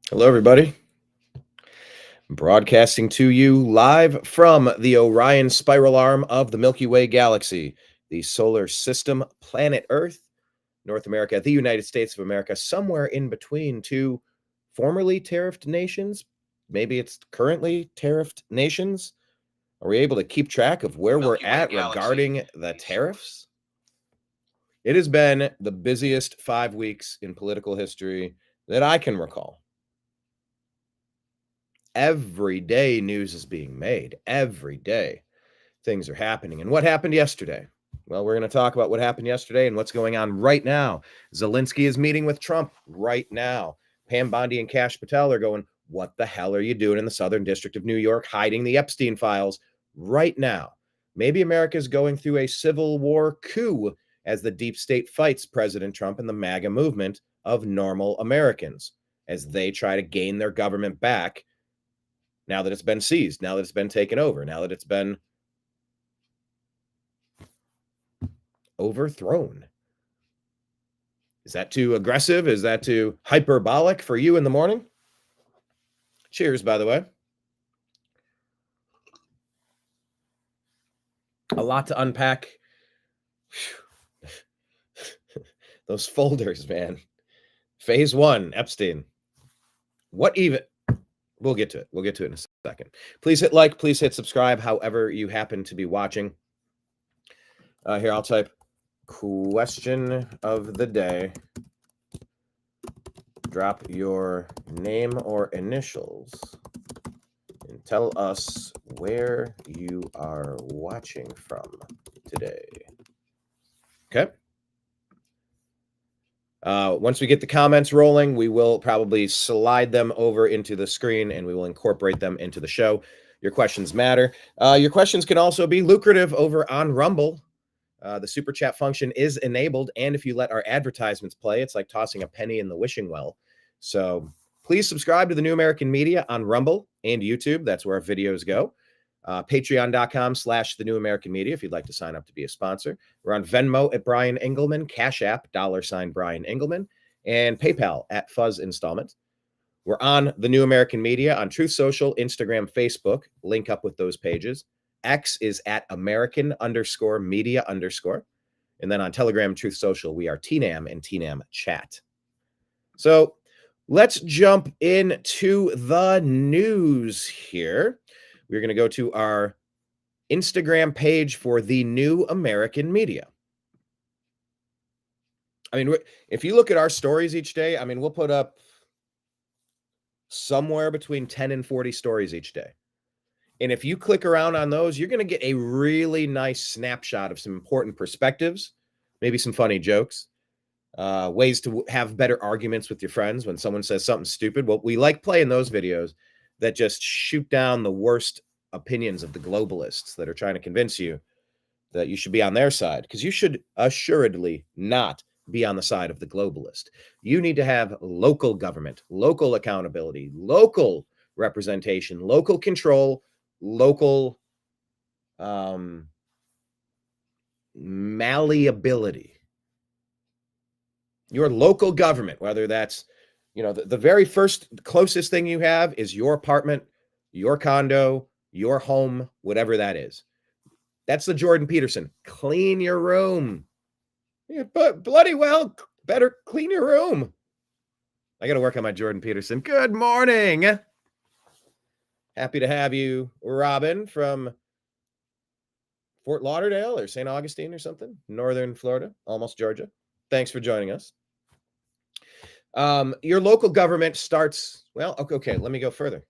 Hello, everybody. Broadcasting to you live from the Orion spiral arm of the Milky Way galaxy, the solar system, planet Earth, North America, the United States of America, somewhere in between two formerly tariffed nations. Maybe it's currently tariffed nations. Are we able to keep track of where we're at regarding the tariffs? It has been the busiest 5 weeks in political history that I can recall. Every day news is being made. Every day things are happening. And what happened yesterday? Well, we're going to talk about what happened yesterday and what's going on right now. Zelensky is meeting with Trump right now. Pam Bondi and Kash Patel are going, what the hell are you doing in the Southern District of New York hiding the Epstein files right now? Maybe America is going through a civil war coup as the deep state fights President Trump and the MAGA movement of normal Americans as they try to gain their government back now that it's been seized, now that it's been taken over, now that it's been overthrown. Is that too aggressive? Is that too hyperbolic for you in the morning? Cheers, by the way. A lot to unpack. Those folders, man. Phase 1, Epstein. What even? We'll get to it. We'll get to it in a second. Please hit like. Please hit subscribe, however you happen to be watching. Here, I'll type question of the day. Drop your name or initials and tell us where you are watching from today. Okay. Once we get the comments rolling, we will probably slide them over into the screen and we will incorporate them into the show. Your questions matter. Your questions can also be lucrative over on Rumble. The super chat function is enabled, and if you let our advertisements play, it's like tossing a penny in the wishing well. So please subscribe to the New American Media on Rumble and YouTube. That's where our videos go. Patreon.com/the New American Media if you'd like to sign up to be a sponsor. We're on Venmo at Brian Engelman, Cash App, $ Brian Engelman, and PayPal at Fuzz Installment. We're on the New American Media on Truth Social, Instagram, Facebook. Link up with those pages. X is at American_media_. And then on Telegram, Truth Social, we are TNAM and TNAM Chat. So let's jump into the news here. We're going to go to our Instagram page for the New American Media. I mean, if you look at our stories each day, I mean, we'll put up somewhere between 10 and 40 stories each day. And if you click around on those, you're going to get a really nice snapshot of some important perspectives, maybe some funny jokes, ways to have better arguments with your friends when someone says something stupid. Well, we like playing those videos that just shoot down the worst opinions of the globalists that are trying to convince you that you should be on their side, because you should assuredly not be on the side of the globalist. You need to have local government, local accountability, local representation, local control, local malleability. Your local government, whether that's, the very first closest thing you have is your apartment, your condo, your home, whatever that is. That's the Jordan Peterson. Clean your room. Yeah, but bloody well, better clean your room. I got to work on my Jordan Peterson. Good morning. Happy to have you, Robin, from Fort Lauderdale or St. Augustine or something, Northern Florida, almost Georgia. Thanks for joining us. Your local government starts, well, okay, let me go further.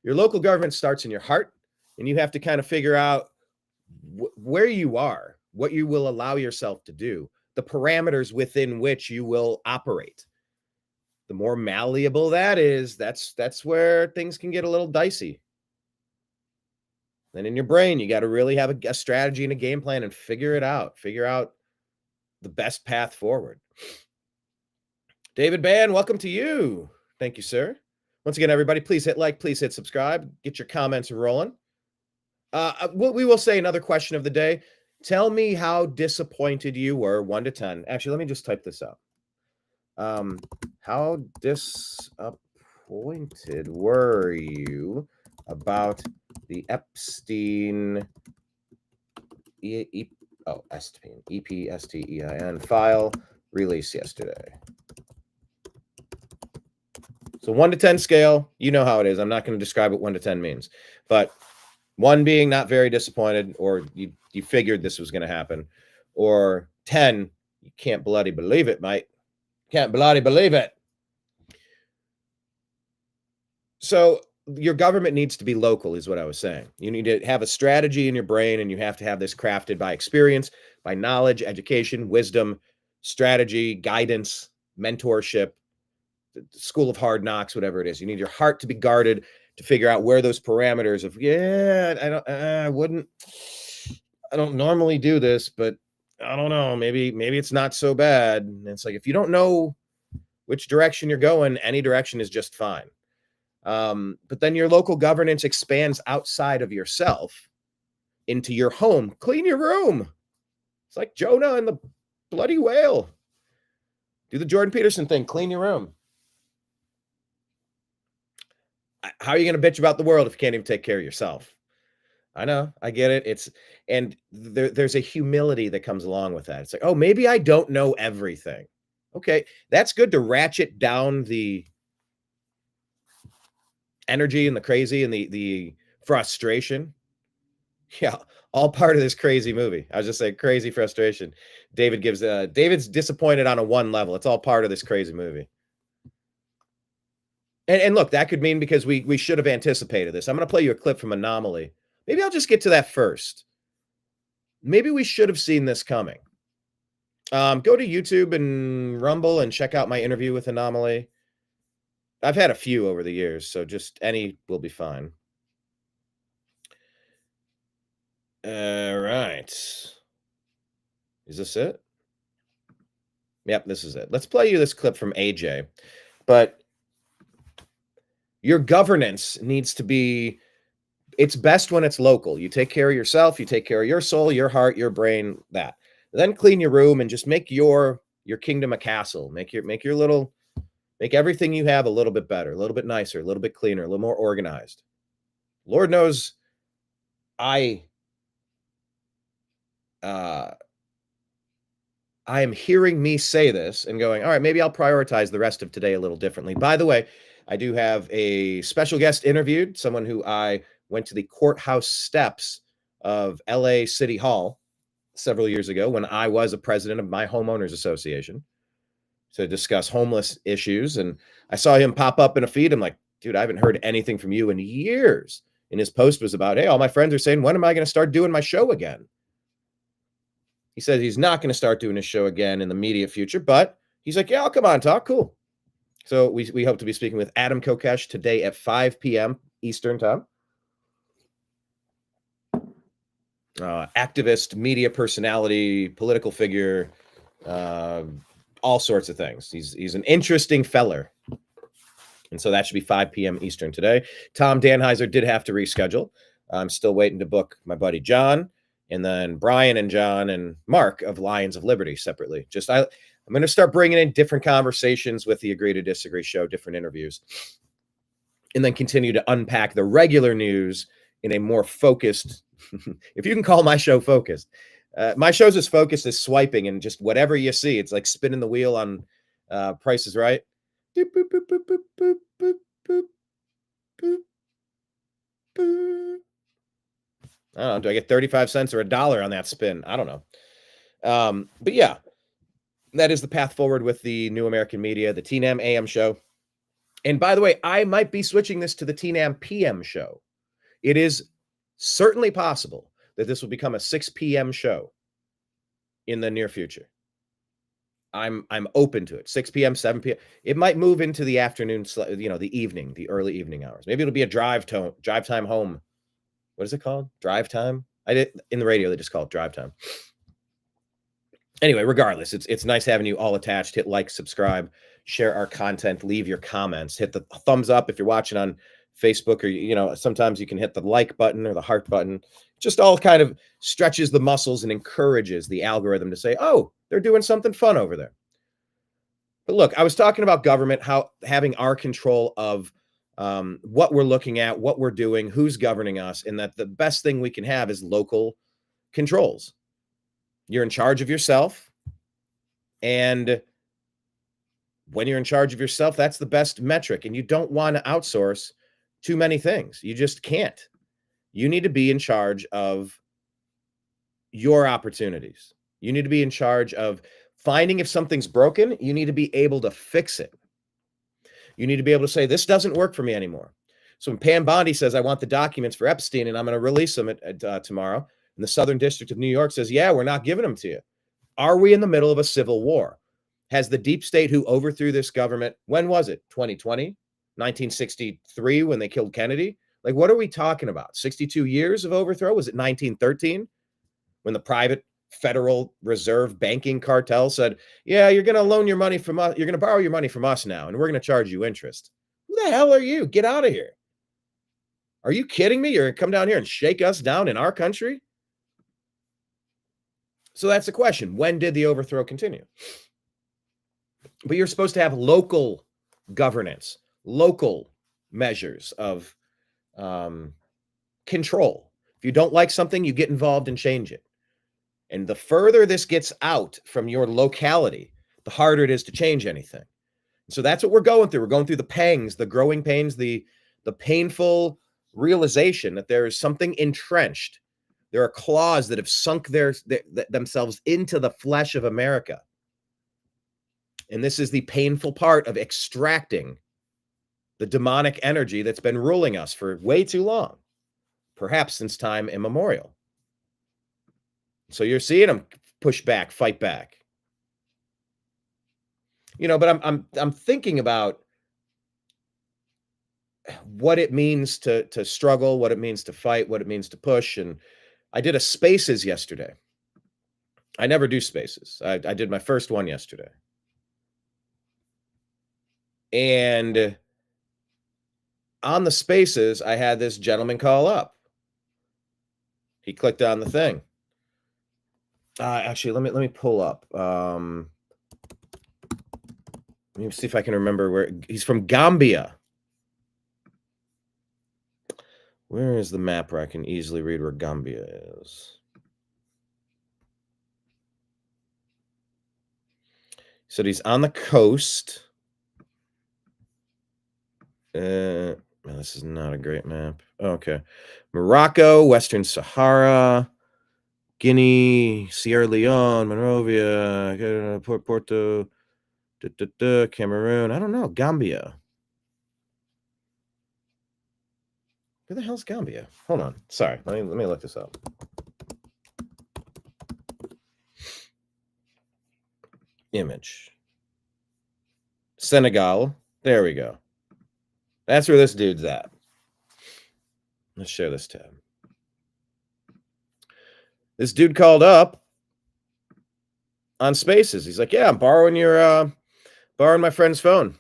Your local government starts in your heart, and you have to kind of figure out where you are, what you will allow yourself to do, the parameters within which you will operate. The more malleable that is, that's where things can get a little dicey. Then in your brain, you got to really have a strategy and a game plan and figure it out. Figure out the best path forward. David Ban, welcome to you. Thank you, sir. Once again, everybody, please hit like, please hit subscribe, get your comments rolling. We will say another question of the day. Tell me how disappointed you were, 1 to 10. Actually, let me just type this out. How disappointed disappointed were you about the Epstein Epstein file release yesterday? So 1 to 10 scale, you know how it is. I'm not going to describe what 1 to 10 means, but 1 being not very disappointed, or you figured this was going to happen, or 10, you can't bloody believe it, mate. Can't bloody believe it. So your government needs to be local, is what I was saying. You need to have a strategy in your brain, and you have to have this crafted by experience, by knowledge, education, wisdom, strategy, guidance, mentorship, school of hard knocks, whatever it is. You need your heart to be guarded to figure out where those parameters of, I don't normally do this, but I don't know, maybe it's not so bad. And it's like, if you don't know which direction you're going, any direction is just fine. But then your local governance expands outside of yourself into your home. Clean your room. It's like Jonah and the bloody whale. Do the Jordan Peterson thing. Clean your room. How are you going to bitch about the world if you can't even take care of yourself? I know, I get it. There's a humility that comes along with that. It's like, oh, maybe I don't know everything. Okay, that's good to ratchet down the energy and the crazy and the frustration. Yeah, all part of this crazy movie. I was just saying, crazy frustration. David's disappointed on a 1 level. It's all part of this crazy movie. And look, that could mean because we should have anticipated this. I'm going to play you a clip from Anomaly. Maybe I'll just get to that first. Maybe we should have seen this coming. Go to YouTube and Rumble and check out my interview with Anomaly. I've had a few over the years, so just any will be fine. All right. Is this it? Yep, this is it. Let's play you this clip from AJ. But your governance needs to be, it's best when it's local. You take care of yourself, you take care of your soul, your heart, your brain, that. Then clean your room and just make your kingdom a castle. Make everything you have a little bit better, a little bit nicer, a little bit cleaner, a little more organized. Lord knows I am hearing me say this and going, all right, maybe I'll prioritize the rest of today a little differently. By the way, I do have a special guest interviewed, someone who I went to the courthouse steps of LA City Hall several years ago when I was a president of my homeowners association to discuss homeless issues. And I saw him pop up in a feed. I'm like, dude, I haven't heard anything from you in years. And his post was about, hey, all my friends are saying, when am I going to start doing my show again? He said he's not going to start doing his show again in the immediate future, but he's like, yeah, I'll come on, talk. Cool. So we hope to be speaking with Adam Kokesh today at 5 p.m. Eastern time. Activist, media personality, political figure, all sorts of things. He's an interesting feller. And so that should be 5 p.m. Eastern today. Tom Danheiser did have to reschedule. I'm still waiting to book my buddy John, and then Brian and John and Mark of Lions of Liberty separately. I'm going to start bringing in different conversations with the Agree to Disagree show, different interviews, and then continue to unpack the regular news in a more focused, if you can call my show focused. My show's as focused as swiping and just whatever you see. It's like spinning the wheel on Price is Right. Boop, boop, boop, boop, boop, boop, boop, boop, boop, boop. I don't know. Do I get 35 cents or $1 on that spin? I don't know. But yeah, that is the path forward with the New American Media, the TNAM AM Show. And by the way, I might be switching this to the TNAM PM Show. It is certainly possible that this will become a 6 p.m. show in the near future. I'm open to it. 6 p.m., 7 p.m. It might move into the afternoon, the evening, the early evening hours. Maybe it'll be a drive time home. What is it called? Drive time? In the radio, they just call it drive time. Anyway, regardless, it's nice having you all attached. Hit like, subscribe, share our content, leave your comments, hit the thumbs up if you're watching on Facebook, or, sometimes you can hit the like button or the heart button. Just all kind of stretches the muscles and encourages the algorithm to say, oh, they're doing something fun over there. But look, I was talking about government, how having our control of what we're looking at, what we're doing, who's governing us, and that the best thing we can have is local controls. You're in charge of yourself. And when you're in charge of yourself, that's the best metric. And you don't want to outsource too many things. You just can't. You need to be in charge of your opportunities. You need to be in charge of finding if something's broken. You need to be able to fix it. You need to be able to say, this doesn't work for me anymore. So when Pam Bondi says, I want the documents for Epstein and I'm going to release them tomorrow, and the Southern District of New York says, yeah, we're not giving them to you. Are we in the middle of a civil war? Has the deep state who overthrew this government, when was it? 2020? 1963 when they killed Kennedy? Like, what are we talking about? 62 years of overthrow? Was it 1913 when the private Federal Reserve banking cartel said, yeah, you're going to loan your money from us. You're going to borrow your money from us now, and we're going to charge you interest. Who the hell are you? Get out of here. Are you kidding me? You're going to come down here and shake us down in our country? So that's the question. When did the overthrow continue? But you're supposed to have local governance, local measures of control. If you don't like something, you get involved and change it. And the further this gets out from your locality, the harder it is to change anything. So that's what we're going through. We're going through the pangs, the growing pains, the painful realization that there is something entrenched. There are claws that have sunk themselves into the flesh of America. And this is the painful part of extracting the demonic energy that's been ruling us for way too long, perhaps since time immemorial. So you're seeing them push back, fight back. You know, but I'm thinking about what it means to struggle, what it means to fight, what it means to push. And I did a spaces yesterday. I never do spaces. I did my first one yesterday. And on the spaces, I had this gentleman call up. He clicked on the thing. Actually, let me pull up. Let me see if I can remember where he's from. Gambia. Where is the map where I can easily read where Gambia is? He said he's on the coast. This is not a great map. Okay. Morocco, Western Sahara, Guinea, Sierra Leone, Monrovia, Porto, Cameroon. I don't know. Gambia. Where the hell's Gambia? Hold on. Sorry. Let me look this up. Image. Senegal. There we go. That's where this dude's at. Let's share this tab. This dude called up on Spaces. He's like, yeah, I'm borrowing my friend's phone.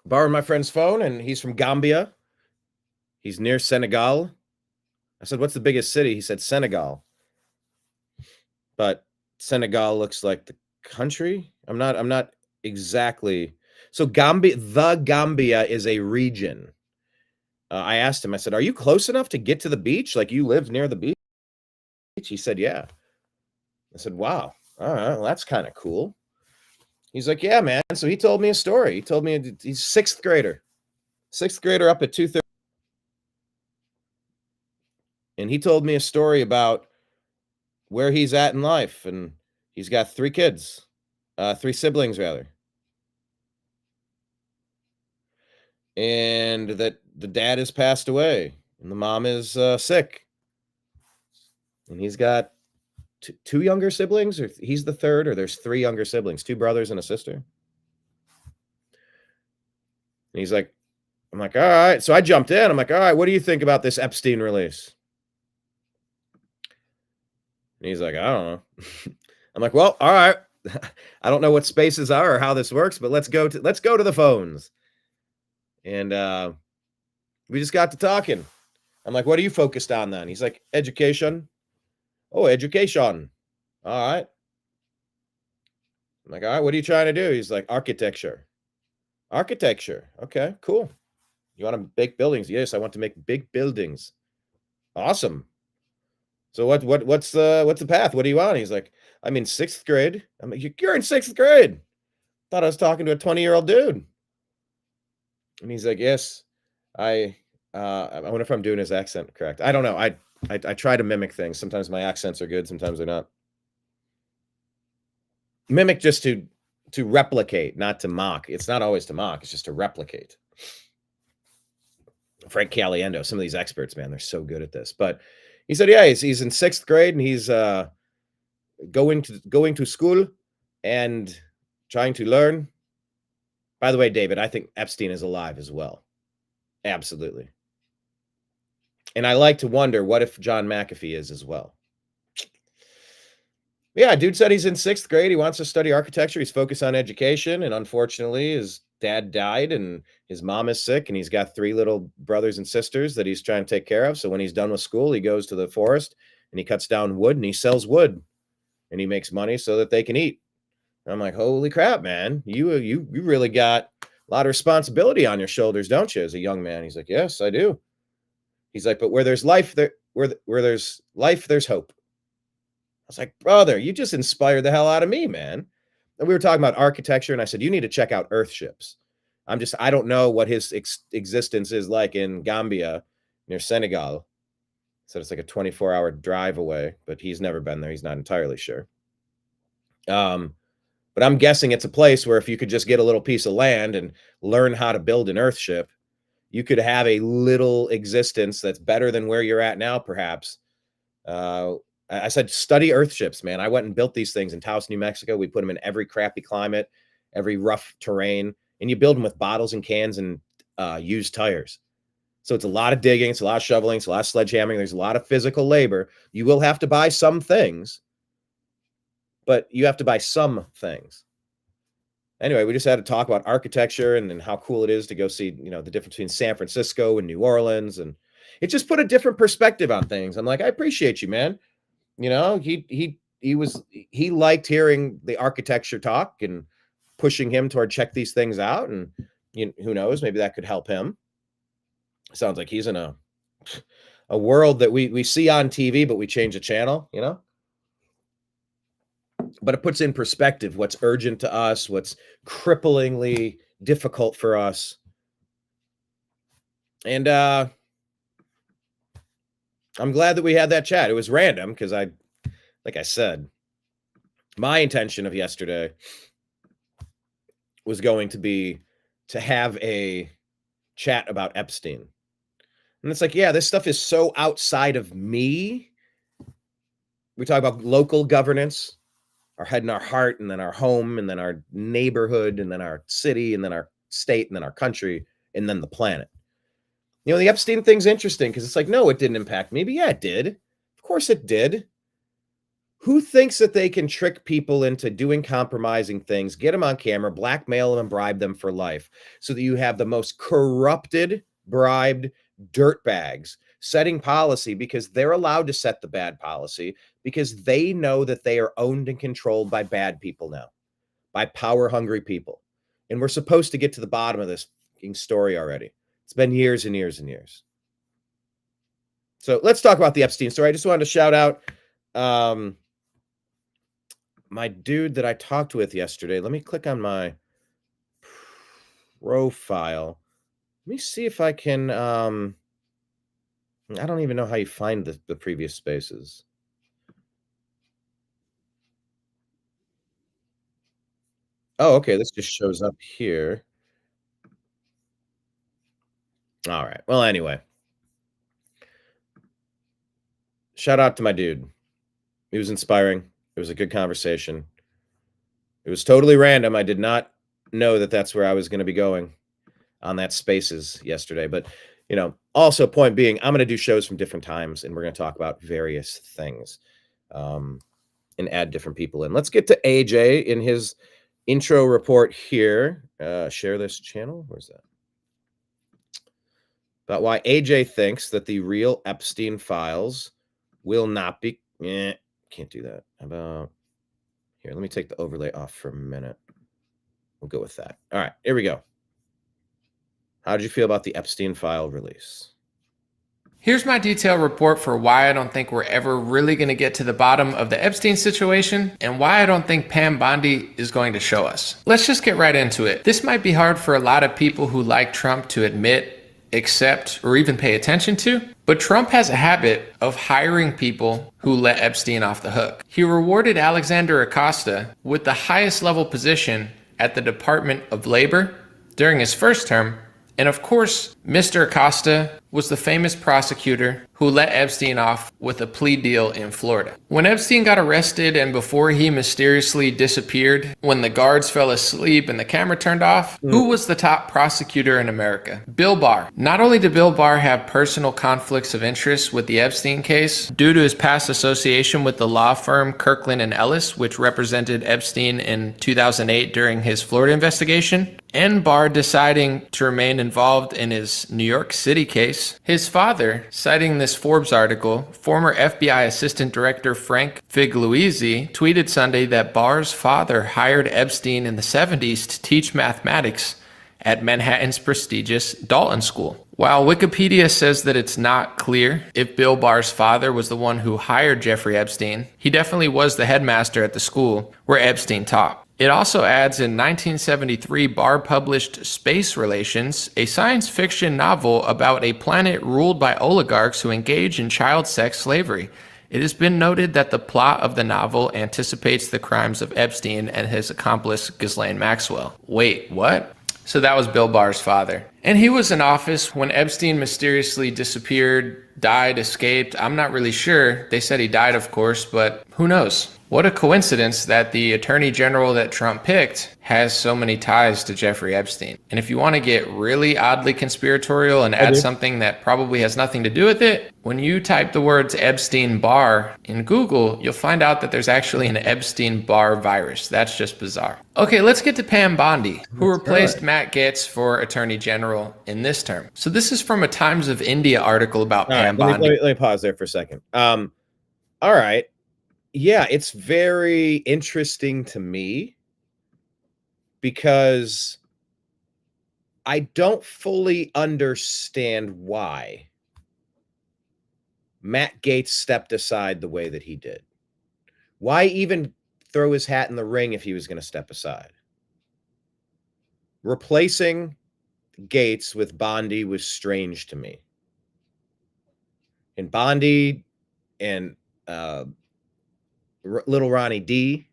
Borrowing my friend's phone, and he's from Gambia. He's near Senegal. I said, what's the biggest city? He said Senegal. But Senegal looks like the country. I'm not exactly. So Gambia is a region. I asked him, I said, are you close enough to get to the beach? Like, you live near the beach? He said, yeah. I said, wow. All right. Well, that's kind of cool. He's like, yeah, man. So he told me a story. He told me he's sixth grader up at 2:30. And he told me a story about where he's at in life. And he's got three siblings rather. And that the dad has passed away and the mom is sick. And he's got two younger siblings, or he's the third, or there's three younger siblings, two brothers and a sister. And he's like, I'm like, all right. So I jumped in. I'm like, all right, what do you think about this Epstein release? And he's like, I don't know. I'm like, well, all right. I don't know what spaces are or how this works, but let's go to the phones. And we just got to talking. I'm like, what are you focused on then? He's like, education. Oh, education. All right. I'm like, all right, what are you trying to do? He's like, architecture. Architecture. Okay, cool. You want to make buildings? Yes, I want to make big buildings. Awesome. So what's the path? What do you want? He's like, I'm in 6th grade. I'm like, you're in 6th grade. Thought I was talking to a 20-year-old dude. And he's like, yes, I wonder if I'm doing his accent correct. I don't know. I try to mimic things. Sometimes my accents are good, sometimes they're not. Mimic just to replicate, not to mock. It's not always to mock, it's just to replicate. Frank Caliendo, some of these experts, man, they're so good at this. But he said, yeah, he's in 6th grade and he's going to school and trying to learn. By the way, David, I think Epstein is alive as well. Absolutely. And I like to wonder, what if John McAfee is as well? Yeah, dude said he's in 6th grade. He wants to study architecture. He's focused on education. And unfortunately, his dad died and his mom is sick. And he's got 3 little brothers and sisters that he's trying to take care of. So when he's done with school, he goes to the forest and he cuts down wood and he sells wood. And he makes money so that they can eat. And I'm like, holy crap, man. You really got a lot of responsibility on your shoulders, don't you, as a young man? He's like, yes, I do. He's like, but where there's life, where there's life, there's hope. I was like, brother, you just inspired the hell out of me, man. And we were talking about architecture, and I said, you need to check out Earthships. I don't know what his existence is like in Gambia near Senegal. So it's like a 24-hour drive away, but he's never been there. He's not entirely sure. But I'm guessing it's a place where if you could just get a little piece of land and learn how to build an Earthship, you could have a little existence that's better than where you're at now, perhaps. I said, study Earthships, man. I went and built these things in Taos, New Mexico. We put them in every crappy climate, every rough terrain, and you build them with bottles and cans and used tires. So it's a lot of digging, it's a lot of shoveling, it's a lot of sledgehammering. There's a lot of physical labor. You will have to buy some things, but you have to buy some things. Anyway, we just had to talk about architecture and how cool it is to go see, the difference between San Francisco and New Orleans. And it just put a different perspective on things. I'm like, I appreciate you, man. He liked hearing the architecture talk and pushing him toward check these things out. And who knows, maybe that could help him. Sounds like he's in a world that we see on TV, but we change the channel, But it puts in perspective what's urgent to us, what's cripplingly difficult for us. And I'm glad that we had that chat. It was random because like I said, my intention of yesterday was going to be to have a chat about Epstein. And it's like, yeah, this stuff is so outside of me. We talk about local governance, our head and our heart, and then our home, and then our neighborhood, and then our city, and then our state, and then our country, and then the planet. The Epstein thing's interesting because it's like, no, it didn't impact me. But yeah, it did. Of course it did. Who thinks that they can trick people into doing compromising things, get them on camera, blackmail them, and bribe them for life so that you have the most corrupted, bribed dirtbags setting policy because they're allowed to set the bad policy because they know that they are owned and controlled by bad people now, by power-hungry people. And we're supposed to get to the bottom of this story already. It's been years and years and years. So let's talk about the Epstein story. I just wanted to shout out my dude that I talked with yesterday. Let me click on my profile. Let me see if I can. I don't even know how you find the previous spaces. Oh, okay. This just shows up here. All right. Well, anyway, shout out to my dude. He was inspiring. It was a good conversation. It was totally random. I did not know that that's where I was going to be going on that spaces yesterday. But, also point being, I'm going to do shows from different times and we're going to talk about various things and add different people in. Let's get to AJ in his intro report here. Share this channel. Where's that? About why AJ thinks that the real Epstein files will not be. Can't do that. How about Here, let me take the overlay off for a minute. We'll go with that. All right, here we go. How did you feel about the Epstein file release? Here's my detailed report for why I don't think we're ever really going to get to the bottom of the Epstein situation and why I don't think Pam Bondi is going to show us. Let's just get right into it. This might be hard for a lot of people who like Trump to admit, accept, or even pay attention to, but Trump has a habit of hiring people who let Epstein off the hook. He rewarded Alexander Acosta with the highest level position at the Department of Labor during his first term. And of course, Mr. Acosta was the famous prosecutor who let Epstein off with a plea deal in Florida. When Epstein got arrested and before he mysteriously disappeared, when the guards fell asleep and the camera turned off, who was the top prosecutor in America? Bill Barr. Not only did Bill Barr have personal conflicts of interest with the Epstein case due to his past association with the law firm Kirkland and Ellis, which represented Epstein in 2008 during his Florida investigation, and Barr deciding to remain involved in his New York City case, his father, citing this Forbes article, former FBI Assistant Director Frank Figliuzzi, tweeted Sunday that Barr's father hired Epstein in the 70s to teach mathematics at Manhattan's prestigious Dalton School. While Wikipedia says that it's not clear if Bill Barr's father was the one who hired Jeffrey Epstein, he definitely was the headmaster at the school where Epstein taught. It also adds in 1973, Barr published Space Relations, a science fiction novel about a planet ruled by oligarchs who engage in child sex slavery. It has been noted that the plot of the novel anticipates the crimes of Epstein and his accomplice Ghislaine Maxwell. Wait, what? So that was Bill Barr's father. And he was in office when Epstein mysteriously disappeared, died, escaped. I'm not really sure. They said he died, of course, but who knows? What a coincidence that the attorney general that Trump picked has so many ties to Jeffrey Epstein. And if you want to get really oddly conspiratorial and add something that probably has nothing to do with it, when you type the words Epstein-Barr in Google, you'll find out that there's actually an Epstein-Barr virus. That's just bizarre. Okay, let's get to Pam Bondi, who replaced Matt Gaetz for attorney general in this term. So this is from a Times of India article about Pam Bondi. Let me pause there for a second. All right. Yeah, it's very interesting to me because I don't fully understand why Matt Gaetz stepped aside the way that he did. Why even throw his hat in the ring if he was going to step aside? Replacing Gaetz with Bondi was strange to me. And Bondi and Little Ronnie D,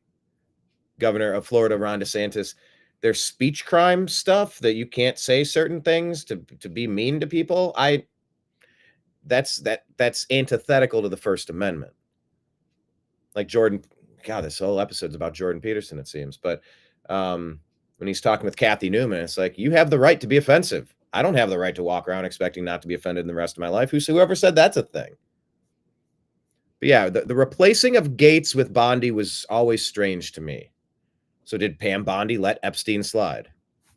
governor of Florida, Ron DeSantis, there's speech crime stuff that you can't say certain things to be mean to people. That's antithetical to the First Amendment. Like Jordan, God, this whole episode's about Jordan Peterson, it seems. But when he's talking with Kathy Newman, it's like, you have the right to be offensive. I don't have the right to walk around expecting not to be offended in the rest of my life. Whoever said that's a thing? But yeah, the replacing of Gaetz with Bondi was always strange to me. So did Pam Bondi let Epstein slide?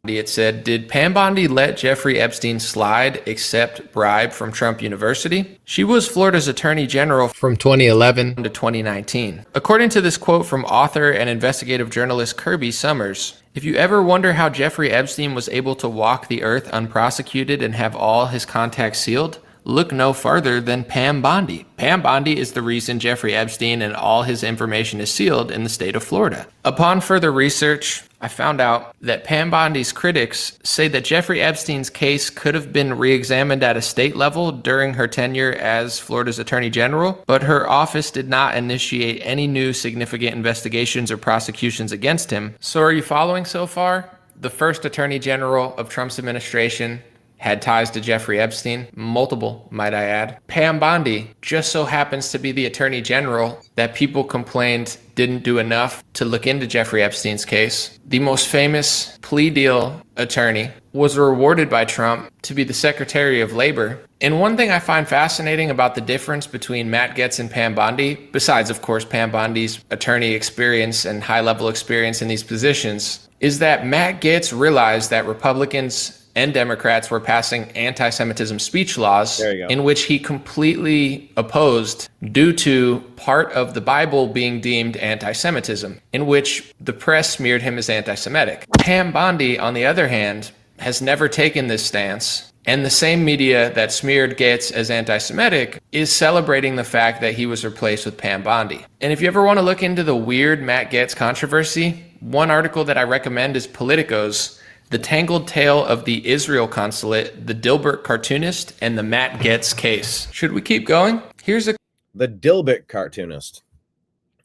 It said, did Pam Bondi let Jeffrey Epstein slide, accept bribe from Trump University? She was Florida's attorney general from 2011 to 2019. According to this quote from author and investigative journalist Kirby Summers, if you ever wonder how Jeffrey Epstein was able to walk the earth unprosecuted and have all his contacts sealed, look no further than Pam Bondi. Pam Bondi is the reason Jeffrey Epstein and all his information is sealed in the state of Florida. Upon further research, I found out that Pam Bondi's critics say that Jeffrey Epstein's case could have been re-examined at a state level during her tenure as Florida's attorney general, but her office did not initiate any new significant investigations or prosecutions against him. So are you following so far? The first attorney general of Trump's administration had ties to Jeffrey Epstein, multiple, might I add. Pam Bondi just so happens to be the attorney general that people complained didn't do enough to look into Jeffrey Epstein's case. The most famous plea deal attorney was rewarded by Trump to be the Secretary of Labor. And one thing I find fascinating about the difference between Matt Gaetz and Pam Bondi, besides of course Pam Bondi's attorney experience and high-level experience in these positions, is that Matt Gaetz realized that Republicans and Democrats were passing anti-Semitism speech laws in which he completely opposed due to part of the Bible being deemed anti-Semitism, in which the press smeared him as anti-Semitic. Pam Bondi, on the other hand, has never taken this stance. And the same media that smeared Gaetz as anti-Semitic is celebrating the fact that he was replaced with Pam Bondi. And if you ever want to look into the weird Matt Gaetz controversy, one article that I recommend is Politico's The Tangled Tale of the Israel Consulate, the Dilbert Cartoonist, and the Matt Gaetz Case. Should we keep going? Here's the Dilbert Cartoonist.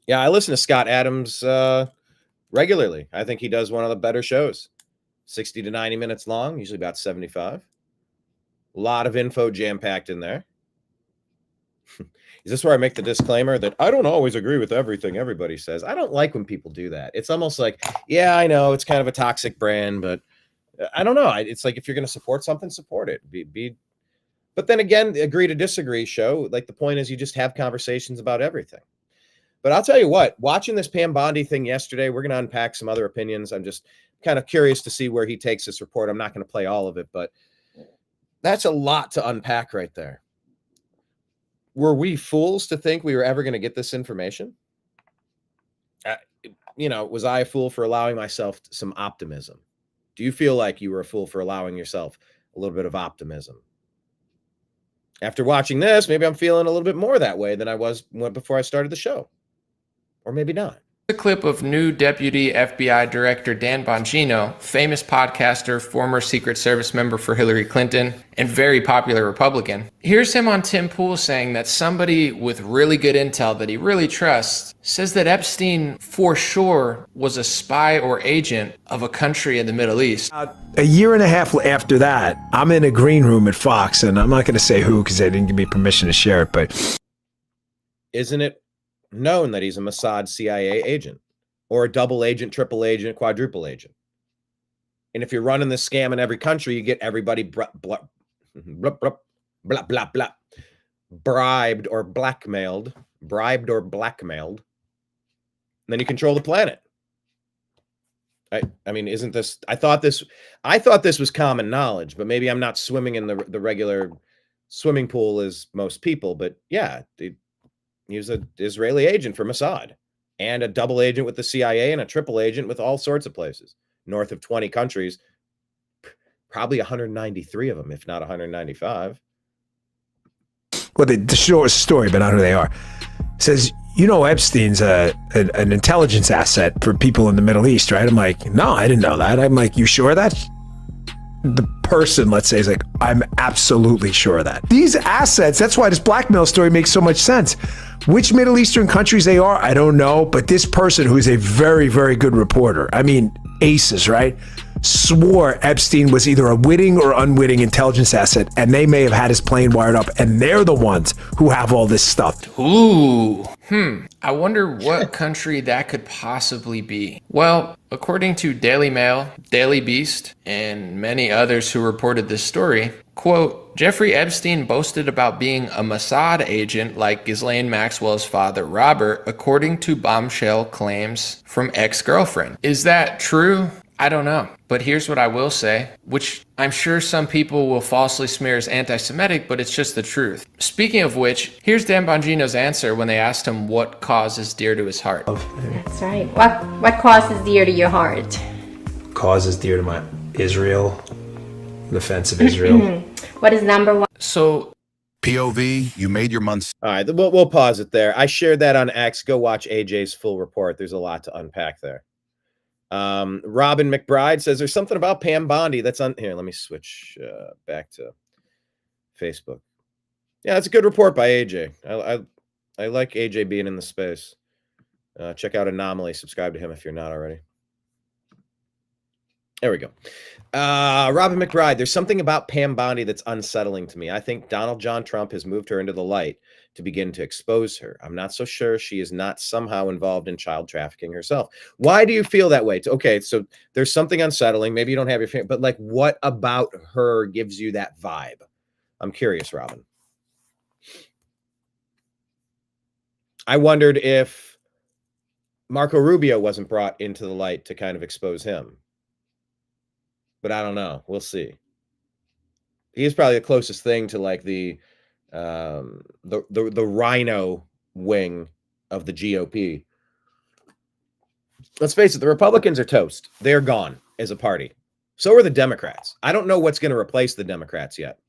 Yeah, I listen to Scott Adams regularly. I think he does one of the better shows. 60 to 90 minutes long, usually about 75. A lot of info jam-packed in there. Is this where I make the disclaimer that I don't always agree with everything everybody says? I don't like when people do that. It's almost like, yeah, I know it's kind of a toxic brand, but I don't know. It's like if you're going to support something, support it. But then again, agree to disagree show. Like the point is you just have conversations about everything. But I'll tell you what, watching this Pam Bondi thing yesterday, we're going to unpack some other opinions. I'm just kind of curious to see where he takes this report. I'm not going to play all of it, but that's a lot to unpack right there. Were we fools to think we were ever going to get this information? Was I a fool for allowing myself some optimism? Do you feel like you were a fool for allowing yourself a little bit of optimism? After watching this, maybe I'm feeling a little bit more that way than I was before I started the show. Or maybe not. A clip of new Deputy FBI Director Dan Bongino, famous podcaster, former Secret Service member for Hillary Clinton, and very popular Republican. Here's him on Tim Pool saying that somebody with really good intel that he really trusts says that Epstein for sure was a spy or agent of a country in the Middle East. A year and a half after that, I'm in a green room at Fox, and I'm not going to say who because they didn't give me permission to share it, but... Isn't it known that he's a Mossad CIA agent or a double agent, triple agent, quadruple agent? And if you're running this scam in every country, you get everybody bribed or blackmailed, and then you control the planet. I mean, isn't this, I thought this was common knowledge, but maybe I'm not swimming in the regular swimming pool as most people, but yeah, he was an Israeli agent for Mossad and a double agent with the CIA and a triple agent with all sorts of places, north of 20 countries, probably 193 of them, if not 195. Well, the short story, but not who they are, says, Epstein's an intelligence asset for people in the Middle East, right? I'm like, no, I didn't know that. I'm like, you sure of that? The person, let's say, is like, I'm absolutely sure of that. These assets, that's why this blackmail story makes so much sense. Which Middle Eastern countries they are, I don't know. But this person, who is a very, very good reporter, I mean, aces, right? Swore Epstein was either a witting or unwitting intelligence asset, and they may have had his plane wired up, and they're the ones who have all this stuff. Ooh. I wonder what country that could possibly be. Well, according to Daily Mail, Daily Beast, and many others who reported this story, quote, Jeffrey Epstein boasted about being a Mossad agent like Ghislaine Maxwell's father, Robert, according to bombshell claims from ex-girlfriend. Is that true? I don't know. But here's what I will say, which I'm sure some people will falsely smear as anti-Semitic, but it's just the truth. Speaking of which, here's Dan Bongino's answer when they asked him what cause is dear to his heart. That's right. What cause is dear to your heart? Cause is dear to my Israel, the defense of Israel. What is number one? So POV, you made your months. All right, we'll pause it there. I shared that on X. Go watch AJ's full report. There's a lot to unpack there. Robin McBride says there's something about Pam Bondi that's on here. Let me switch back to Facebook. Yeah, it's a good report by AJ. I like AJ being in the space. Check out Anomaly. Subscribe to him if you're not already. There we go. Robin McBride, there's something about Pam Bondi that's unsettling to me. I think Donald John Trump has moved her into the light to begin to expose her. I'm not so sure she is not somehow involved in child trafficking herself. Why do you feel that way? Okay, so there's something unsettling. Maybe you don't have your family, but like, what about her gives you that vibe? I'm curious, Robin. I wondered if Marco Rubio wasn't brought into the light to kind of expose him. But I don't know. We'll see. He is probably the closest thing to like the rhino wing of the GOP. Let's face it, the Republicans are toast. They're gone as a party. So are the Democrats. I don't know what's going to replace the Democrats yet,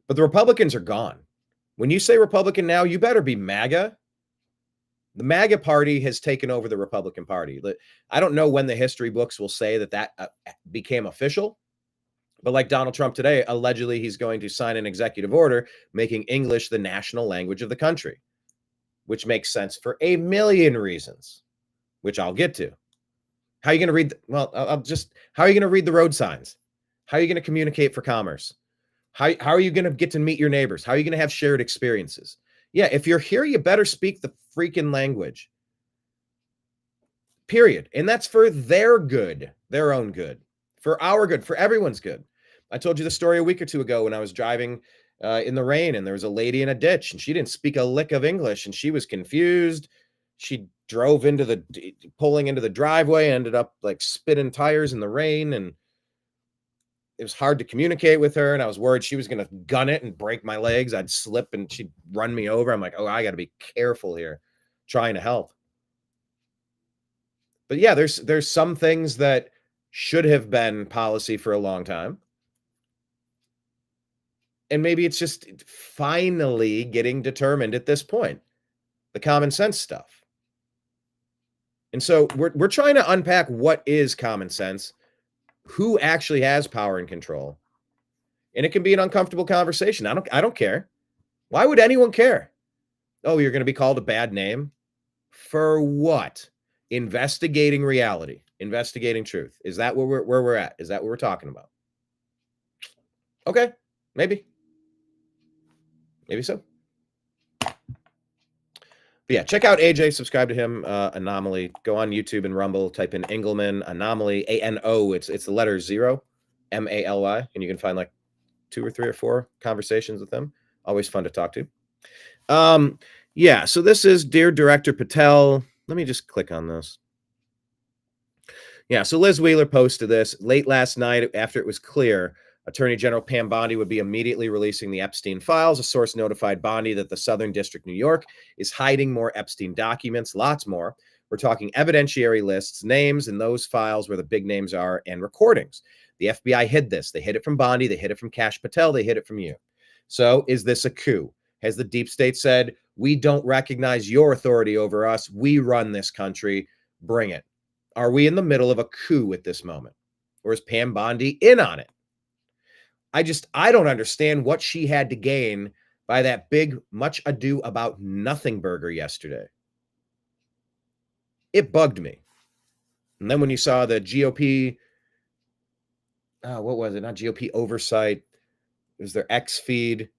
but the Republicans are gone. When you say Republican now, you better be MAGA. The MAGA party has taken over the Republican Party. I don't know when the history books will say that became official, but like Donald Trump today, allegedly he's going to sign an executive order making English the national language of the country, which makes sense for a million reasons, which I'll get to. How are you going to read? How are you going to read the road signs? How are you going to communicate for commerce? How are you going to get to meet your neighbors? How are you going to have shared experiences? Yeah, if you're here, you better speak the freaking language. Period. And that's for their good, their own good, for our good, for everyone's good. I told you the story a week or two ago when I was driving in the rain and there was a lady in a ditch and she didn't speak a lick of English and she was confused. She drove pulling into the driveway, ended up like spinning tires in the rain, and it was hard to communicate with her. And I was worried she was going to gun it and break my legs. I'd slip and she'd run me over. I'm like, oh, I got to be careful here, trying to help. But yeah, there's some things that should have been policy for a long time. And maybe it's just finally getting determined at this point, the common sense stuff. And so we're trying to unpack what is common sense, who actually has power and control. And it can be an uncomfortable conversation. I don't care. Why would anyone care? Oh, you're going to be called a bad name? For what? Investigating reality, investigating truth. Is that where we're at? Is that what we're talking about? Okay, maybe so. But yeah, check out AJ, subscribe to him, Anomaly. Go on YouTube and Rumble, type in Engelman, Anomaly, ANO. It's the letter 0, MALY, and you can find like 2 or 3 or 4 conversations with him. Always fun to talk to. Yeah, so this is Dear Director Patel. Let me just click on this. Yeah, so Liz Wheeler posted this late last night after it was clear Attorney General Pam Bondi would be immediately releasing the Epstein files. A source notified Bondi that the Southern District, New York, is hiding more Epstein documents, lots more. We're talking evidentiary lists, names, and those files where the big names are, and recordings. The FBI hid this. They hid it from Bondi. They hid it from Kash Patel. They hid it from you. So is this a coup? Has the deep state said, we don't recognize your authority over us. We run this country. Bring it. Are we in the middle of a coup at this moment? Or is Pam Bondi in on it? I don't understand what she had to gain by that big much ado about nothing burger yesterday. It bugged me. And then when you saw the GOP, what was it? Not GOP oversight. It was their X feed.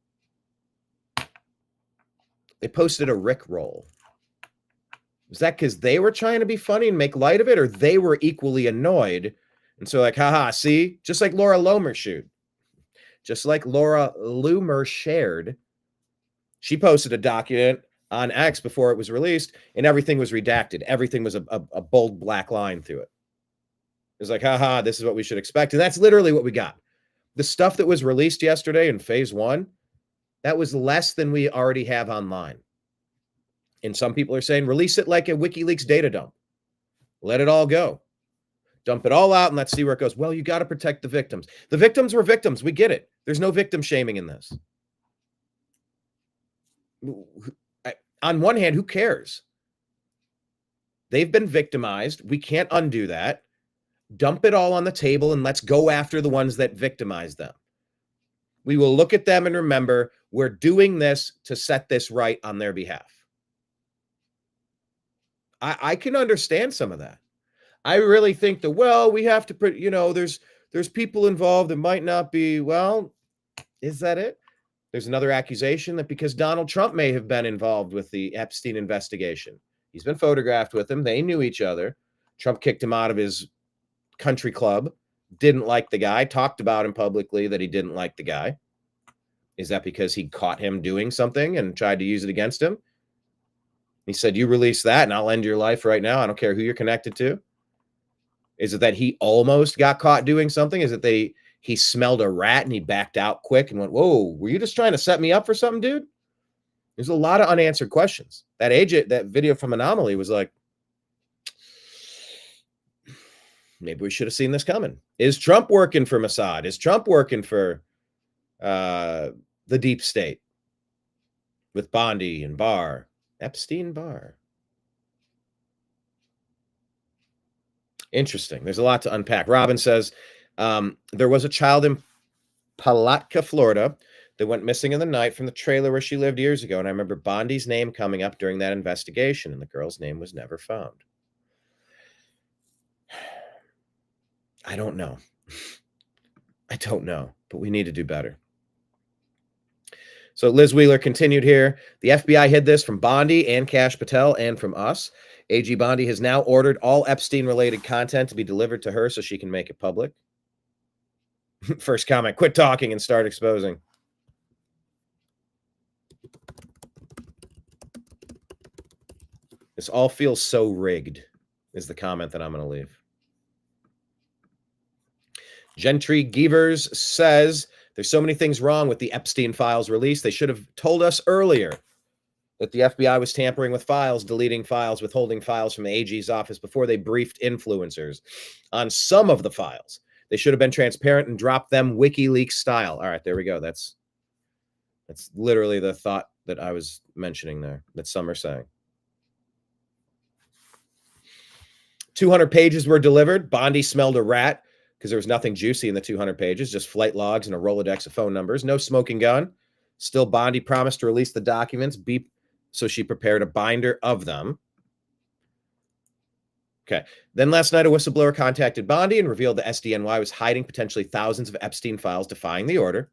They posted a Rick roll. Was that because they were trying to be funny and make light of it, or they were equally annoyed? And so like, haha, see? Just like Laura Loomer shared. She posted a document on X before it was released, and everything was redacted. Everything was a bold black line through it. It was like, haha, this is what we should expect. And that's literally what we got. The stuff that was released yesterday in phase 1, that was less than we already have online. And some people are saying, release it like a WikiLeaks data dump. Let it all go. Dump it all out and let's see where it goes. Well, you got to protect the victims. The victims were victims. We get it. There's no victim shaming in this. On one hand, who cares? They've been victimized. We can't undo that. Dump it all on the table and let's go after the ones that victimized them. We will look at them and remember we're doing this to set this right on their behalf. I can understand some of that. I really think that, well, we have to put, there's people involved that might not be, well, is that it? There's another accusation that because Donald Trump may have been involved with the Epstein investigation. He's been photographed with him. They knew each other. Trump kicked him out of his country club, didn't like the guy, talked about him publicly that he didn't like the guy. Is that because he caught him doing something and tried to use it against him? He said, you release that and I'll end your life right now. I don't care who you're connected to. Is it that he almost got caught doing something? Is it he smelled a rat and he backed out quick and went, whoa, were you just trying to set me up for something, dude? There's a lot of unanswered questions. That agent, that video from Anomaly was like, maybe we should have seen this coming. Is Trump working for Mossad? Is Trump working for the deep state with Bondi and Barr? Epstein Barr. Interesting. There's a lot to unpack. Robin says, there was a child in Palatka, Florida that went missing in the night from the trailer where she lived years ago. And I remember Bondi's name coming up during that investigation, and the girl's name was never found. I don't know. I don't know, but we need to do better. So Liz Wheeler continued here. The FBI hid this from Bondi and Kash Patel and from us. AG Bondi has now ordered all Epstein-related content to be delivered to her so she can make it public. First comment, quit talking and start exposing. This all feels so rigged, is the comment that I'm going to leave. Gentry Gevers says, there's so many things wrong with the Epstein files release. They should have told us earlier that the FBI was tampering with files, deleting files, withholding files from the AG's office before they briefed influencers on some of the files. They should have been transparent and dropped them WikiLeaks style. All right, there we go. That's literally the thought that I was mentioning there, that some are saying. 200 pages were delivered. Bondi smelled a rat because there was nothing juicy in the 200 pages, just flight logs and a Rolodex of phone numbers. No smoking gun. Still, Bondi promised to release the documents, so she prepared a binder of them. Okay. Then last night, a whistleblower contacted Bondi and revealed that SDNY was hiding potentially thousands of Epstein files, defying the order.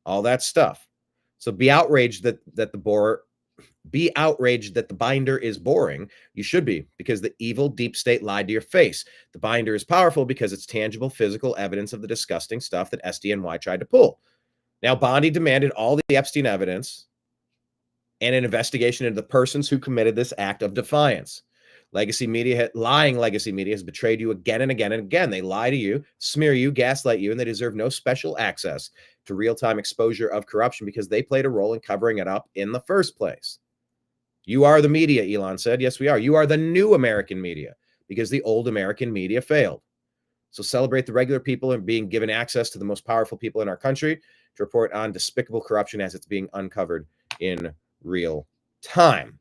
All that stuff. So be outraged that the binder is boring. You should be, because the evil deep state lied to your face. The binder is powerful because it's tangible, physical evidence of the disgusting stuff that SDNY tried to pull. Now, Bondi demanded all the Epstein evidence and an investigation into the persons who committed this act of defiance. Lying legacy media has betrayed you again and again and again. They lie to you, smear you, gaslight you, and they deserve no special access to real-time exposure of corruption because they played a role in covering it up in the first place. You are the media, Elon said. Yes, we are. You are the new American media because the old American media failed. So celebrate the regular people and being given access to the most powerful people in our country to report on despicable corruption as it's being uncovered in real time.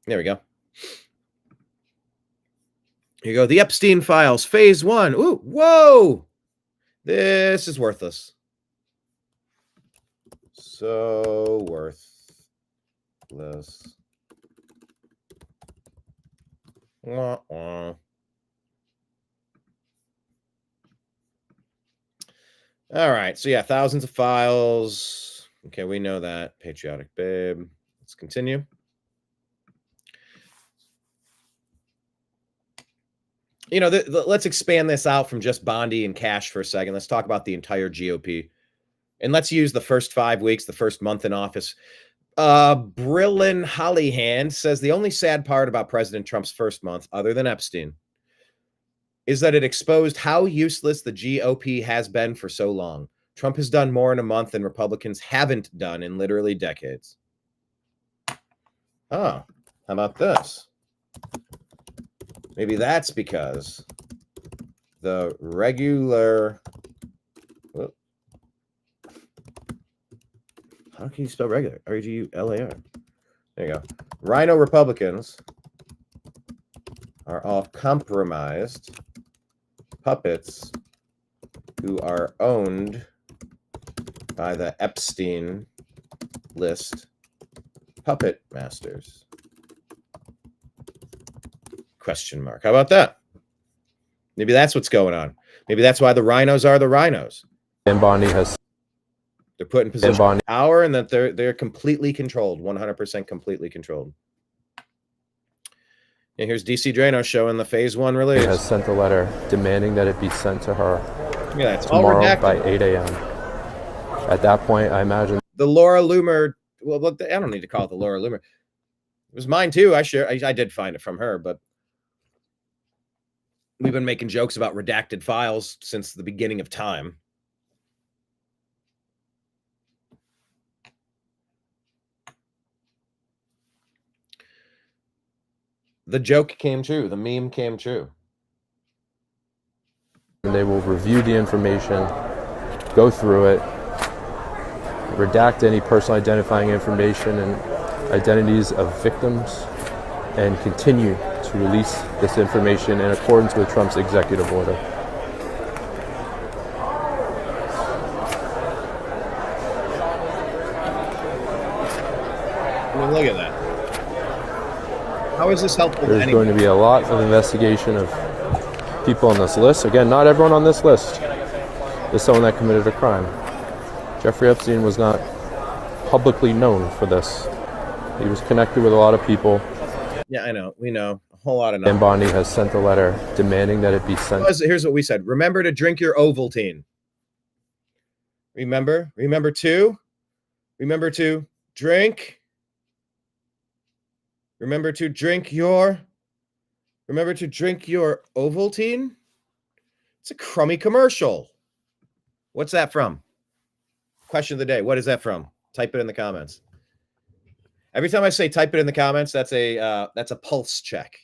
There we go. Here you go. The Epstein files, phase 1. Ooh, whoa. This is worthless. So worthless. Wah, wah. All right. So yeah, thousands of files. Okay, we know that. Patriotic babe. Let's continue. You know, let's expand this out from just Bondi and Kash for a second. Let's talk about the entire GOP. And let's use the first 5 weeks, the first month in office. Brillin Hollyhand says the only sad part about President Trump's first month, other than Epstein, is that it exposed how useless the GOP has been for so long. Trump has done more in a month than Republicans haven't done in literally decades. Oh, how about this? Maybe that's because the regular... How can you spell regular? R-E-G-U-L-A-R. There you go. Rhino Republicans are all compromised puppets who are owned by the Epstein list puppet masters. Question mark. How about that? Maybe that's what's going on. Maybe that's why the rhinos are the rhinos. And Bondi has... They're put in position of power and that they're completely controlled, 100% completely controlled. And here's DC Drano showing the phase 1 release. Has sent a letter demanding that it be sent to her tomorrow by 8 a.m. At that point, I imagine the Laura Loomer. Well, I don't need to call it the Laura Loomer. It was mine too. I did find it from her, but we've been making jokes about redacted files since the beginning of time. The joke came true. The meme came true. They will review the information, go through it, redact any personal identifying information and identities of victims, and continue to release this information in accordance with Trump's executive order. I mean, look at that. How is this helpful to There's anyone? going to be a lot of investigation of people on this list. Again, not everyone on this list is someone that committed a crime. Jeffrey Epstein was not publicly known for this. He was connected with a lot of people. Yeah, I know. We know. A whole lot of And Bondi has sent a letter demanding that it be sent. Here's what we said. Remember to drink your Ovaltine. Remember to drink. Remember to drink your Ovaltine. It's a crummy commercial. What's that from? Question of the day. What is that from? Type it in the comments. Every time I say type it in the comments, that's a pulse check.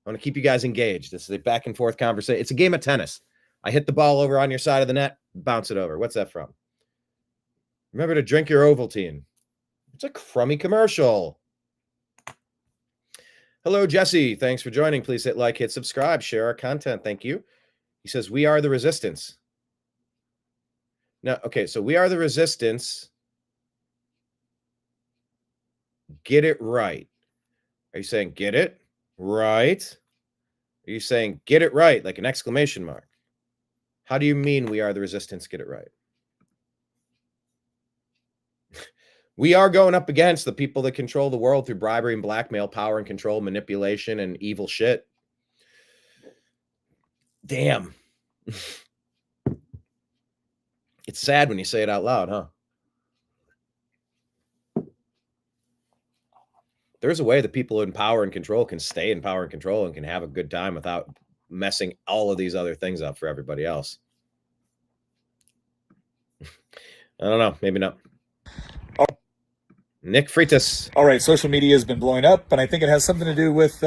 I want to keep you guys engaged. This is a back and forth conversation. It's a game of tennis. I hit the ball over on your side of the net, bounce it over. What's that from? Remember to drink your Ovaltine. It's a crummy commercial. Hello, Jesse. Thanks for joining. Please hit like, hit subscribe, share our content. Thank you. He says, we are the resistance. Now, okay, so we are the resistance. Get it right. Are you saying get it right? Are you saying get it right, like an exclamation mark? How do you mean we are the resistance? Get it right. We are going up against the people that control the world through bribery and blackmail, power and control, manipulation, and evil shit. Damn. It's sad when you say it out loud, huh? There's a way that people in power and control can stay in power and control and can have a good time without messing all of these other things up for everybody else. I don't know. Maybe not. Nick Freitas. All right, social media has been blowing up, and I think it has something to do with,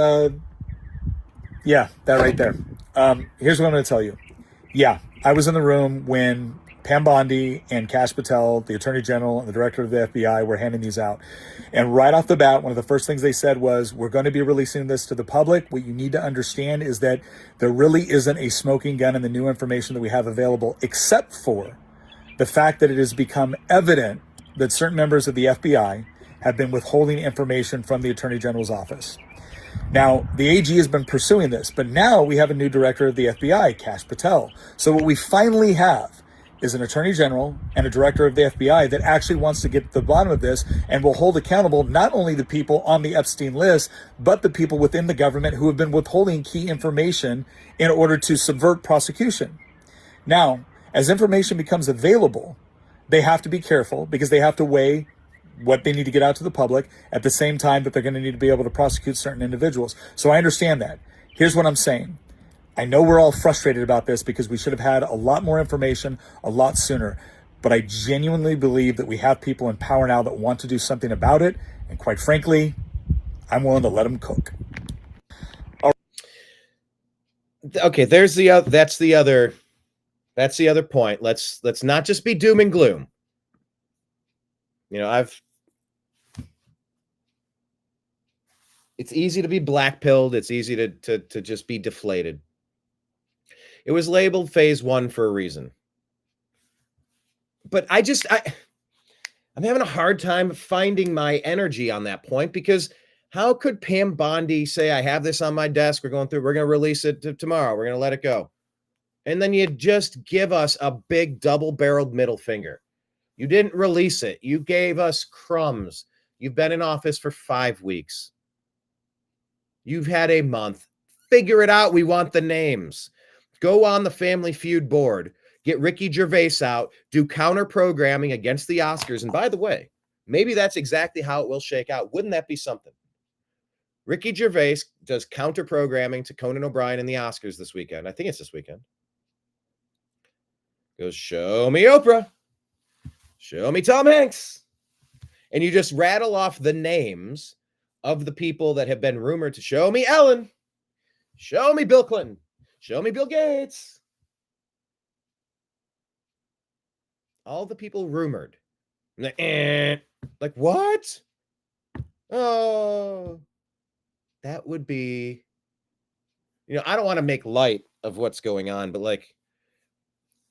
yeah, that right there. Here's what I'm going to tell you. Yeah, I was in the room when Pam Bondi and Kash Patel, the Attorney General and the Director of the FBI, were handing these out. And right off the bat, one of the first things they said was, we're going to be releasing this to the public. What you need to understand is that there really isn't a smoking gun in the new information that we have available, except for the fact that it has become evident that certain members of the FBI have been withholding information from the Attorney General's office. Now, the AG has been pursuing this, but now we have a new director of the FBI, Kash Patel. So what we finally have is an Attorney General and a director of the FBI that actually wants to get to the bottom of this and will hold accountable not only the people on the Epstein list, but the people within the government who have been withholding key information in order to subvert prosecution. Now, as information becomes available, they have to be careful because they have to weigh what they need to get out to the public at the same time that they're going to need to be able to prosecute certain individuals. So I understand that. Here's what I'm saying. I know we're all frustrated about this because we should have had a lot more information a lot sooner. But I genuinely believe that we have people in power now that want to do something about it. And quite frankly, I'm willing to let them cook. Okay, that's the other point. Let's not just be doom and gloom. You know, it's easy to be black-pilled. It's easy to just be deflated. It was labeled phase 1 for a reason. But I'm having a hard time finding my energy on that point, because how could Pam Bondi say, I have this on my desk, we're going to release it tomorrow, we're going to let it go. And then you just give us a big double-barreled middle finger. You didn't release it. You gave us crumbs. You've been in office for 5 weeks. You've had a month. Figure it out. We want the names. Go on the Family Feud board. Get Ricky Gervais out. Do counter programming against the Oscars. And by the way, maybe that's exactly how it will shake out. Wouldn't that be something? Ricky Gervais does counter programming to Conan O'Brien in the Oscars this weekend. I think it's this weekend. Goes, show me Oprah. Show me Tom Hanks. And you just rattle off the names of the people that have been rumored to show me Ellen. Show me Bill Clinton. Show me Bill Gates. All the people rumored. Like, what? Oh, that would be, I don't want to make light of what's going on, but like,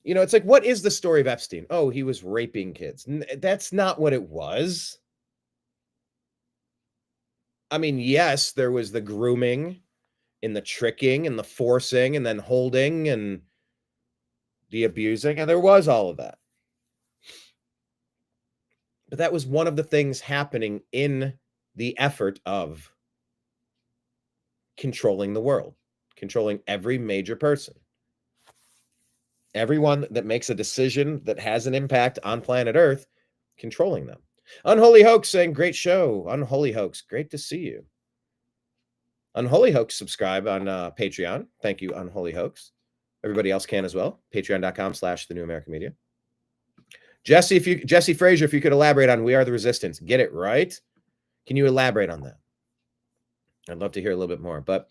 it's like, what is the story of Epstein? Oh, he was raping kids. That's not what it was. I mean, yes, there was the grooming and the tricking and the forcing and then holding and the abusing, and there was all of that. But that was one of the things happening in the effort of controlling the world, controlling every major person. Everyone that makes a decision that has an impact on planet Earth, controlling them. Unholy Hoax saying, great show. Unholy Hoax, great to see you. Unholy Hoax, subscribe on Patreon. Thank you, Unholy Hoax. Everybody else can as well. Patreon.com/The New American Media. Jesse Frazier, if you could elaborate on We Are the Resistance. Get it right? Can you elaborate on that? I'd love to hear a little bit more. But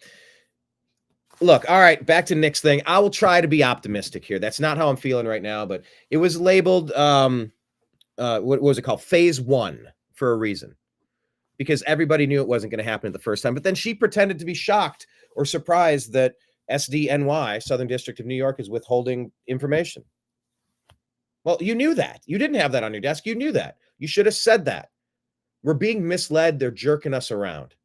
look, all right, back to Nick's thing. I will try to be optimistic here. That's not how I'm feeling right now, but it was labeled, what was it called? Phase 1 for a reason. Because everybody knew it wasn't going to happen the first time. But then she pretended to be shocked or surprised that SDNY, Southern District of New York, is withholding information. Well, you knew that. You didn't have that on your desk. You knew that. You should have said that. We're being misled. They're jerking us around.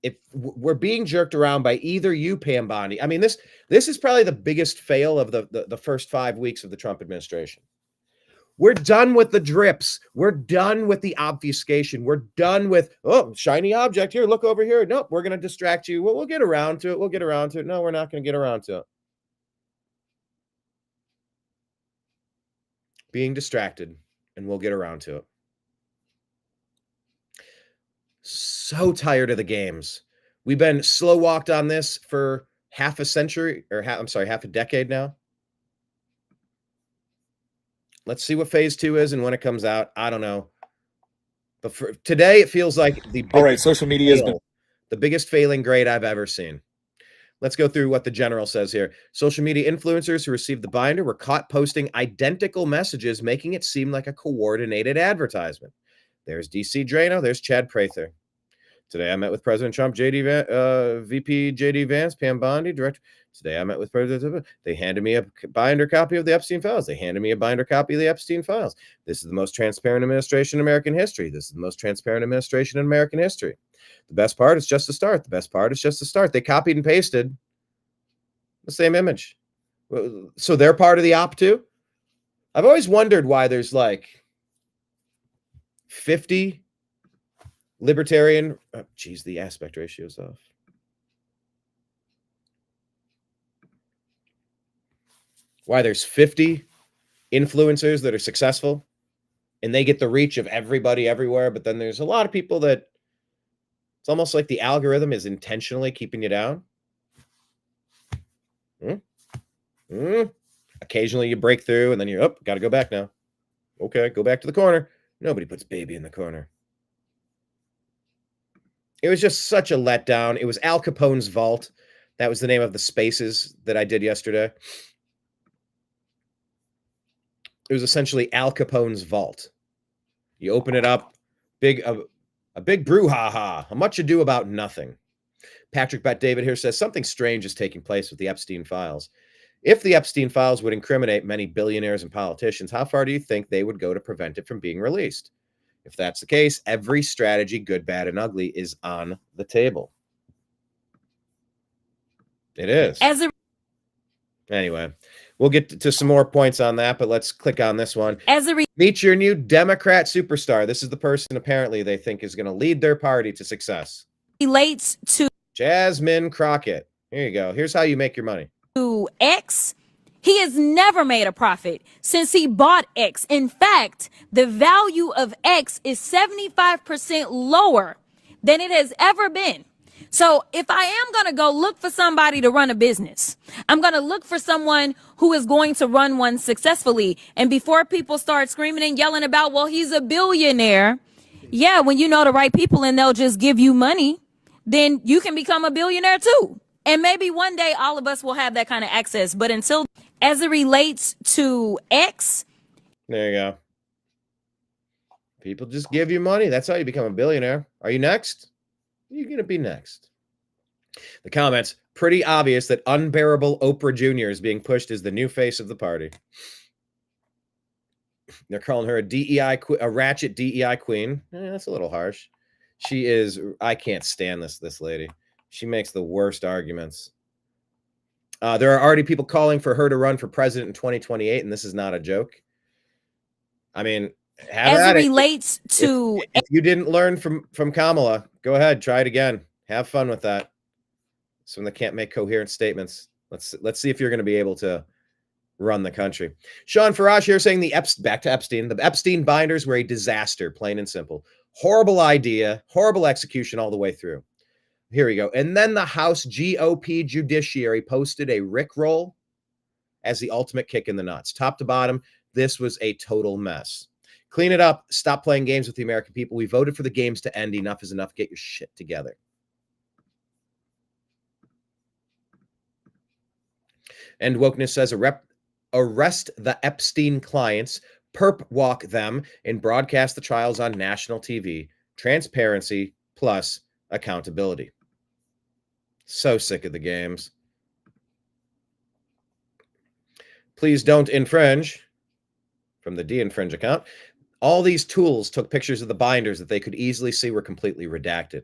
If we're being jerked around by either you, Pam Bondi. I mean, this is probably the biggest fail of the first 5 weeks of the Trump administration. We're done with the drips. We're done with the obfuscation. We're done with, oh, shiny object here. Look over here. Nope, we're going to distract you. Well, we'll get around to it. We'll get around to it. No, we're not going to get around to it. Being distracted, and we'll get around to it. So tired of the games. We've been slow walked on this for half a century, or half a decade now. Let's see what phase 2 is and when it comes out. I don't know. But for today, it feels like all right, social media has been the biggest failing grade I've ever seen. Let's go through what the general says here. Social media influencers who received the binder were caught posting identical messages, making it seem like a coordinated advertisement. There's DC Drano. There's Chad Prather. Today I met with President Trump, VP JD Vance, Pam Bondi, director. Today I met with President. They handed me a binder copy of the Epstein files. They handed me a binder copy of the Epstein files. This is the most transparent administration in American history. This is the most transparent administration in American history. The best part is just the start. The best part is just the start. They copied and pasted the same image. So they're part of the op too. I've always wondered why there's like 50 libertarian. Oh, geez, the aspect ratio is off. Why there's 50 influencers that are successful and they get the reach of everybody everywhere. But then there's a lot of people that it's almost like the algorithm is intentionally keeping you down. Occasionally you break through and then you're got to go back now. Okay, go back to the corner. Nobody puts baby in the corner. It was just such a letdown. It was Al Capone's vault. That was the name of the spaces that I did yesterday. It was essentially Al Capone's vault. You open it up, a big brouhaha, a much ado about nothing. Patrick Bet David here says something strange is taking place with the Epstein files. If the Epstein files would incriminate many billionaires and politicians, how far do you think they would go to prevent it from being released? If that's the case, every strategy, good, bad, and ugly, is on the table. It is. Anyway, we'll get to some more points on that, but let's click on this one. Meet your new Democrat superstar. This is the person apparently they think is going to lead their party to success. Relates to Jasmine Crockett. Here you go. Here's how you make your money. X. He has never made a profit since he bought X. In fact, the value of X is 75% lower than it has ever been. So if I am going to go look for somebody to run a business, I'm going to look for someone who is going to run one successfully. And before people start screaming and yelling about, well, he's a billionaire. Yeah, when you know the right people and they'll just give you money, then you can become a billionaire too. And maybe one day all of us will have that kind of access. But until, as it relates to X, There you go. People just give you money. That's how you become a billionaire. Are you next? You're going to be next. The comments, pretty obvious that unbearable Oprah Jr. is being pushed as the new face of the party. They're calling her a ratchet DEI queen. That's a little harsh. She is, I can't stand this lady. She makes the worst arguments. There are already people calling for her to run for president in 2028, and this is not a joke. I mean, as it relates to, if you didn't learn from Kamala, go ahead, try it again. Have fun with that. Someone that can't make coherent statements. Let's see if you're going to be able to run the country. Sean Farage here saying back to Epstein. The Epstein binders were a disaster, plain and simple. Horrible idea, horrible execution all the way through. Here we go. And then the House GOP Judiciary posted a Rickroll as the ultimate kick in the nuts. Top to bottom, this was a total mess. Clean it up. Stop playing games with the American people. We voted for the games to end. Enough is enough. Get your shit together. And Wokeness says, arrest the Epstein clients, perp walk them, and broadcast the trials on national TV. Transparency plus accountability. So sick of the games. Please don't infringe. From the de-infringe account. All these tools took pictures of the binders that they could easily see were completely redacted.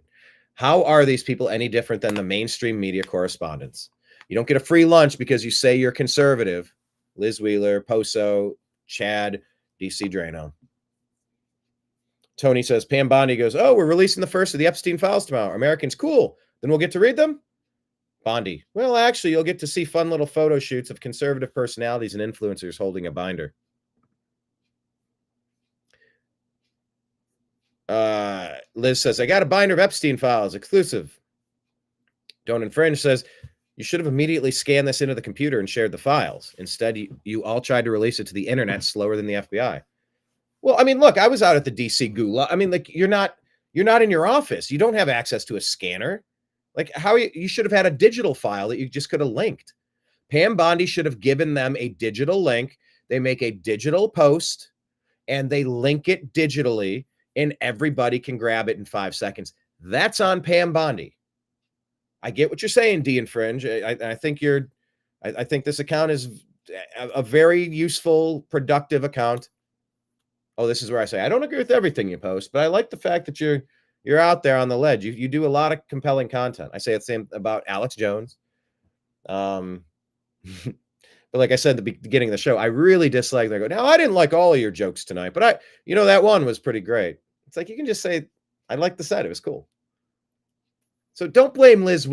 How are these people any different than the mainstream media correspondents? You don't get a free lunch because you say you're conservative. Liz Wheeler, Poso, Chad, DC Drano. Tony says, Pam Bondi goes, oh, we're releasing the first of the Epstein files tomorrow. Americans, cool. Then we'll get to read them? Bondi, well, actually, you'll get to see fun little photo shoots of conservative personalities and influencers holding a binder. Liz says, I got a binder of Epstein files, exclusive. Don't Infringe says, you should have immediately scanned this into the computer and shared the files. Instead, you all tried to release it to the internet slower than the FBI. Well, I mean, look, I was out at the DC Gula. I mean, like, you're not in your office. You don't have access to a scanner. Like, how you should have had a digital file that you just could have linked. Pam Bondi should have given them a digital link. They make a digital post and they link it digitally, and everybody can grab it in 5 seconds. That's on Pam Bondi. I get what you're saying, de-infringe. I think I think this account is a very useful, productive account. Oh, this is where I say I don't agree with everything you post, but I like the fact that you're out there on the ledge. You do a lot of compelling content. I say the same about Alex Jones. But like I said at the beginning of the show, I really dislike that. Now, I didn't like all of your jokes tonight, but that one was pretty great. It's like, you can just say, I like the set. It was cool. So don't blame Liz.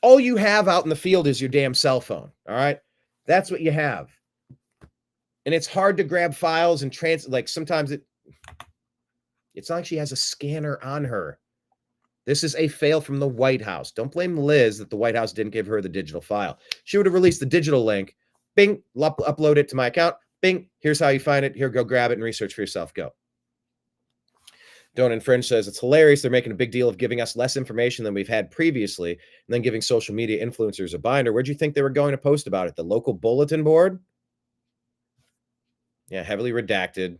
All you have out in the field is your damn cell phone. All right. That's what you have. And it's hard to grab files and like sometimes it's not like she has a scanner on her. This is a fail from the White House. Don't blame Liz that the White House didn't give her the digital file. She would have released the digital link. Bing, upload it to my account. Bing, here's how you find it. Here, go grab it and research for yourself. Go. Don't Infringe says, it's hilarious. They're making a big deal of giving us less information than we've had previously and then giving social media influencers a binder. Where'd you think they were going to post about it? The local bulletin board? Yeah, heavily redacted,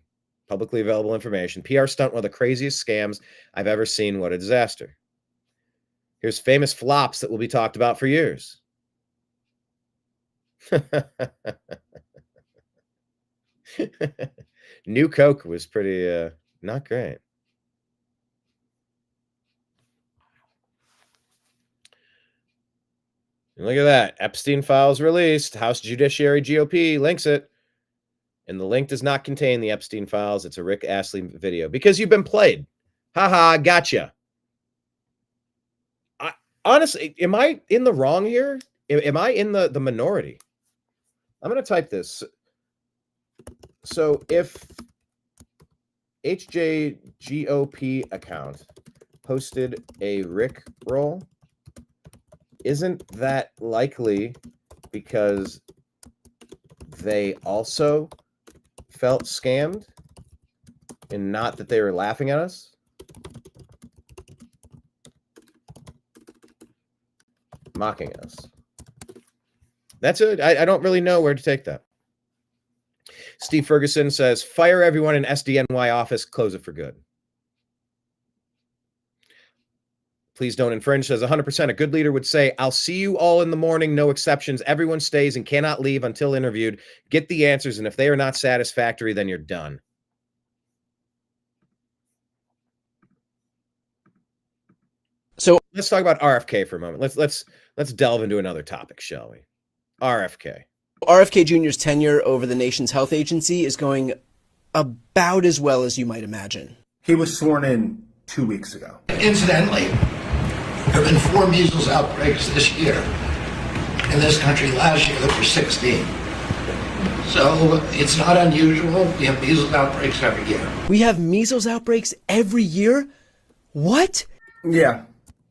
publicly available information. PR stunt, one of the craziest scams I've ever seen. What a disaster. Here's famous flops that will be talked about for years. New Coke was pretty not great. And look at that. Epstein files released. House Judiciary GOP links it. And the link does not contain the Epstein files. It's a Rick Astley video. Because you've been played. Haha, gotcha. Honestly, am I in the wrong here? Am I in the minority? I'm going to type this. So if HJGOP account posted a Rick roll isn't that likely because they also felt scammed and not that they were laughing at us? Mocking us. That's it. I don't really know where to take that. Steve Ferguson says, fire everyone in SDNY office, close it for good. Please don't infringe says 100%. A good leader would say, I'll see you all in the morning, no exceptions. Everyone stays and cannot leave until interviewed. Get the answers, and if they are not satisfactory, then you're done. So let's talk about RFK for a moment. Let's delve into another topic, shall we? RFK. RFK Jr.'s tenure over the nation's health agency is going about as well as you might imagine. He was sworn in 2 weeks ago. Incidentally, there have been 4 measles outbreaks this year. In this country last year, there were 16. So it's not unusual. We have measles outbreaks every year. We have measles outbreaks every year? What? Yeah,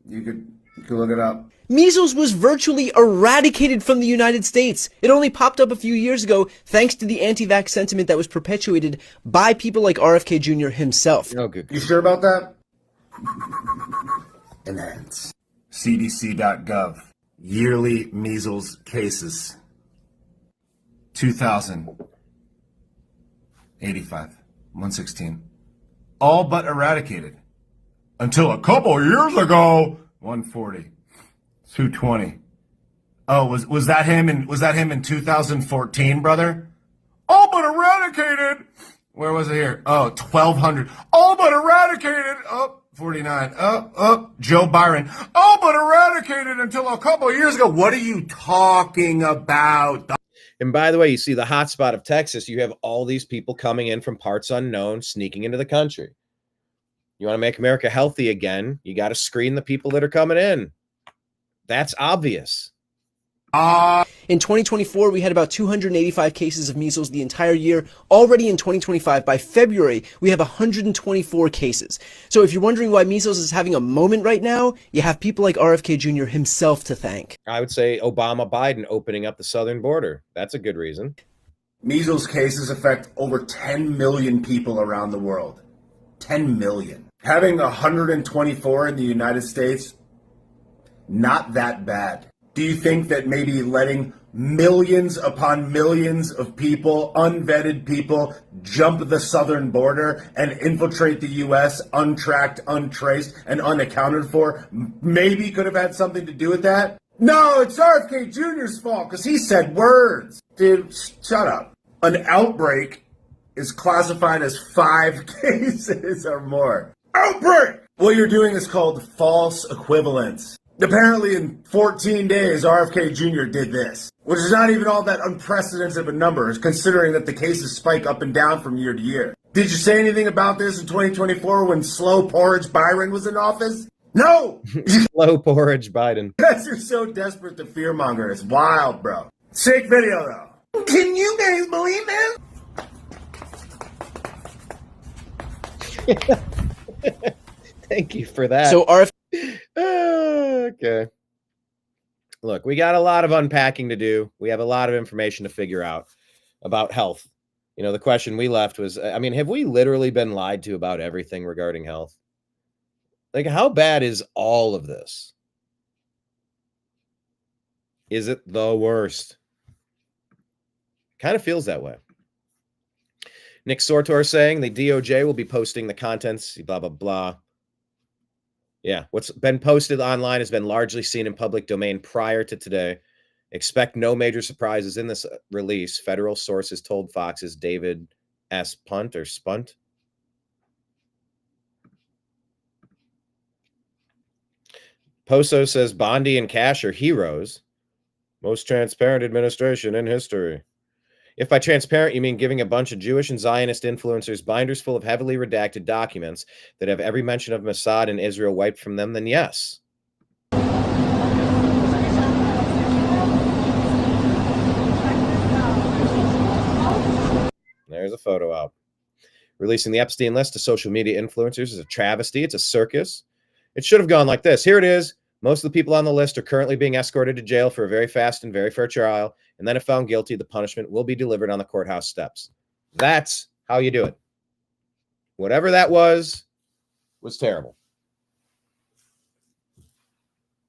you could look it up. Measles was virtually eradicated from the United States. It only popped up a few years ago thanks to the anti-vax sentiment that was perpetuated by people like RFK Jr. himself. Oh, good. You sure about that? Enhance. CDC.gov. Yearly measles cases. 2,085. 116. All but eradicated. Until a couple of years ago, 140. 220. Oh, was that him in 2014, brother? All but eradicated. Where was it here? Oh, 1,200. All but eradicated. Oh, 49. Oh, Joe Byron. All but eradicated until a couple of years ago. What are you talking about? And by the way, you see the hotspot of Texas, you have all these people coming in from parts unknown, sneaking into the country. You want to make America healthy again, you got to screen the people that are coming in. That's obvious. In 2024, we had about 285 cases of measles the entire year. Already in 2025, by February, we have 124 cases. So if you're wondering why measles is having a moment right now, you have people like RFK Jr. himself to thank. I would say Obama, Biden opening up the southern border. That's a good reason. Measles cases affect over 10 million people around the world. 10 million. Having 124 in the United States, not that bad. Do you think that maybe letting millions upon millions of people, unvetted people, jump the southern border and infiltrate the U.S. untracked, untraced, and unaccounted for maybe could have had something to do with that? No, it's RFK Jr.'s fault because he said words. Dude, shut up. An outbreak is classified as 5 cases or more. Outbreak! What you're doing is called false equivalence. Apparently in 14 days, RFK Jr. did this, which is not even all that unprecedented of a number, considering that the cases spike up and down from year to year. Did you say anything about this in 2024 when Slow Porridge Byron was in office? No! Slow Porridge Biden. Because you're so desperate to fearmonger. It's wild, bro. Sick video, though. Can you guys believe this? Thank you for that. So okay. Look, we got a lot of unpacking to do. We have a lot of information to figure out about health. You know, the question we left was, I mean, have we literally been lied to about everything regarding health? Like, how bad is all of this? Is it the worst? Kind of feels that way. Nick Sortor saying the DOJ will be posting the contents, blah, blah, blah. Yeah, what's been posted online has been largely seen in public domain prior to today. Expect no major surprises in this release, federal sources told Fox's David S. Punt or Spunt. Poso says Bondi and Cash are heroes. Most transparent administration in history. If by transparent you mean giving a bunch of Jewish and Zionist influencers binders full of heavily redacted documents that have every mention of Mossad and Israel wiped from them, then yes. There's a photo out. Releasing the Epstein list to social media influencers is a travesty. It's a circus. It should have gone like this. Here it is. Most of the people on the list are currently being escorted to jail for a very fast and very fair trial, and then if found guilty, the punishment will be delivered on the courthouse steps. That's how you do it. Whatever that was terrible.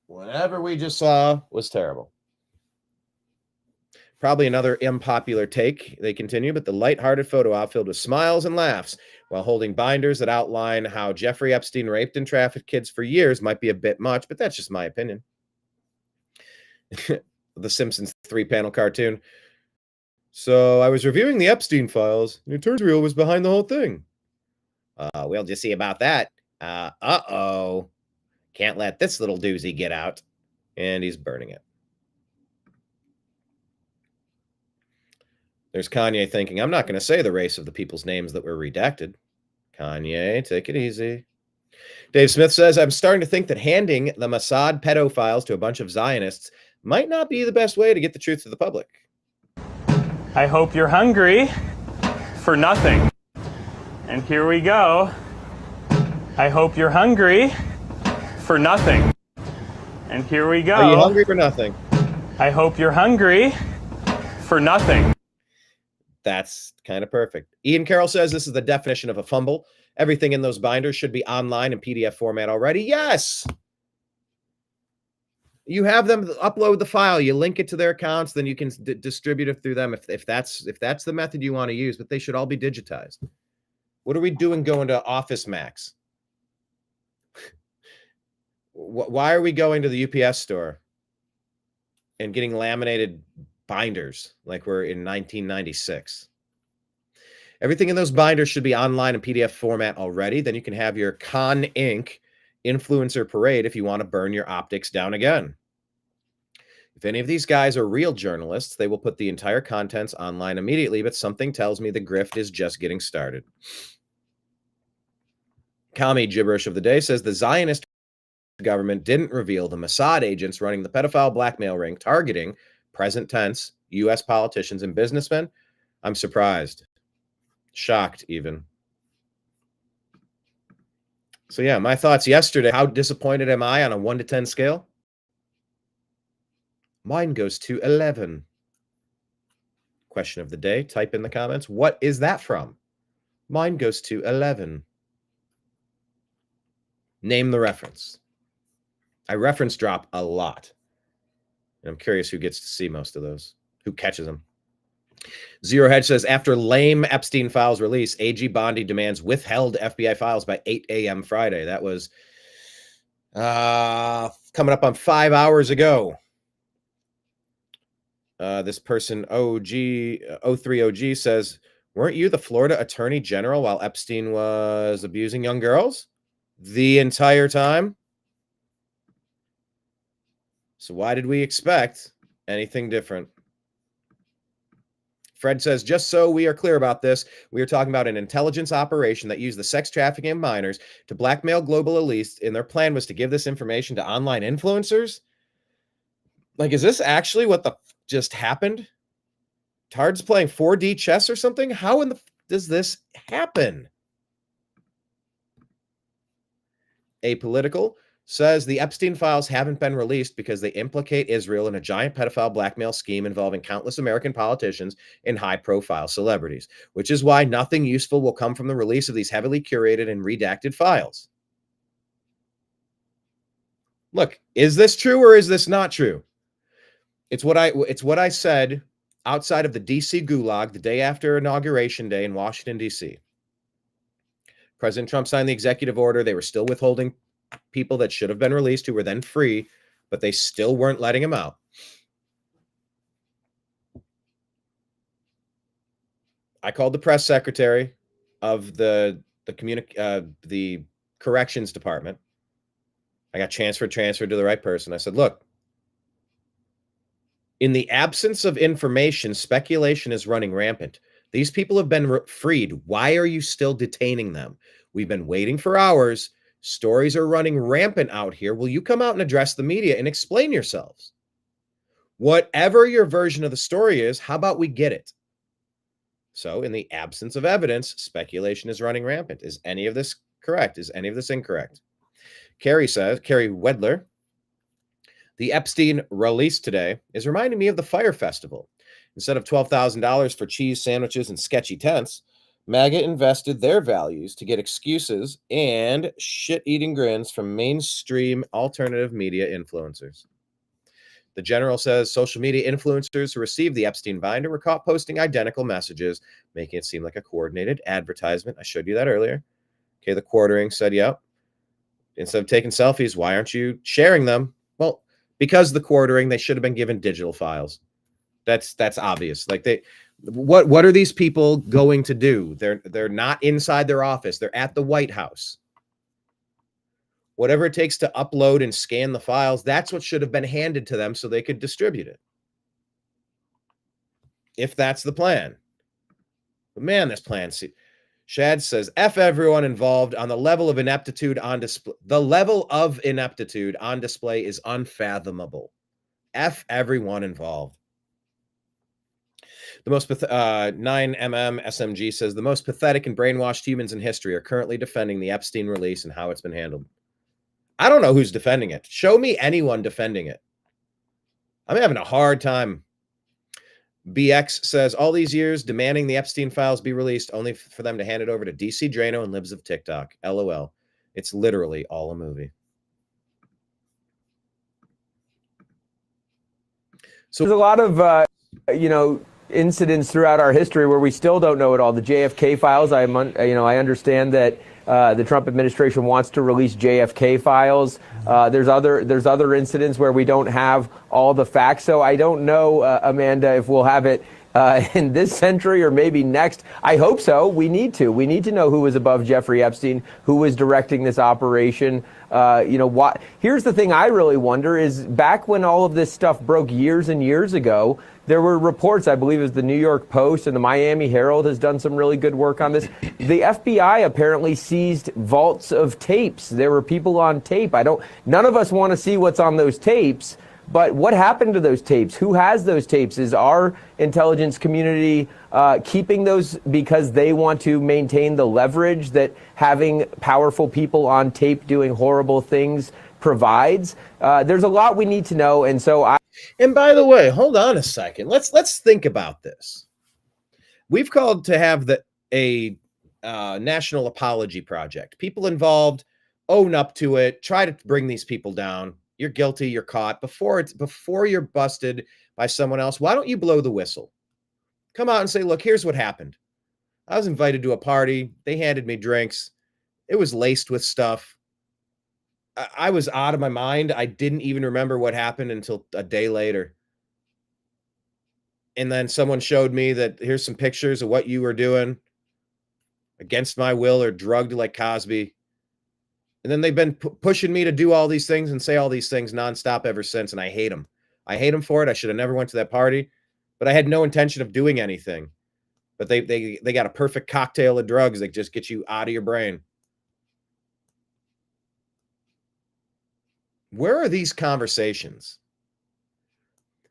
Whatever we just saw was terrible. Probably another unpopular take, they continue, but the lighthearted photo op filled with smiles and laughs while holding binders that outline how Jeffrey Epstein raped and trafficked kids for years might be a bit much, but that's just my opinion. The Simpsons 3-panel cartoon. So I was reviewing the Epstein files, and it turns real was behind the whole thing. We'll just see about that. Uh-oh. Can't let this little doozy get out. And he's burning it. There's Kanye thinking, I'm not going to say the race of the people's names that were redacted. Kanye, take it easy. Dave Smith says, I'm starting to think that handing the Mossad pedophiles to a bunch of Zionists might not be the best way to get the truth to the public. I hope you're hungry for nothing. And here we go. I hope you're hungry for nothing. And here we go. Are you hungry for nothing? I hope you're hungry for nothing. That's kind of perfect. Ian Carroll says this is the definition of a fumble. Everything in those binders should be online in PDF format already. Yes. You have them upload the file, you link it to their accounts, then you can distribute it through them if that's the method you want to use, but they should all be digitized. What are we doing going to Office Max? Why are we going to the UPS store and getting laminated binders like we're in 1996? Everything in those binders should be online in PDF format already. Then you can have your Con Inc. influencer parade if you want to burn your optics down again. If any of these guys are real journalists, they will put the entire contents online immediately, but something tells me the grift is just getting started. Commie gibberish of the day says the Zionist government didn't reveal the Mossad agents running the pedophile blackmail ring targeting, present tense, U.S. politicians and businessmen. I'm surprised. Shocked, even. So, yeah, my thoughts yesterday. How disappointed am I on a 1 to 10 scale? Mine goes to 11. Question of the day. Type in the comments. What is that from? Mine goes to 11. Name the reference. I reference drop a lot. And I'm curious who gets to see most of those. Who catches them? Zero Hedge says, after lame Epstein files release, AG Bondi demands withheld FBI files by 8 a.m. Friday. That was coming up on 5 hours ago. This person, O3OG, says, weren't you the Florida Attorney General while Epstein was abusing young girls the entire time? So why did we expect anything different? Fred says, just so we are clear about this, we are talking about an intelligence operation that used the sex trafficking of minors to blackmail global elites, and their plan was to give this information to online influencers? Like, is this actually what just happened? Tard's playing 4D chess or something? How in the does this happen? Apolitical says the Epstein files haven't been released because they implicate Israel in a giant pedophile blackmail scheme involving countless American politicians and high-profile celebrities, which is why nothing useful will come from the release of these heavily curated and redacted files. Look, is this true or is this not true? It's what I said outside of the DC gulag the day after Inauguration Day in Washington, D.C. President Trump signed the executive order. They were still withholding people that should have been released who were then free, but they still weren't letting them out. I called the press secretary of the corrections department. I got transferred to the right person. I said, look, in the absence of information, speculation is running rampant. These people have been freed. Why are you still detaining them? We've been waiting for hours. Stories are running rampant out here. Will you come out and address the media and explain yourselves? Whatever your version of the story is, how about we get it? So in the absence of evidence, speculation is running rampant. Is any of this correct? Is any of this incorrect? Carrie Wedler The Epstein release today is reminding me of the Fire Festival. Instead of $12,000 for cheese sandwiches and sketchy tents, MAGA invested their values to get excuses and shit-eating grins from mainstream alternative media influencers. The General says social media influencers who received the Epstein binder were caught posting identical messages, making it seem like a coordinated advertisement. I showed you that earlier. Okay, the quartering said, yep. Instead of taking selfies, why aren't you sharing them? Well, because the quartering, they should have been given digital files. That's obvious. Like what are these people going to do? They're not inside their office. They're at the White House. Whatever it takes to upload and scan the files, that's what should have been handed to them so they could distribute it. If that's the plan. But man, this plan, Shad says, F everyone involved on the level of ineptitude on display. The level of ineptitude on display is unfathomable. F everyone involved. The most 9 MM SMG says the most pathetic and brainwashed humans in history are currently defending the Epstein release and how it's been handled. I don't know who's defending it. Show me anyone defending it. I'm having a hard time. BX says all these years demanding the Epstein files be released only for them to hand it over to DC Drano and libs of TikTok. LOL. It's literally all a movie. So there's a lot of, incidents throughout our history where we still don't know it all. The JFK files, I understand that the Trump administration wants to release JFK files. There's other incidents where we don't have all the facts. So I don't know, Amanda, if we'll have it in this century or maybe next. I hope so. We need to know who was above Jeffrey Epstein, who was directing this operation. Here's the thing I really wonder is back when all of this stuff broke years and years ago, there were reports, I believe it was the New York Post and the Miami Herald has done some really good work on this. The FBI apparently seized vaults of tapes. There were people on tape. None of us want to see what's on those tapes, but what happened to those tapes? Who has those tapes? Is our intelligence community keeping those because they want to maintain the leverage that having powerful people on tape doing horrible things provides? There's a lot we need to know, And by the way, hold on a second. Let's think about this. We've called to have a national apology project. People involved own up to it. Try to bring these people down. You're guilty. You're caught before you're busted by someone else. Why don't you blow the whistle? Come out and say, look, here's what happened. I was invited to a party. They handed me drinks. It was laced with stuff. I was out of my mind. I didn't even remember what happened until a day later. And then someone showed me that here's some pictures of what you were doing against my will or drugged like Cosby. And then they've been pushing me to do all these things and say all these things nonstop ever since. And I hate them. I hate them for it. I should have never went to that party, but I had no intention of doing anything. But they got a perfect cocktail of drugs that just get you out of your brain. Where are these conversations?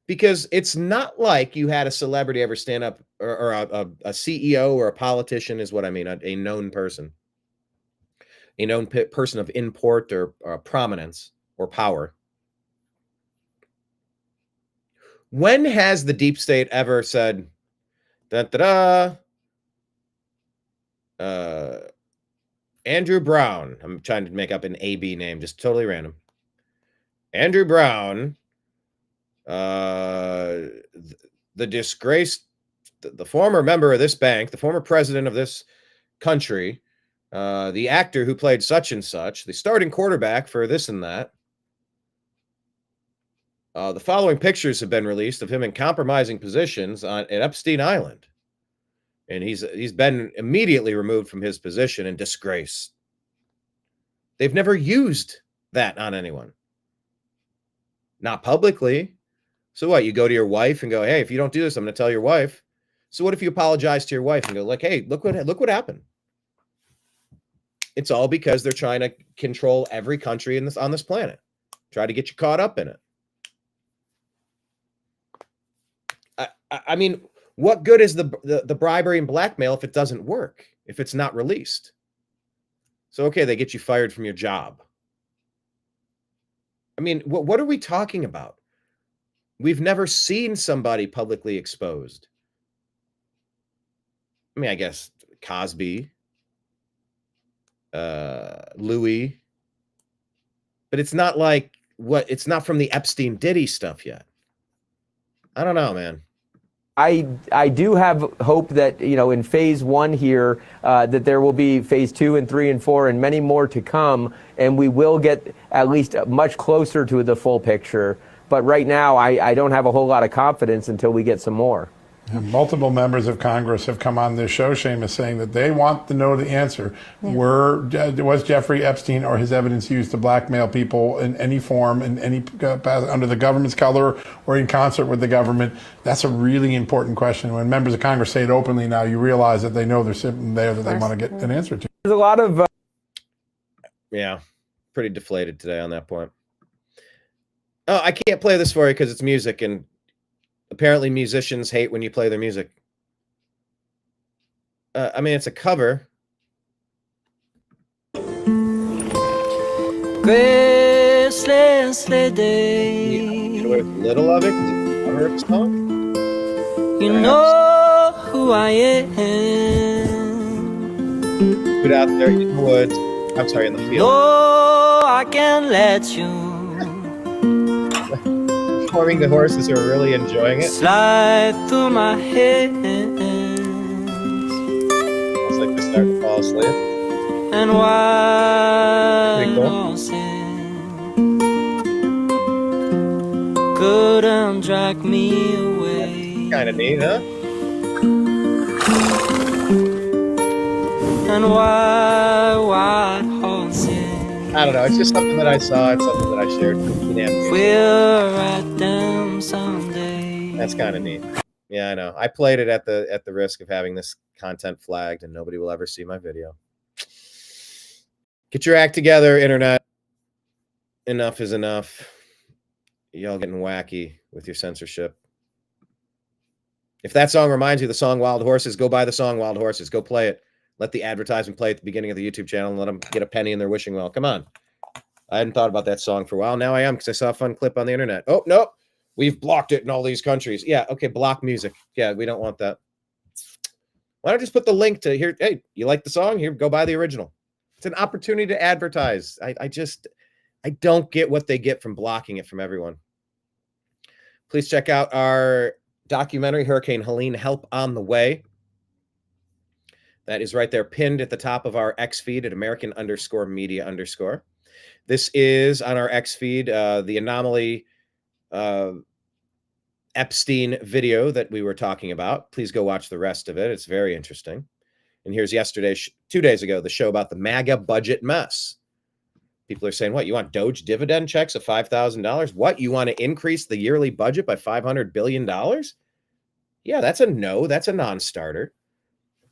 Because it's not like you had a celebrity ever stand up or a CEO or a politician is what I mean, a known person. A known person of import or prominence or power. When has the deep state ever said, Andrew Brown, I'm trying to make up an AB name, just totally random. Andrew Brown, the disgraced, the former member of this bank, the former president of this country, the actor who played such and such, the starting quarterback for this and that. The following pictures have been released of him in compromising positions at Epstein Island. And he's been immediately removed from his position in disgrace. They've never used that on anyone. Not publicly. So what? You go to your wife and go, hey, if you don't do this, I'm going to tell your wife. So what if you apologize to your wife and go like, hey, look what happened. It's all because they're trying to control every country on this planet. Try to get you caught up in it. I mean, what good is the bribery and blackmail if it doesn't work, if it's not released? So, okay, they get you fired from your job. I mean, what are we talking about? We've never seen somebody publicly exposed. I mean, I guess Cosby, Louis, but it's not like it's not from the Epstein Diddy stuff yet. I don't know, man. I do have hope that, in phase 1 here, that there will be phase 2 and 3 and 4 and many more to come, and we will get at least much closer to the full picture. But right now, I don't have a whole lot of confidence until we get some more. And multiple members of Congress have come on this show, Seamus, saying that they want to know the answer. Yeah. Was Jeffrey Epstein or his evidence used to blackmail people in any form, in any under the government's color or in concert with the government? That's a really important question. When members of Congress say it openly now, you realize that they know there's something there that they want to get an answer to. There's a lot of... Yeah, pretty deflated today on that point. Oh, I can't play this for you because it's music, and apparently musicians hate when you play their music. I mean, it's a cover. Graceless day. You know a little of it because it's a cover of a song. You know who I am. Put out there in the woods. I'm sorry, in the field. No, I can't let you. Performing the horses are really enjoying it. Slide through my hands. It's like they're starting to fall asleep. And wild cool. horses couldn't drag me away. Kind of neat, huh? And wild horses. I don't know. It's just something that I saw. It's something that I shared with TNAM. We'll ride them someday. That's kind of neat. Yeah, I know. I played it at the risk of having this content flagged, and nobody will ever see my video. Get your act together, internet. Enough is enough. Y'all getting wacky with your censorship. If that song reminds you of the song Wild Horses, go buy the song Wild Horses. Go play it. Let the advertisement play at the beginning of the YouTube channel and let them get a penny in their wishing well. Come on. I hadn't thought about that song for a while. Now I am because I saw a fun clip on the internet. Oh, no. We've blocked it in all these countries. Yeah, okay, block music. Yeah, we don't want that. Why don't I just put the link to here? Hey, you like the song? Here, go buy the original. It's an opportunity to advertise. I don't get what they get from blocking it from everyone. Please check out our documentary, Hurricane Helene, Help on the Way. That is right there pinned at the top of our X feed at American_media_. This is on our X feed, the anomaly Epstein video that we were talking about. Please go watch the rest of it. It's very interesting. And here's 2 days ago, the show about the MAGA budget mess. People are saying, what, you want Doge dividend checks of $5,000? What, you want to increase the yearly budget by $500 billion? Yeah, that's a no. That's a non-starter.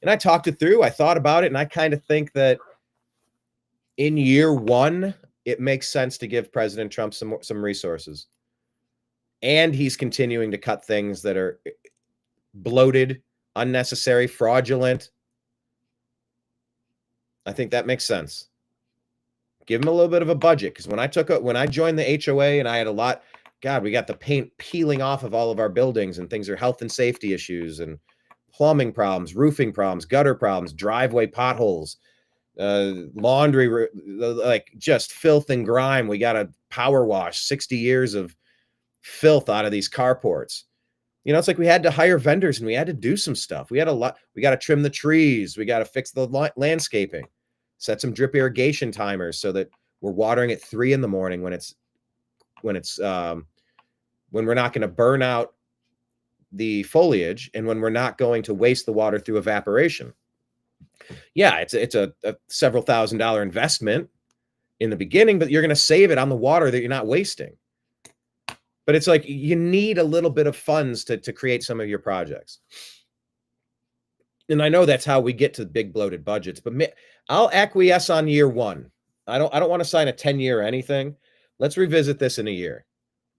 And I talked it through. I thought about it, and I kind of think that in year one, it makes sense to give President Trump some resources. And he's continuing to cut things that are bloated, unnecessary, fraudulent. I think that makes sense. Give him a little bit of a budget, because when I joined the HOA and I had a lot, God, we got the paint peeling off of all of our buildings, and things are health and safety issues and plumbing problems, roofing problems, gutter problems, driveway potholes, laundry, like just filth and grime. We got to power wash 60 years of filth out of these carports. You know, it's like we had to hire vendors and we had to do some stuff. We had a lot. We got to trim the trees. We got to fix the landscaping, set some drip irrigation timers so that we're watering at 3 a.m. when we're not going to burn out the foliage, and when we're not going to waste the water through evaporation. Yeah, it's a several $1,000 investment in the beginning, but you're going to save it on the water that you're not wasting. But it's like you need a little bit of funds to create some of your projects. And I know that's how we get to big bloated budgets, but I'll acquiesce on year one. I don't want to sign a 10-year or anything. Let's revisit this in a year.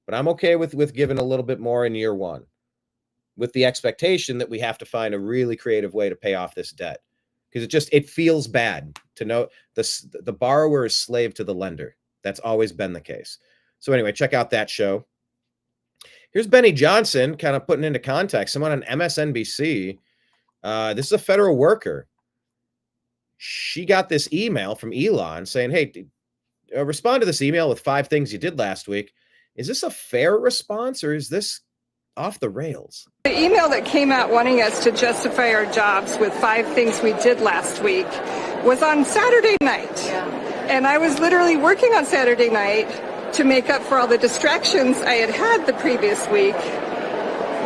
But I'm okay with giving a little bit more in year one, with the expectation that we have to find a really creative way to pay off this debt. Because it feels bad to know the borrower is slave to the lender. That's always been the case. So anyway, check out that show. Here's Benny Johnson kind of putting into context. Someone on MSNBC. This is a federal worker. She got this email from Elon saying, hey, respond to this email with 5 things you did last week. Is this a fair response or is this off the rails? The email that came out wanting us to justify our jobs with 5 things we did last week was on Saturday night. And I was literally working on Saturday night to make up for all the distractions I had had the previous week,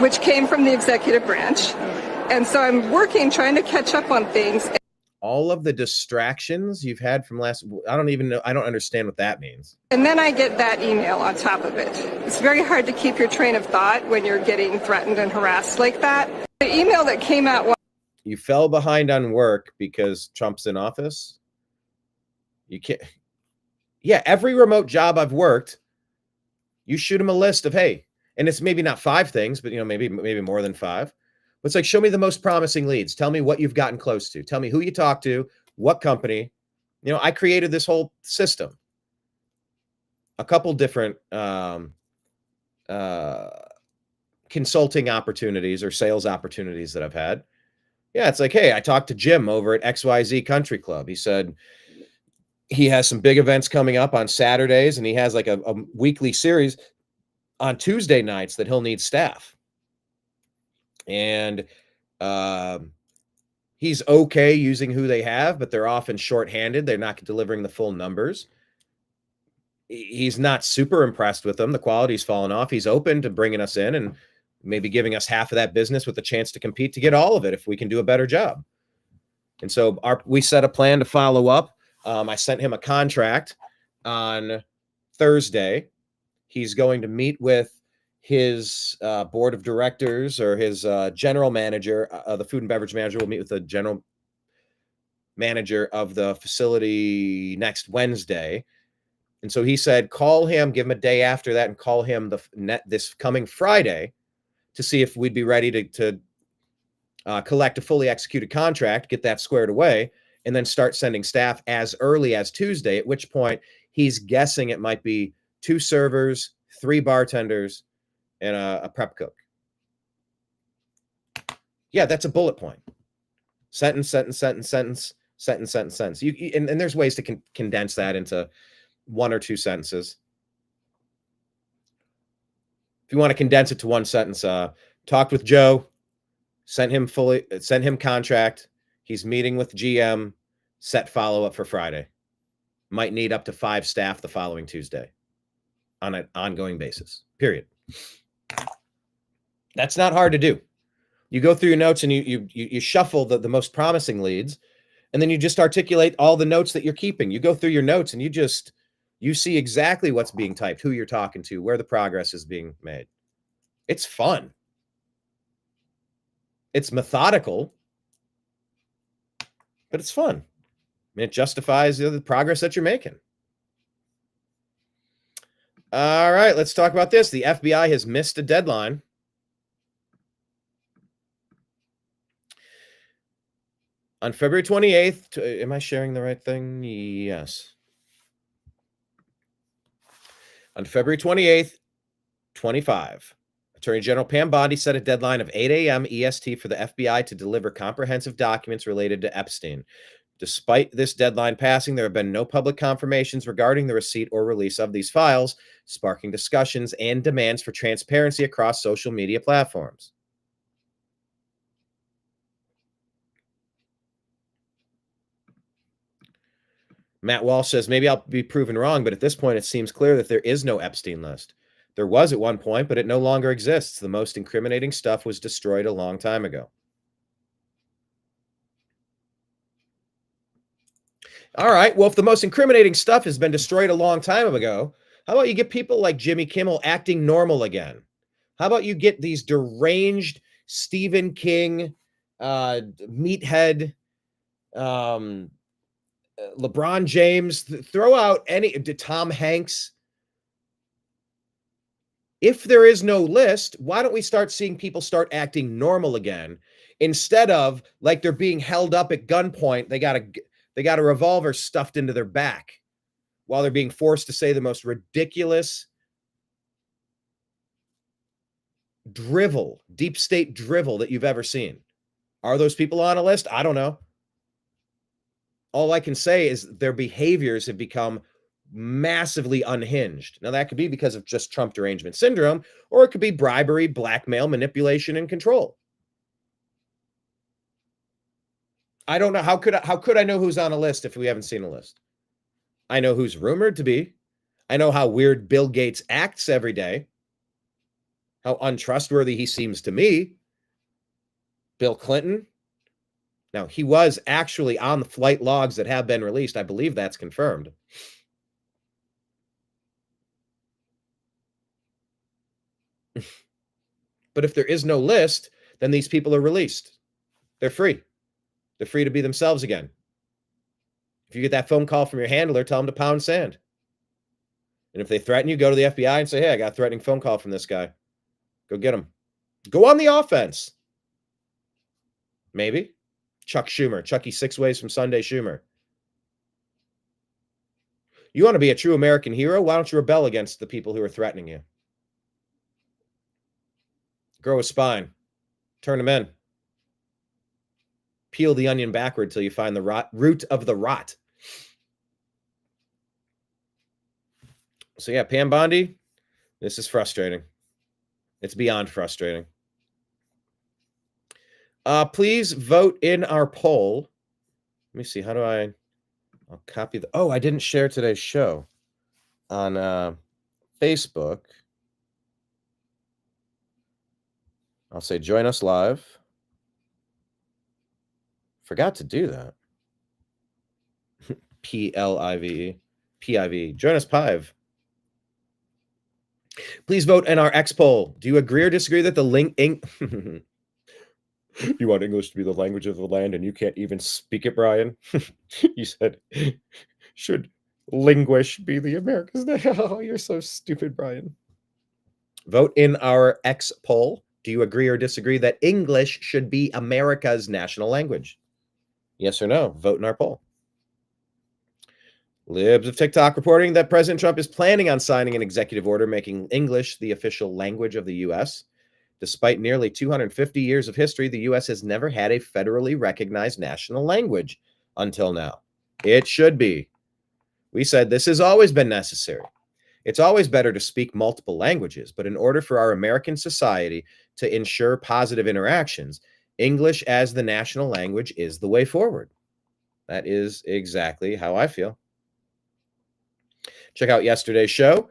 which came from the executive branch. And so I'm working, trying to catch up on things. All of the distractions you've had from last, I don't even know. I don't understand what that means. And then I get that email on top of it. It's very hard to keep your train of thought when you're getting threatened and harassed like that. The email that came out. You fell behind on work because Trump's in office. You can't. Yeah, every remote job I've worked, you shoot them a list of, hey, and it's maybe not 5 things, but maybe more than 5. But it's like, show me the most promising leads. Tell me what you've gotten close to. Tell me who you talked to, what company. I created this whole system. A couple different consulting opportunities or sales opportunities that I've had. Yeah, it's like, hey, I talked to Jim over at XYZ Country Club. He said he has some big events coming up on Saturdays, and he has like a weekly series on Tuesday nights that he'll need staff. And he's okay using who they have, but they're often shorthanded. They're not delivering the full numbers. He's not super impressed with them. The quality's fallen off. He's open to bringing us in and maybe giving us half of that business with a chance to compete to get all of it if we can do a better job. And so we set a plan to follow up. I sent him a contract on Thursday. He's going to meet with his board of directors or his general manager, the food and beverage manager will meet with the general manager of the facility next Wednesday. And so he said, call him, give him a day after that and call him this coming Friday to see if we'd be ready to collect a fully executed contract, get that squared away, and then start sending staff as early as Tuesday, at which point he's guessing it might be 2 servers, 3 bartenders, and a prep cook. Yeah, that's a bullet point. Sentence. And there's ways to condense that into 1 or 2 sentences. If you want to condense it to 1 sentence, talked with Joe, sent him contract. He's meeting with GM, set follow-up for Friday. Might need up to 5 staff the following Tuesday on an ongoing basis, period. That's not hard to do. You go through your notes and you shuffle the most promising leads, and then you just articulate all the notes that you're keeping. You go through your notes and you see exactly what's being typed, who you're talking to, where the progress is being made. It's fun. It's methodical, but it's fun. I mean, it justifies the progress that you're making. All right, let's talk about this. The FBI has missed a deadline. On February 28th, am I sharing the right thing? Yes. On February 28th, 25, Attorney General Pam Bondi set a deadline of 8 a.m. EST for the FBI to deliver comprehensive documents related to Epstein. Despite this deadline passing, there have been no public confirmations regarding the receipt or release of these files, sparking discussions and demands for transparency across social media platforms. Matt Walsh says, maybe I'll be proven wrong, but at this point, it seems clear that there is no Epstein list. There was at one point, but it no longer exists. The most incriminating stuff was destroyed a long time ago. All right, well, if the most incriminating stuff has been destroyed a long time ago, how about you get people like Jimmy Kimmel acting normal again? How about you get these deranged Stephen King, meathead, LeBron James, throw out Tom Hanks. If there is no list, why don't we start seeing people start acting normal again instead of like they're being held up at gunpoint? They got a revolver stuffed into their back while they're being forced to say the most ridiculous, drivel, deep state drivel that you've ever seen. Are those people on a list? I don't know. All I can say is their behaviors have become massively unhinged. Now, that could be because of just Trump derangement syndrome, or it could be bribery, blackmail, manipulation, and control. I don't know. How could I know who's on a list if we haven't seen a list? I know who's rumored to be. I know how weird Bill Gates acts every day, how untrustworthy he seems to me. Bill Clinton. Now, he was actually on the flight logs that have been released. I believe that's confirmed. But if there is no list, then these people are released. They're free. They're free to be themselves again. If you get that phone call from your handler, tell them to pound sand. And if they threaten you, go to the FBI and say, hey, I got a threatening phone call from this guy. Go get him. Go on the offense. Maybe. Chucky 6 ways from Sunday Schumer. You want to be a true American hero? Why don't you rebel against the people who are threatening you? Grow a spine. Turn them in. Peel the onion backward till you find the root of the rot. So yeah, Pam Bondi, this is frustrating. It's beyond frustrating. Please vote in our poll. Let me see. How do I'll copy the... Oh, I didn't share today's show on Facebook. I'll say join us live. Forgot to do that. P-L-I-V-E. Join us Pive. Please vote in our X poll. Do you agree or disagree that the link... You want English to be the language of the land and you can't even speak it, Brian? You said, should linguish be the America's name? Oh, you're so stupid, Brian. Vote in our X poll. Do you agree or disagree that English should be America's national language? Yes or no? Vote in our poll. Libs of TikTok reporting that President Trump is planning on signing an executive order making English the official language of the U.S. Despite nearly 250 years of history, the U.S. has never had a federally recognized national language until now. It should be. We said this has always been necessary. It's always better to speak multiple languages, but in order for our American society to ensure positive interactions, English as the national language is the way forward. That is exactly how I feel. Check out yesterday's show.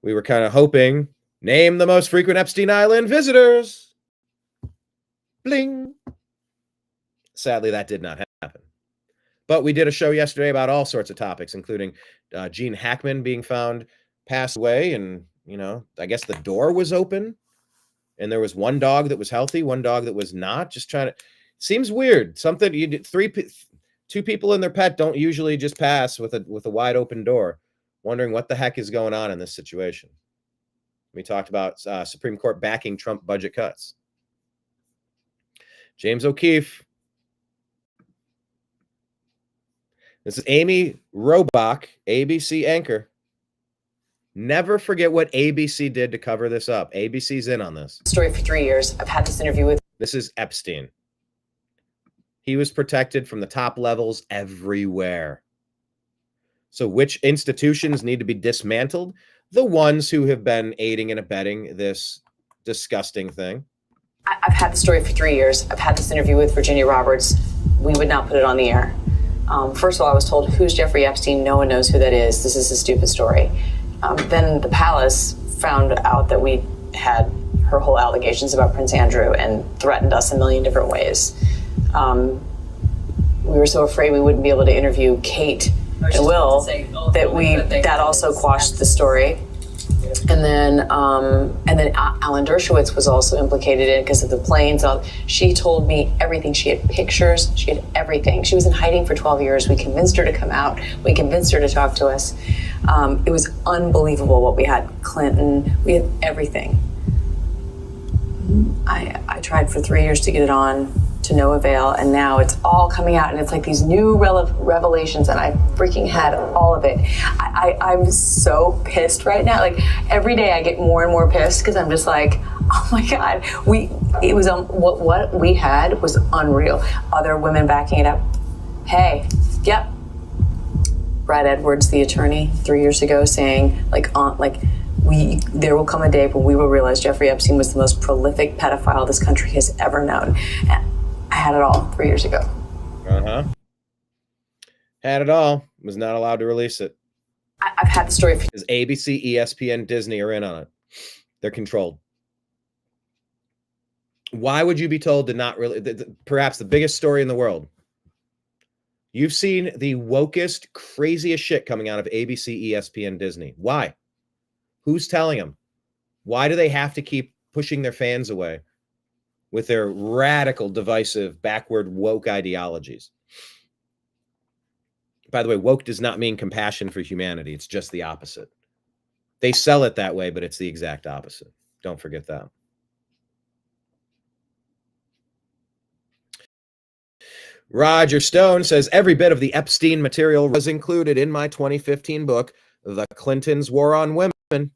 We were kind of hoping, name the most frequent Epstein Island visitors. Bling. Sadly, that did not happen. But we did a show yesterday about all sorts of topics, including Gene Hackman being found passed away. And, you know, I guess the door was open. And there was one dog that was healthy, one dog that was not. Just trying to... Seems weird. Something you did. Two people and their pet don't usually just pass with a wide open door. Wondering what the heck is going on in this situation. We talked about Supreme Court backing Trump budget cuts. James O'Keefe. This is Amy Robach, ABC anchor. Never forget what ABC did to cover this up. ABC's in on this. Story for 3 years. I've had this interview with... This is Epstein. He was protected from the top levels everywhere. So which institutions need to be dismantled? The ones who have been aiding and abetting this disgusting thing. I've had the story for 3 years. I've had this interview with Virginia Roberts. We would not put it on the air. First of all, I was told, who's Jeffrey Epstein? No one knows who that is. This is a stupid story. Then the palace found out that we had her whole allegations about Prince Andrew and threatened us a million different ways. We were so afraid we wouldn't be able to interview Kate and Will that also quashed the story. And then Alan Dershowitz was also implicated in it because of the planes. She told me everything. She had pictures. She had everything. She was in hiding for 12 years. We convinced her to come out. We convinced her to talk to us. It was unbelievable what we had. Clinton, we had everything. I tried for 3 years to get it on, to no avail, and now it's all coming out, and it's like these new revelations, and I freaking had all of it. I'm so pissed right now. Like, every day I get more and more pissed because I'm just like, Oh my God, it was what we had was unreal. Other women backing it up. Hey, yep. Brad Edwards, the attorney, 3 years ago, saying there will come a day when we will realize Jeffrey Epstein was the most prolific pedophile this country has ever known. And I had it all 3 years ago. Had it all. Was not allowed to release it. I've had the story. Because ABC, ESPN, Disney are in on it. They're controlled. Why would you be told to not really? Perhaps the biggest story in the world. You've seen the wokest, craziest shit coming out of ABC, ESPN, Disney. Why? Who's telling them? Why do they have to keep pushing their fans away with their radical, divisive, backward, woke ideologies? By the way, woke does not mean compassion for humanity. It's just the opposite. They sell it that way, but it's the exact opposite. Don't forget that. Roger Stone says, every bit of the Epstein material was included in my 2015 book, The Clintons' War on Women,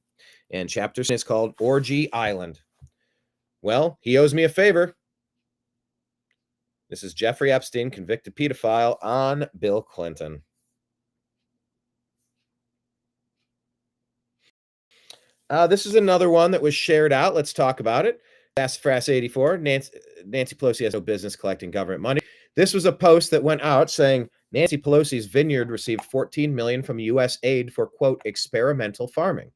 and chapter is called Orgy Island. Well, he owes me a favor. This is Jeffrey Epstein, convicted pedophile, on Bill Clinton. This is another one that was shared out. Let's talk about it. Sassafras 84, Nancy Pelosi has no business collecting government money. This was a post that went out saying Nancy Pelosi's vineyard received $14 million from U.S. aid for, quote, experimental farming.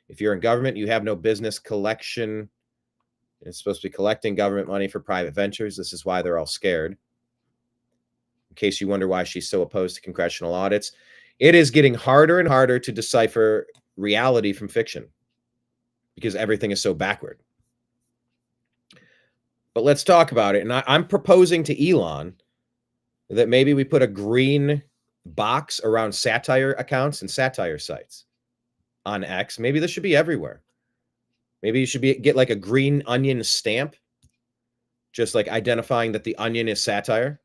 If you're in government, you have no business collection. It's supposed to be collecting government money for private ventures. This is why they're all scared. In case you wonder why she's so opposed to congressional audits, it is getting harder and harder to decipher reality from fiction because everything is so backward. But let's talk about it. And I'm proposing to Elon that maybe we put a green box around satire accounts and satire sites on X. Maybe this should be everywhere. Maybe you should get like a green onion stamp, just like identifying that the onion is satire.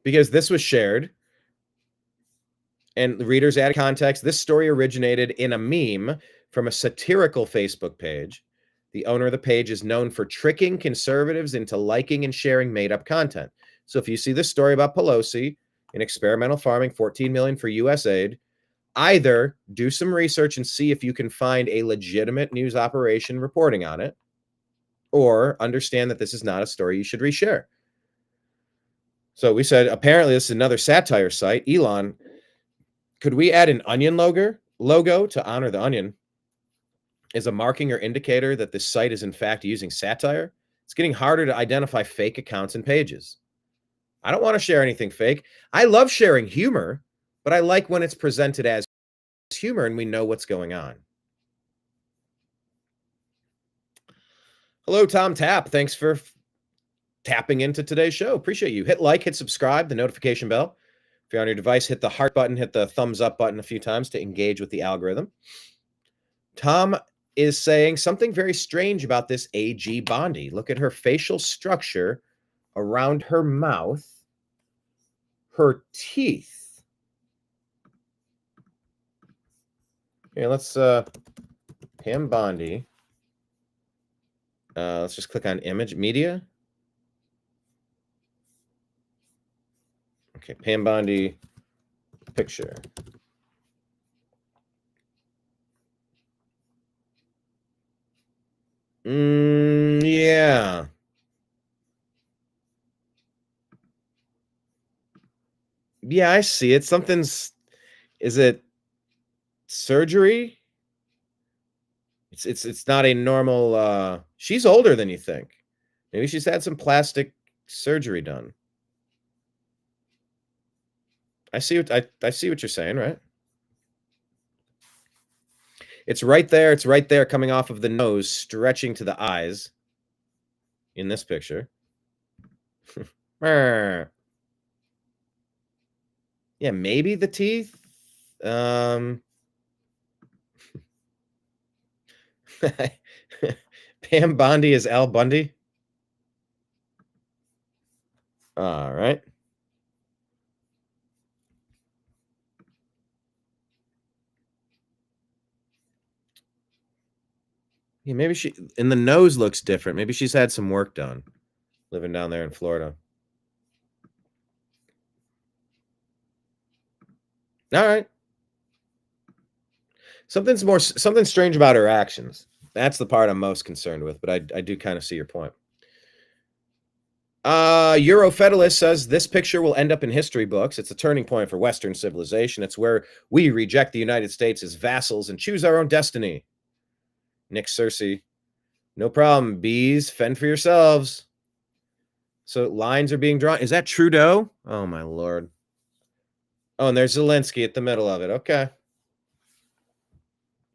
Because this was shared and the readers added context. This story originated in a meme from a satirical Facebook page. The owner of the page is known for tricking conservatives into liking and sharing made-up content. So if you see this story about Pelosi and experimental farming, $14 million for U.S. aid, either do some research and see if you can find a legitimate news operation reporting on it, or understand that this is not a story you should reshare. So we said, apparently this is another satire site. Elon, could we add an onion logo to honor the onion as a marking or indicator that this site is in fact using satire? It's getting harder to identify fake accounts and pages. I don't want to share anything fake. I love sharing humor, but I like when it's presented as humor and we know what's going on. Hello, Tom Tapp. Thanks for tapping into today's show. Appreciate you. Hit like, hit subscribe, the notification bell. If you're on your device, hit the heart button, hit the thumbs up button a few times to engage with the algorithm. Tom is saying something very strange about this AG Bondi. Look at her facial structure around her mouth, her teeth. Okay, let's Pam Bondi. Let's just click on image media. Okay, Pam Bondi picture. Yeah. Yeah, I see it. Is it surgery? It's not a normal, she's older than you think. Maybe she's had some plastic surgery done. I see what you're saying, right? It's right there. It's right there coming off of the nose, stretching to the eyes in this picture. Yeah, maybe the teeth. Pam Bondi is Al Bundy. All right. Yeah, maybe she, and the nose looks different. Maybe she's had some work done living down there in Florida. All right. Something strange about her actions. That's the part I'm most concerned with, but I do kind of see your point. Eurofederalist says this picture will end up in history books. It's a turning point for Western civilization. It's where we reject the United States as vassals and choose our own destiny. Nick Cersei, no problem. Bees, fend for yourselves. So lines are being drawn. Is that Trudeau? Oh, my Lord. Oh, and there's Zelensky at the middle of it. Okay.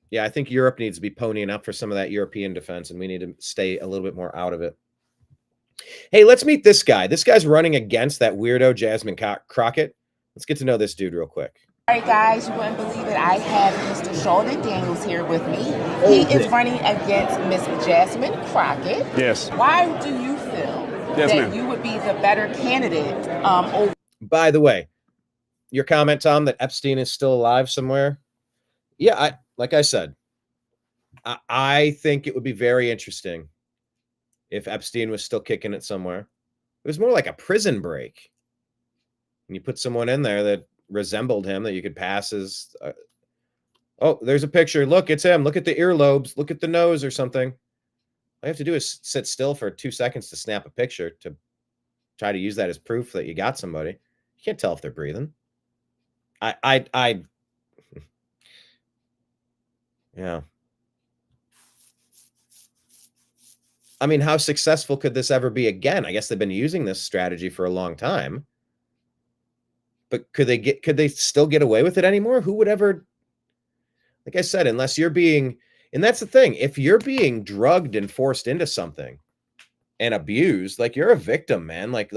Yeah, I think Europe needs to be ponying up for some of that European defense, and we need to stay a little bit more out of it. Hey, let's meet this guy. This guy's running against that weirdo Jasmine Crockett. Let's get to know this dude real quick. All right, guys, you wouldn't believe it. I have Mr. Sheldon Daniels here with me. He is running against Miss Jasmine Crockett. Yes. Why do you feel that you would be the better candidate over? By the way, your comment, Tom, that Epstein is still alive somewhere. Yeah, like I said, I think it would be very interesting if Epstein was still kicking it somewhere. It was more like a prison break. And you put someone in there that resembled him that you could pass as... oh, there's a picture. Look, it's him. Look at the earlobes. Look at the nose or something. All you have to do is sit still for 2 seconds to snap a picture to try to use that as proof that you got somebody. You can't tell if they're breathing. Yeah. I mean, how successful could this ever be again? I guess they've been using this strategy for a long time. But could they still get away with it anymore? Who would ever, like I said, unless you're being, and that's the thing, if you're being drugged and forced into something and abused, like you're a victim, man. Like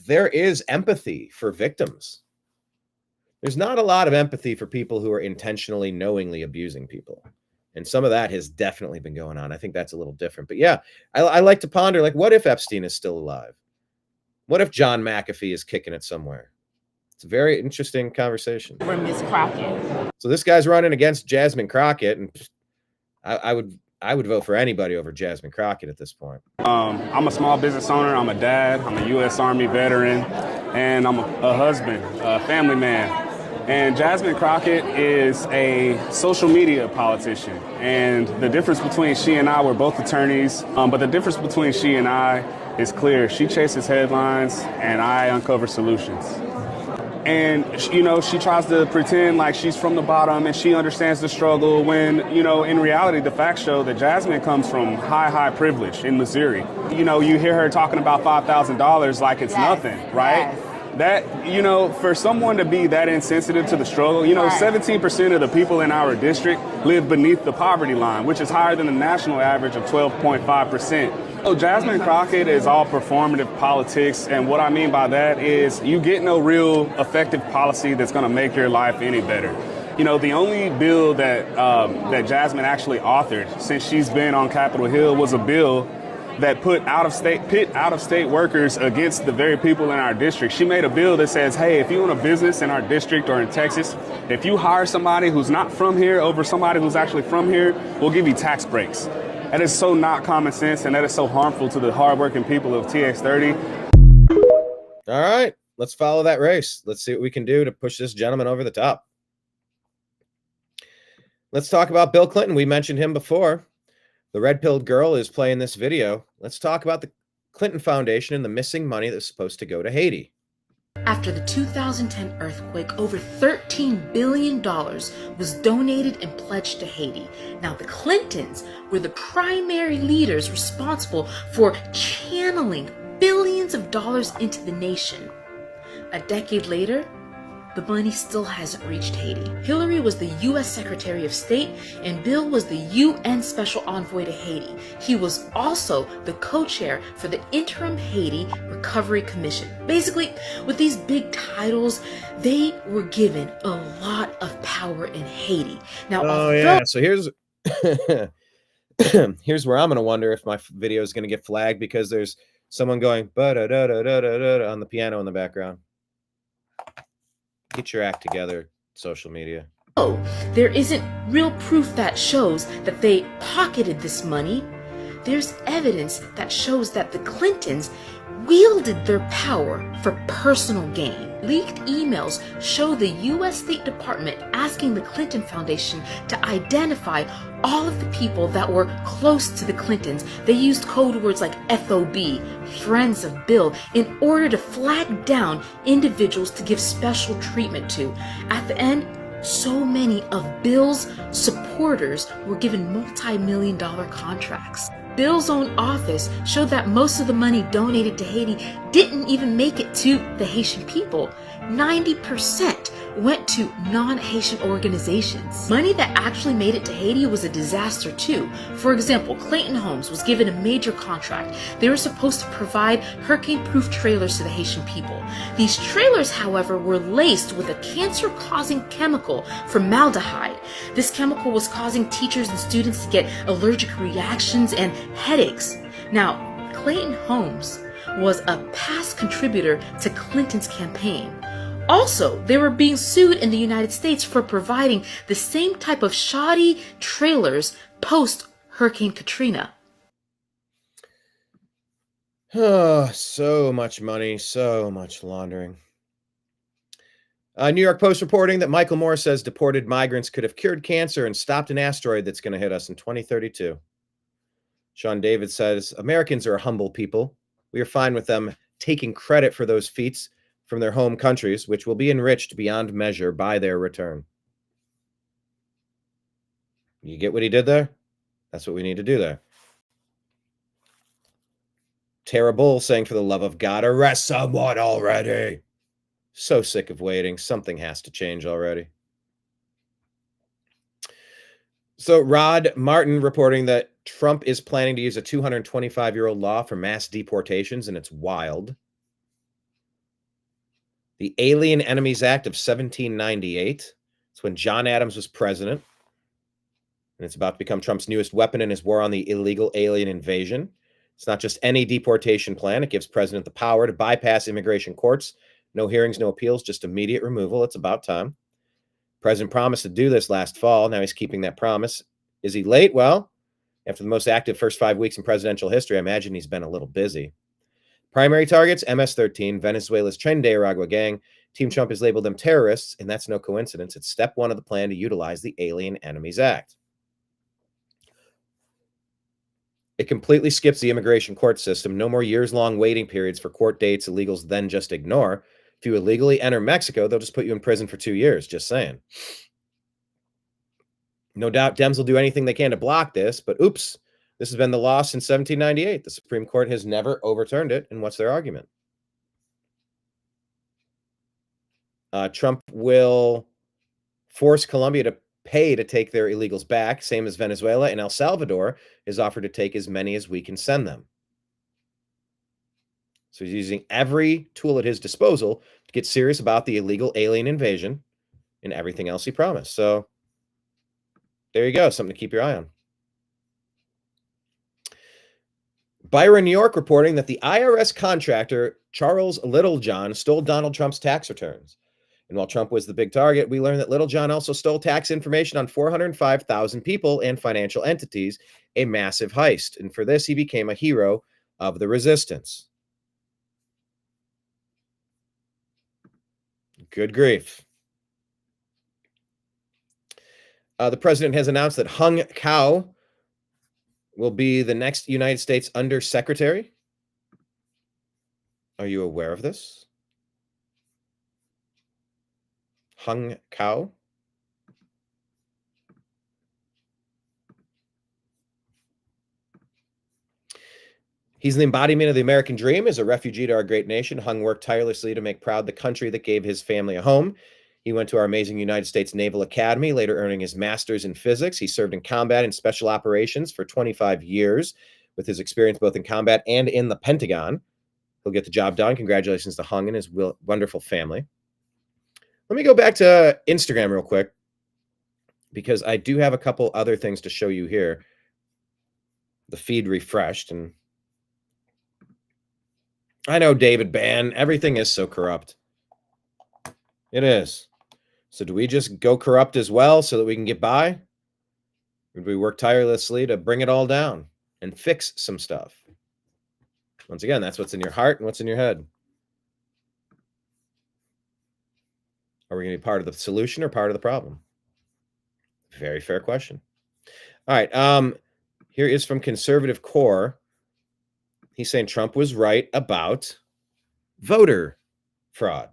there is empathy for victims. There's not a lot of empathy for people who are intentionally, knowingly abusing people. And some of that has definitely been going on. I think that's a little different. But yeah, I like to ponder, like, what if Epstein is still alive? What if John McAfee is kicking it somewhere? It's a very interesting conversation. For Miss Crockett. So this guy's running against Jasmine Crockett, and I would vote for anybody over Jasmine Crockett at this point. I'm a small business owner. I'm a dad. I'm a U.S. Army veteran, and I'm a husband, a family man. And Jasmine Crockett is a social media politician. And the difference between she and I, we're both attorneys, but the difference between she and I is clear. She chases headlines, and I uncover solutions. And, you know, she tries to pretend like she's from the bottom and she understands the struggle when, you know, in reality, the facts show that Jasmine comes from high privilege in Missouri. You know, you hear her talking about $5,000 like it's nothing, right? Yes. That, you know, for someone to be that insensitive to the struggle, you know, 17% of the people in our district live beneath the poverty line, which is higher than the national average of 12.5%. So Jasmine Crockett is all performative politics, and what I mean by that is you get no real effective policy that's going to make your life any better. You know, the only bill that that Jasmine actually authored since she's been on Capitol Hill was a bill that put out-of-state workers against the very people in our district. She made a bill that says, hey, if you own a business in our district or in Texas, if you hire somebody who's not from here over somebody who's actually from here, we'll give you tax breaks. That is so not common sense, and that is so harmful to the hardworking people of TX30. All right, let's follow that race. Let's see what we can do to push this gentleman over the top. Let's talk about Bill Clinton. We mentioned him before. The red-pilled girl is playing this video. Let's talk about the Clinton Foundation and the missing money that's supposed to go to Haiti. After the 2010 earthquake, over $13 billion was donated and pledged to Haiti. Now, the Clintons were the primary leaders responsible for channeling billions of dollars into the nation. A decade later, the money still hasn't reached Haiti. Hillary was the U.S. Secretary of State, and Bill was the UN Special Envoy to Haiti. He was also the co-chair for the Interim Haiti Recovery Commission. Basically, with these big titles, they were given a lot of power in Haiti. Now, So here's here's where I'm going to wonder if my video is going to get flagged because there's someone going ba-da-da-da-da-da-da on the piano in the background. Get your act together, social media. there isn't real proof that shows that they pocketed this money, there's evidence that shows that the Clintons wielded their power for personal gain. Leaked emails show the U.S. State Department asking the Clinton Foundation to identify all of the people that were close to the Clintons. They used code words like FOB, Friends of Bill, in order to flag down individuals to give special treatment to. At the end, so many of Bill's supporters were given multi-million-dollar contracts. Bill's own office showed that most of the money donated to Haiti didn't even make it to the Haitian people. 90% went to non-Haitian organizations. Money that actually made it to Haiti was a disaster too. For example, Clayton Homes was given a major contract. They were supposed to provide hurricane-proof trailers to the Haitian people. These trailers, however, were laced with a cancer-causing chemical, formaldehyde. This chemical was causing teachers and students to get allergic reactions and headaches. Now, Clayton Homes was a past contributor to Clinton's campaign. Also, they were being sued in the United States for providing the same type of shoddy trailers post Hurricane Katrina. Oh, so much money, so much laundering. New York Post reporting that Michael Moore says deported migrants could have cured cancer and stopped an asteroid that's going to hit us in 2032. Sean David says, Americans are a humble people. We are fine with them taking credit for those feats from their home countries, which will be enriched beyond measure by their return. You get what he did there? That's what we need to do there. Tara Bull saying, for the love of God, arrest someone already. So sick of waiting. Something has to change already. So Rod Martin reporting that Trump is planning to use a 225-year-old law for mass deportations, and it's wild. The Alien Enemies Act of 1798. It's when John Adams was president. And it's about to become Trump's newest weapon in his war on the illegal alien invasion. It's not just any deportation plan. It gives president the power to bypass immigration courts. No hearings, no appeals, just immediate removal. It's about time. President promised to do this last fall. Now he's keeping that promise. Is he late? Well, after the most active first 5 weeks in presidential history, I imagine he's been a little busy. Primary targets, MS-13, Venezuela's Tren de Aragua gang. Team Trump has labeled them terrorists, and that's no coincidence. It's step one of the plan to utilize the Alien Enemies Act. It completely skips the immigration court system. No more years-long waiting periods for court dates illegals then just ignore. If you illegally enter Mexico, they'll just put you in prison for 2 years. Just saying. No doubt Dems will do anything they can to block this, but oops, this has been the law since 1798. The Supreme Court has never overturned it. And what's their argument? Trump will force Colombia to pay to take their illegals back, same as Venezuela, and El Salvador is offered to take as many as we can send them. So he's using every tool at his disposal to get serious about the illegal alien invasion and everything else he promised. So there you go, something to keep your eye on. Byron, New York reporting that the IRS contractor Charles Littlejohn stole Donald Trump's tax returns. And while Trump was the big target, we learned that Littlejohn also stole tax information on 405,000 people and financial entities, a massive heist. And for this, he became a hero of the resistance. Good grief. The president has announced that Hung Coup will be the next United States Undersecretary. Are you aware of this? Hung Coup? He's the embodiment of the American dream. As a refugee to our great nation, Hung worked tirelessly to make proud the country that gave his family a home. He went to our amazing United States Naval Academy, later earning his master's in physics. He served in combat and special operations for 25 years, with his experience both in combat and in the Pentagon. He'll get the job done. Congratulations to Hung and his wonderful family. Let me go back to Instagram real quick, because I do have a couple other things to show you here. The feed refreshed, and I know, David Bann, everything is so corrupt. It is. So do we just go corrupt as well so that we can get by? Or do we work tirelessly to bring it all down and fix some stuff? Once again, that's what's in your heart and what's in your head. Are we going to be part of the solution or part of the problem? Very fair question. All right. Here is from Conservative Core. He's saying Trump was right about voter fraud.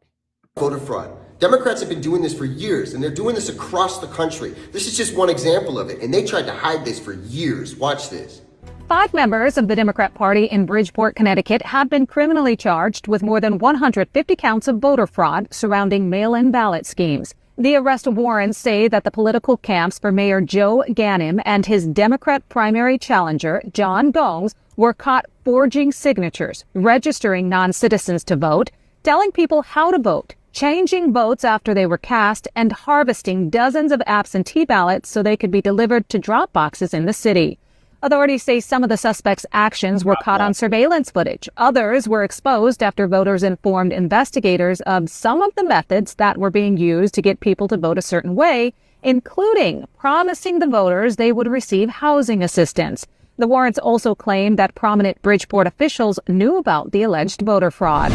Voter fraud. Democrats have been doing this for years, and they're doing this across the country. This is just one example of it, and they tried to hide this for years. Watch this. 5 members of the Democrat Party in Bridgeport, Connecticut have been criminally charged with more than 150 counts of voter fraud surrounding mail-in ballot schemes. The arrest warrants say that the political camps for Mayor Joe Ganim and his Democrat primary challenger, John Gomes, were caught forging signatures, registering non-citizens to vote, telling people how to vote, changing votes after they were cast, and harvesting dozens of absentee ballots so they could be delivered to drop boxes in the city. Authorities say some of the suspects' actions were caught on surveillance footage. Others were exposed after voters informed investigators of some of the methods that were being used to get people to vote a certain way, including promising the voters they would receive housing assistance. The warrants also claim that prominent Bridgeport officials knew about the alleged voter fraud.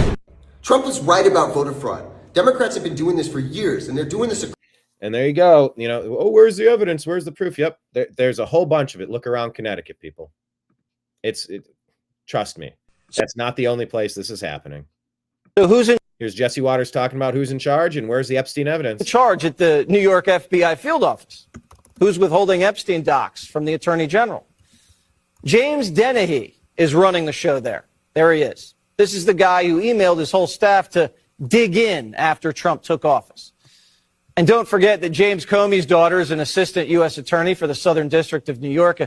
Trump was right about voter fraud. Democrats have been doing this for years, and they're doing this. And there you go. You know, oh, where's the evidence? Where's the proof? Yep, there's a whole bunch of it. Look around Connecticut, people. Trust me, that's not the only place this is happening. So who's in? Here's Jesse Waters talking about who's in charge and where's the Epstein evidence. Charge at the New York FBI field office? Who's withholding Epstein docs from the Attorney General? James Dennehy is running the show there. There he is. This is the guy who emailed his whole staff to dig in after Trump took office. And don't forget that James Comey's daughter is an assistant U.S. attorney for the Southern District of New York.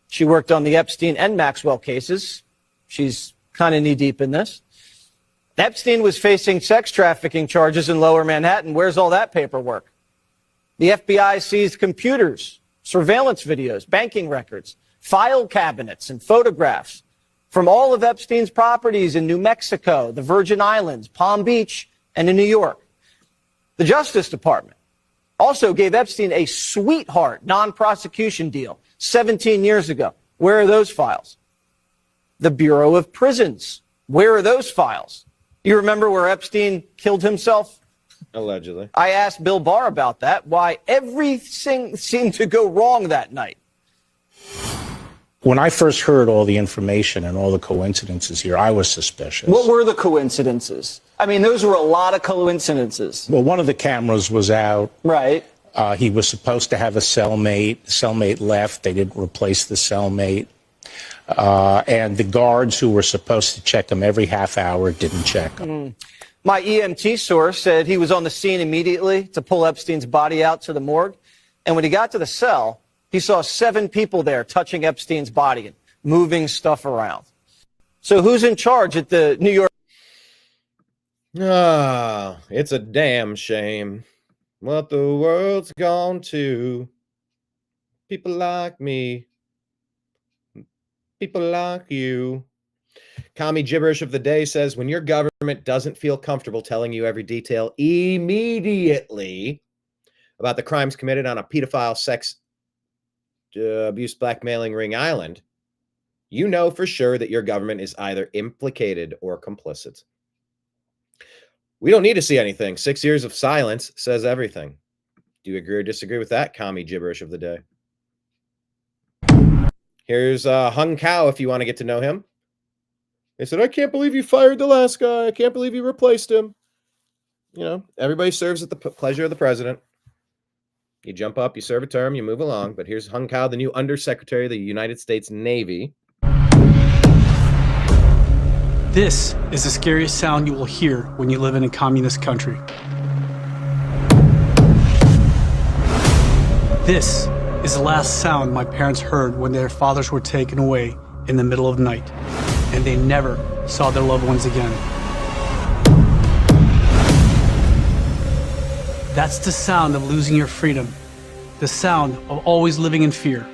She worked on the Epstein and Maxwell cases. She's kind of knee-deep in this. Epstein was facing sex trafficking charges in Lower Manhattan. Where's all that paperwork? The FBI seized computers, surveillance videos, banking records, file cabinets, and photographs from all of Epstein's properties in New Mexico, the Virgin Islands, Palm Beach, and in New York. The Justice Department also gave Epstein a sweetheart non-prosecution deal 17 years ago. Where are those files? The Bureau of Prisons. Where are those files? You remember where Epstein killed himself? Allegedly. I asked Bill Barr about that, why everything seemed to go wrong that night. When I first heard all the information and all the coincidences here, I was suspicious. What were the coincidences? I mean, those were a lot of coincidences. Well, one of the cameras was out. Right. He was supposed to have a cellmate. The cellmate left. They didn't replace the cellmate. And the guards who were supposed to check him every half hour didn't check him. My EMT source said he was on the scene immediately to pull Epstein's body out to the morgue. And when he got to the cell, he saw 7 people there touching Epstein's body and moving stuff around. So who's in charge at the New York? Ah, it's a damn shame what the world's gone to. People like me. People like you. Commie gibberish of the day says, when your government doesn't feel comfortable telling you every detail immediately about the crimes committed on a pedophile sex abuse blackmailing ring island, you know for sure that your government is either implicated or complicit. We don't need to see anything. 6 years of silence says everything. Do you agree or disagree with that commie gibberish of the day? Here's Hung Cow if you want to get to know him. They said, I can't believe you fired the last guy. I can't believe you replaced him. You know, everybody serves at the pleasure of the president. You jump up, you serve a term, you move along. But here's Hung Cow, the new Undersecretary of the United States Navy. This is the scariest sound you will hear when you live in a communist country. This is the last sound my parents heard when their fathers were taken away in the middle of the night, and they never saw their loved ones again. That's the sound of losing your freedom, the sound of always living in fear.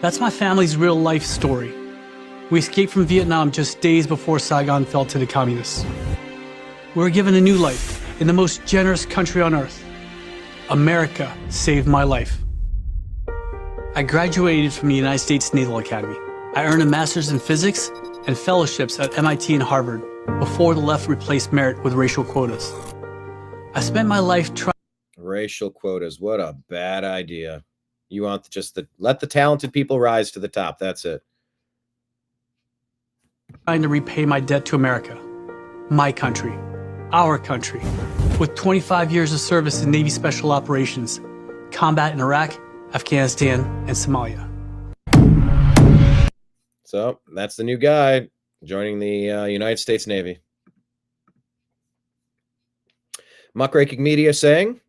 That's my family's real life story. We escaped from Vietnam just days before Saigon fell to the communists. We were given a new life in the most generous country on earth, America saved my life. I graduated from the United States Naval Academy. I earned a master's in physics and fellowships at MIT and Harvard before the left replaced merit with racial quotas. I spent my life trying. Racial quotas, what a bad idea. You want let the talented people rise to the top. That's it. Trying to repay my debt to America, my country, our country, with 25 years of service in Navy Special Operations, combat in Iraq, Afghanistan, and Somalia. So that's the new guy joining the United States Navy. Muckraking media saying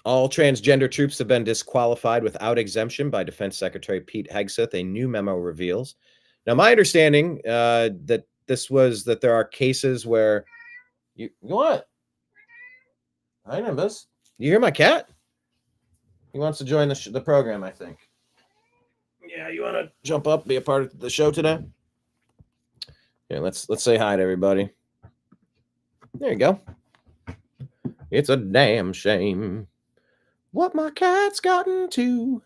all transgender troops have been disqualified without exemption by Defense Secretary Pete Hegseth, a new memo reveals. Now, my understanding that there are cases where you what? Hi, Nimbus. You hear my cat? He wants to join the program, I think. Yeah, you want to jump up, be a part of the show today? Yeah, let's say hi to everybody. There you go. It's a damn shame what my cat's gotten to.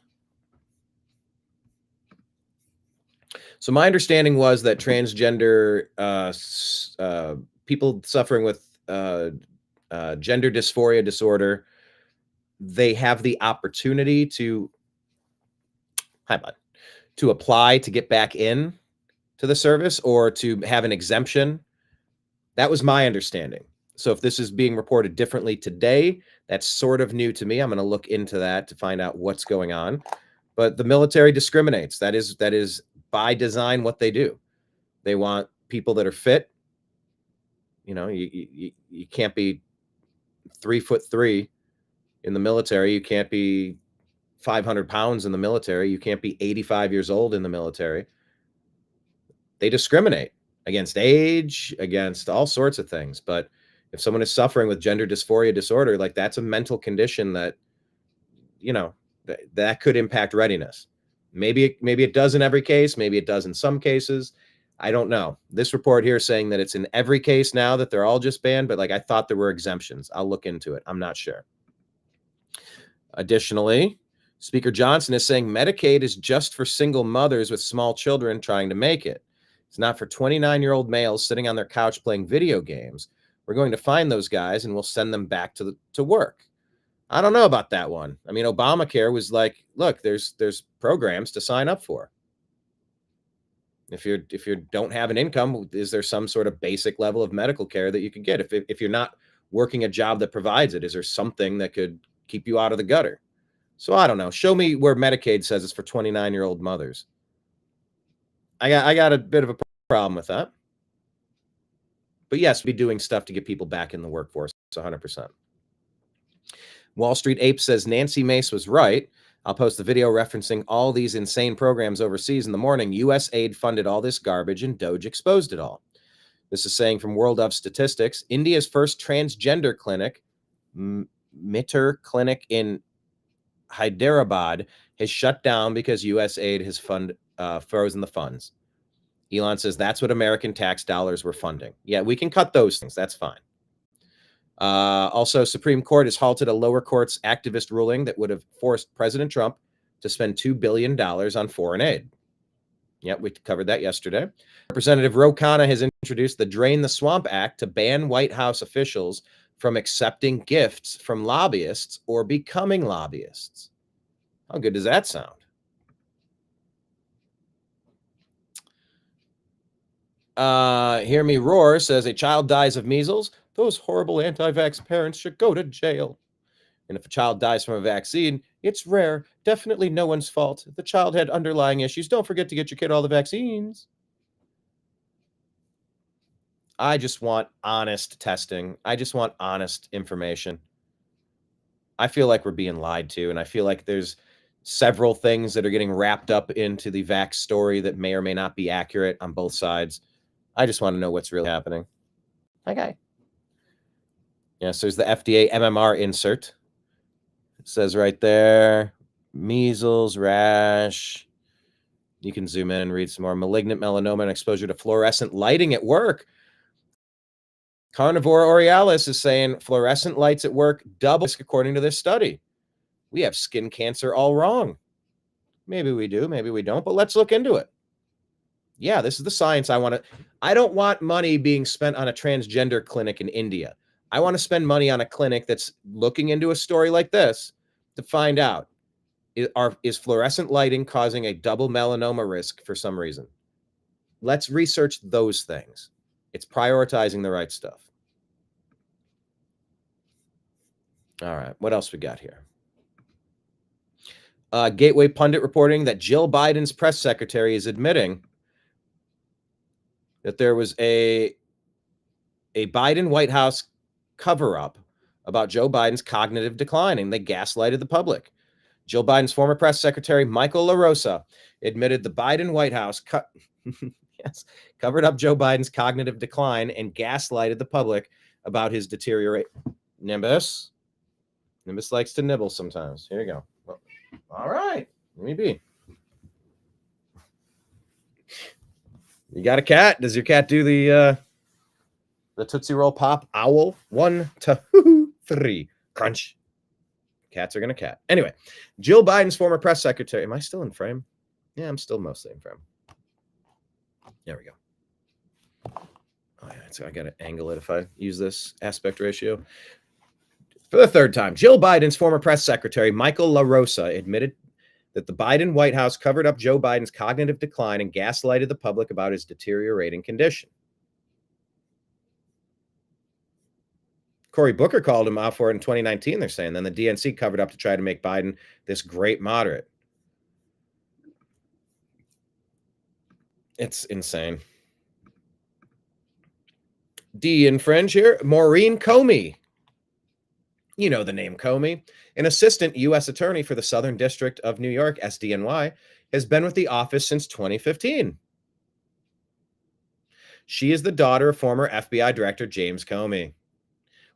So my understanding was that transgender people suffering with gender dysphoria disorder, they have the opportunity to apply to get back in to the service or to have an exemption. That was my understanding. So if this is being reported differently today, that's sort of new to me. I'm going to look into that to find out what's going on. But the military discriminates. That is by design what they do. They want people that are fit. You know, you can't be 3'3" in the military. You can't be 500 pounds in the military. You can't be 85 years old in the military. They discriminate against age, against all sorts of things. But if someone is suffering with gender dysphoria disorder, like that's a mental condition that, you know, that could impact readiness. Maybe it does in every case. Maybe it does in some cases. I don't know. This report here is saying that it's in every case now, that they're all just banned, but like I thought there were exemptions. I'll look into it. I'm not sure. Additionally, Speaker Johnson is saying Medicaid is just for single mothers with small children trying to make it. It's not for 29-year-old males sitting on their couch playing video games. We're going to find those guys and we'll send them back to work. I don't know about that one. I mean, Obamacare was like, look, there's programs to sign up for. If you don't have an income, is there some sort of basic level of medical care that you could get? If you're not working a job that provides it, is there something that could keep you out of the gutter? So I don't know. Show me where Medicaid says it's for 29-year-old mothers. I got a bit of a problem with that. But yes, we're doing stuff to get people back in the workforce. 100%. Wall Street Ape says Nancy Mace was right. I'll post the video referencing all these insane programs overseas in the morning. U.S. aid funded all this garbage and Doge exposed it all. This is saying from World of Statistics. India's first transgender clinic, Mitter Clinic in Hyderabad, has shut down because U.S. aid has frozen the funds. Elon says that's what American tax dollars were funding. Yeah, we can cut those things. That's fine. Also, Supreme Court has halted a lower court's activist ruling that would have forced President Trump to spend $2 billion on foreign aid. Yep, we covered that yesterday. Representative Ro Khanna has introduced the Drain the Swamp Act to ban White House officials from accepting gifts from lobbyists or becoming lobbyists. How good does that sound? Hear Me Roar says a child dies of measles. Those horrible anti-vax parents should go to jail. And if a child dies from a vaccine, it's rare. Definitely no one's fault. If the child had underlying issues, don't forget to get your kid all the vaccines. I just want honest testing. I just want honest information. I feel like we're being lied to, and I feel like there's several things that are getting wrapped up into the vax story that may or may not be accurate on both sides. I just want to know what's really happening. Okay. Yes, there's the FDA MMR insert. It says right there, measles, rash. You can zoom in and read some more. Malignant melanoma and exposure to fluorescent lighting at work. Carnivora Aurealis is saying fluorescent lights at work double risk according to this study. We have skin cancer all wrong. Maybe we do, maybe we don't, but let's look into it. Yeah, this is the science I want to. I don't want money being spent on a transgender clinic in India. I want to spend money on a clinic that's looking into a story like this to find out, is fluorescent lighting causing a double melanoma risk for some reason? Let's research those things. It's prioritizing the right stuff. All right, what else we got here? Gateway Pundit reporting that Jill Biden's press secretary is admitting that there was a Biden White House cover-up about Joe Biden's cognitive decline, and they gaslighted the public. Jill Biden's former press secretary, Michael LaRosa, admitted the Biden White House covered up Joe Biden's cognitive decline and gaslighted the public about his deteriorate. Nimbus likes to nibble sometimes. Here you go. Well, all right, let me be. You got a cat? Does your cat do the Tootsie Roll Pop owl? 1, 2, 3, crunch. Cats are gonna cat. Anyway, Jill Biden's former press secretary. Am I still in frame? Yeah, I'm still mostly in frame. There we go. Oh yeah, so I gotta angle it if I use this aspect ratio. For the third time, Jill Biden's former press secretary, Michael LaRosa, admitted that the Biden White House covered up Joe Biden's cognitive decline and gaslighted the public about his deteriorating condition. Cory Booker called him out for it in 2019, they're saying. Then the DNC covered up to try to make Biden this great moderate. It's insane. D in Fringe here. Maureen Comey. You know the name Comey. An assistant U.S. attorney for the Southern District of New York, SDNY, has been with the office since 2015. She is the daughter of former FBI Director James Comey.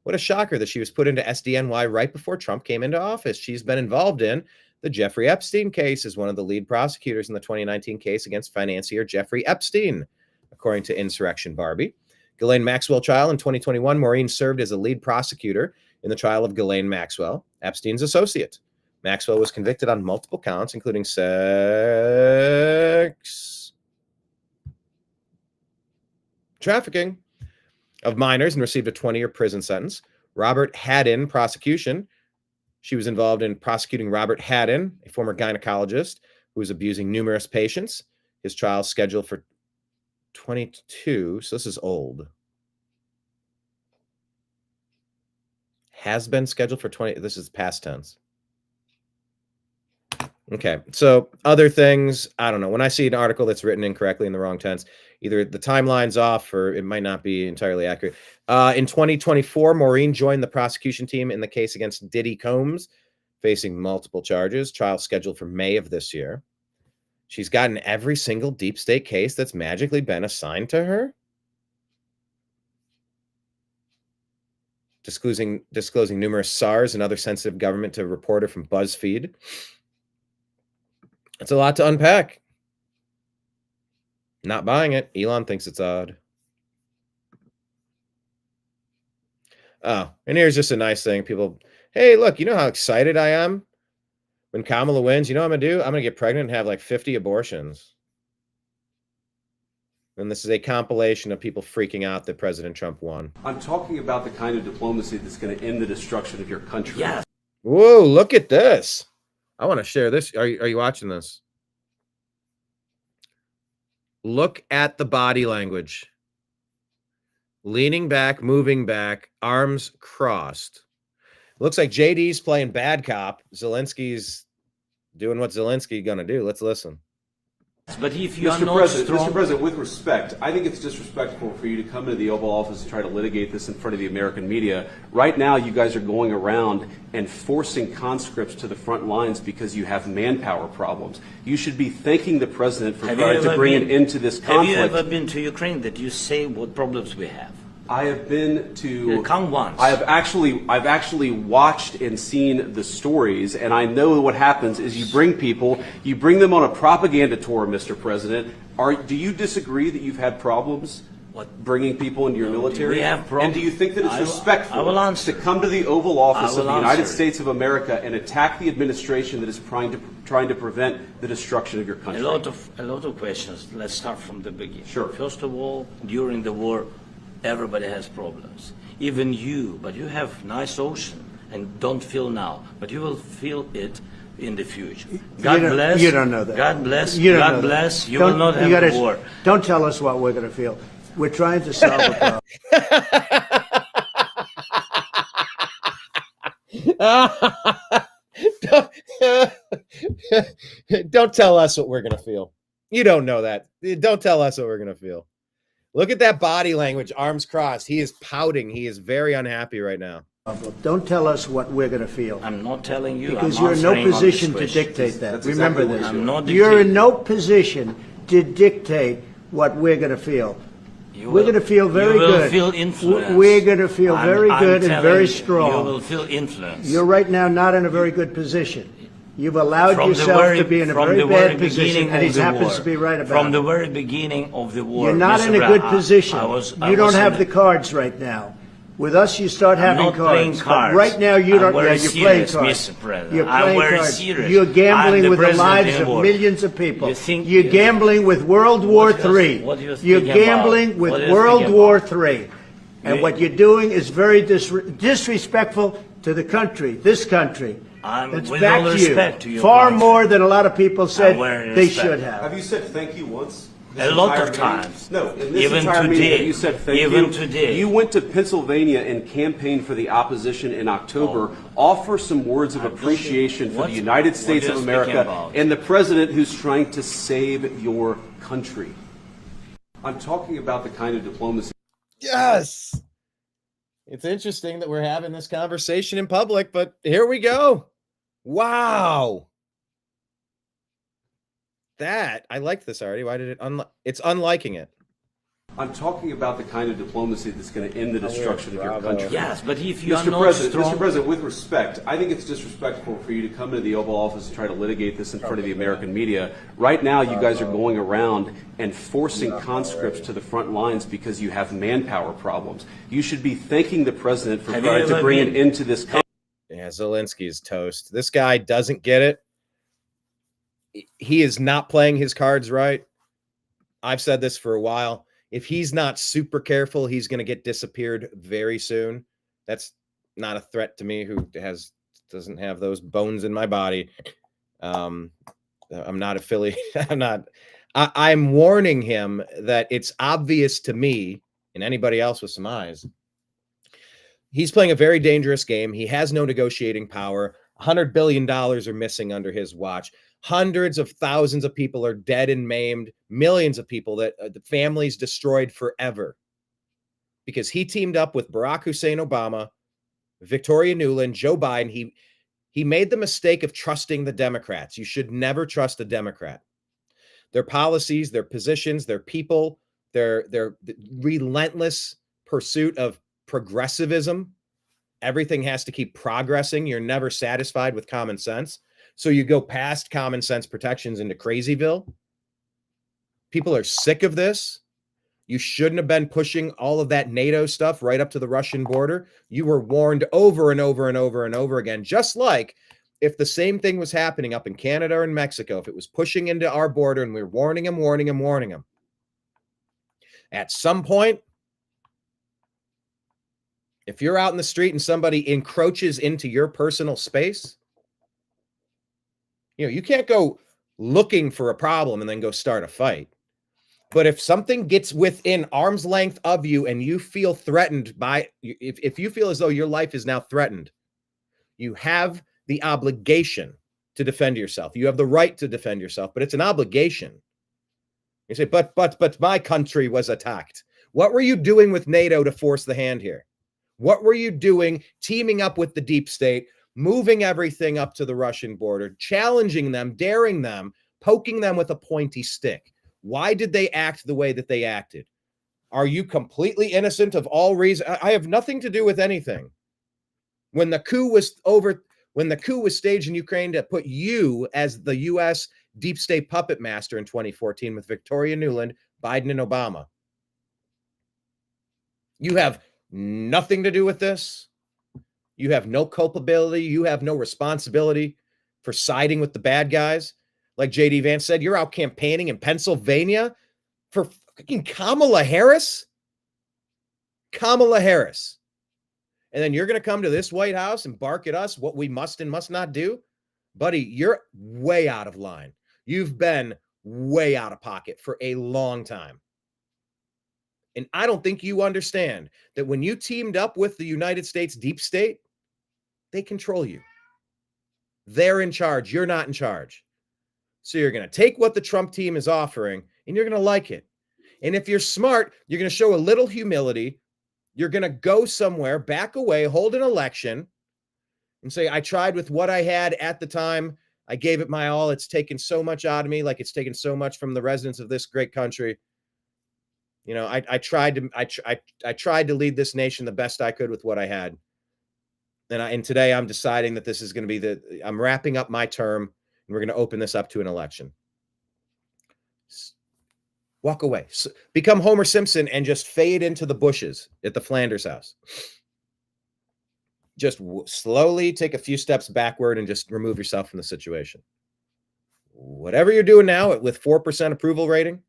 What a shocker that she was put into SDNY right before Trump came into office. She's been involved in the Jeffrey Epstein case as one of the lead prosecutors in the 2019 case against financier Jeffrey Epstein, according to Insurrection Barbie. Ghislaine Maxwell trial in 2021, Maureen served as a lead prosecutor in the trial of Ghislaine Maxwell, Epstein's associate. Maxwell was convicted on multiple counts, including sex trafficking of minors, and received a 20-year prison sentence. Robert Haddon prosecution. She was involved in prosecuting Robert Haddon, a former gynecologist who was abusing numerous patients. His trial is scheduled for 22, so this is old. Has been scheduled for 20, this is past tense. Okay, so other things, I don't know. When I see an article that's written incorrectly in the wrong tense, either the timeline's off or it might not be entirely accurate. In 2024, Maureen joined the prosecution team in the case against Diddy Combs, facing multiple charges. Trial scheduled for May of this year. She's gotten every single deep state case that's magically been assigned to her. Disclosing numerous SARS and other sensitive government to a reporter from BuzzFeed. It's a lot to unpack. Not buying it. Elon thinks it's odd. Oh, and here's just a nice thing. People, hey, look, you know how excited I am when Kamala wins? You know what I'm going to do? I'm going to get pregnant and have like 50 abortions. And this is a compilation of people freaking out that President Trump won. I'm talking about the kind of diplomacy that's going to end the destruction of your country. Yes. Whoa, look at this. I want to share this. Are you watching this? Look at the body language. Leaning back, moving back, arms crossed. Looks like JD's playing bad cop. Zelensky's doing what Zelensky's going to do. Let's listen. But if you Mr. President, with respect, I think it's disrespectful for you to come into the Oval Office and try to litigate this in front of the American media. Right now, you guys are going around and forcing conscripts to the front lines because you have manpower problems. You should be thanking the president for trying to bring an end to this conflict. Have you ever been to Ukraine that you say what problems we have? I have been to. Come once. I've actually watched and seen the stories, and I know what happens is you bring them on a propaganda tour, Mr. President. Do you disagree that you've had problems bringing people into your military? We have and problems. do you think that it's respectful I will answer. to come to the Oval Office I of the will United answer. States of America and attack the administration that is trying to prevent the destruction of your country? A lot of questions. Let's start from the beginning. Sure. First of all, during the war, everybody has problems. Even you, but you have nice ocean and don't feel now, but you will feel it in the future. God bless. You don't know that. God bless. You don't know God that. bless. You Don't- will not you have gotta- a war. Don't tell us what we're going to feel. We're trying to solve a problem. Don't tell us what we're going to feel. You don't know that. Don't tell us what we're going to feel. Look at that body language, arms crossed. He is pouting. He is very unhappy right now. Don't tell us what we're going to feel. I'm not telling you. Because I'm you're in no answering on position this to question. dictate that. That's Remember exactly this. what I'm not You're dictating. in no position to dictate what we're going to feel. You We're will- going to feel very you will good. feel influenced. We're going to feel very I'm good and telling very you, strong. You will feel influence. You're right now not in a very good position. You've allowed From the yourself very- to be in a from very the bad very position, beginning and he of the happens war. to be right about From it. the very beginning of the war. You're not Mr. in a Brown, good position. I You don't was have in the cards right now. With us, you start I'm having not playing cards. But cards. right now, you I'm don't. very You're playing serious, cards. Mr. President. You're I'm playing very cards. serious. You're I'm gambling the with the president lives in of war. millions of people. You think- You're gambling with World War What do you- III. what do you You're think about? gambling What with do you World think War about? III. And You- what you're doing is very disrespectful to the country, this country. That's with back all to you. respect to your Far country. more than a lot of people said very they respect. should have. Have you said thank you once? A lot entire of meeting? times. No, in this Even entire meeting, today. have you said thank Even you? today. You went to Pennsylvania and campaigned for the opposition in October. Offer some words of appreciation for What- the United what States are of you America speaking about? and the president who's trying to save your country. I'm talking about the kind of diplomacy. Yes. It's interesting that we're having this conversation in public, but here we go. Wow. That, I liked this already. Why did it it's unliking it. I'm talking about the kind of diplomacy that's going to end the destruction of your country. Yes, but if you are Mr. not President, strong... Mr. President, with respect, I think it's disrespectful for you to come into the Oval Office and try to litigate this in front of the American media. Right now, you guys are going around and forcing conscripts to the front lines because you have manpower problems. You should be thanking the president for Have you trying to ever bring been- it into this country. Yeah, Zelensky's toast. This guy doesn't get it. He is not playing his cards right. I've said this for a while. If he's not super careful, he's going to get disappeared very soon. That's not a threat to me who doesn't have those bones in my body. I'm not affiliated. I'm warning him that it's obvious to me and anybody else with some eyes. He's playing a very dangerous game. He has no negotiating power. $100 billion are missing under his watch. Hundreds of thousands of people are dead and maimed. Millions of people that the families destroyed forever because he teamed up with Barack Hussein Obama, Victoria Nuland, Joe Biden. He made the mistake of trusting the Democrats. You should never trust a Democrat. Their policies, their positions, their people, their relentless pursuit of progressivism. Everything has to keep progressing. You're never satisfied with common sense. So you go past common sense protections into Crazyville. People are sick of this. You shouldn't have been pushing all of that NATO stuff right up to the Russian border. You were warned over and over and over and over again, just like if the same thing was happening up in Canada or in Mexico, if it was pushing into our border and we were warning them. At some point, if you're out in the street and somebody encroaches into your personal space, you can't go looking for a problem and then go start a fight. But if something gets within arm's length of you and you feel threatened by, if you feel as though your life is now threatened, you have the obligation to defend yourself. You have the right to defend yourself, but it's an obligation. You say, but my country was attacked. What were you doing with NATO to force the hand here? What were you doing teaming up with the deep state, moving everything up to the Russian border, challenging them, daring them, poking them with a pointy stick? Why did they act the way that they acted? Are you completely innocent of all reason? I have nothing to do with anything. When the coup was staged in Ukraine to put you as the U.S. deep state puppet master in 2014 with Victoria Nuland, Biden, and Obama, You have nothing to do with this. You have no culpability. You have no responsibility for siding with the bad guys. Like J.D. Vance said, you're out campaigning in Pennsylvania for fucking Kamala Harris. Kamala Harris. And then you're going to come to this White House and bark at us what we must and must not do? Buddy, you're way out of line. You've been way out of pocket for a long time. And I don't think you understand that when you teamed up with the United States deep state, they control you. They're in charge. You're not in charge. So you're going to take what the Trump team is offering and you're going to like it. And if you're smart, you're going to show a little humility. You're going to go somewhere, back away, hold an election and say, I tried with what I had at the time. I gave it my all. It's taken so much out of me, like it's taken so much from the residents of this great country. You know, I tried to lead this nation the best I could with what I had. And today I'm deciding that this is going to be I'm wrapping up my term and we're going to open this up to an election. Walk away. Become Homer Simpson and just fade into the bushes at the Flanders house. Just slowly take a few steps backward and just remove yourself from the situation. Whatever you're doing now with 4% approval rating,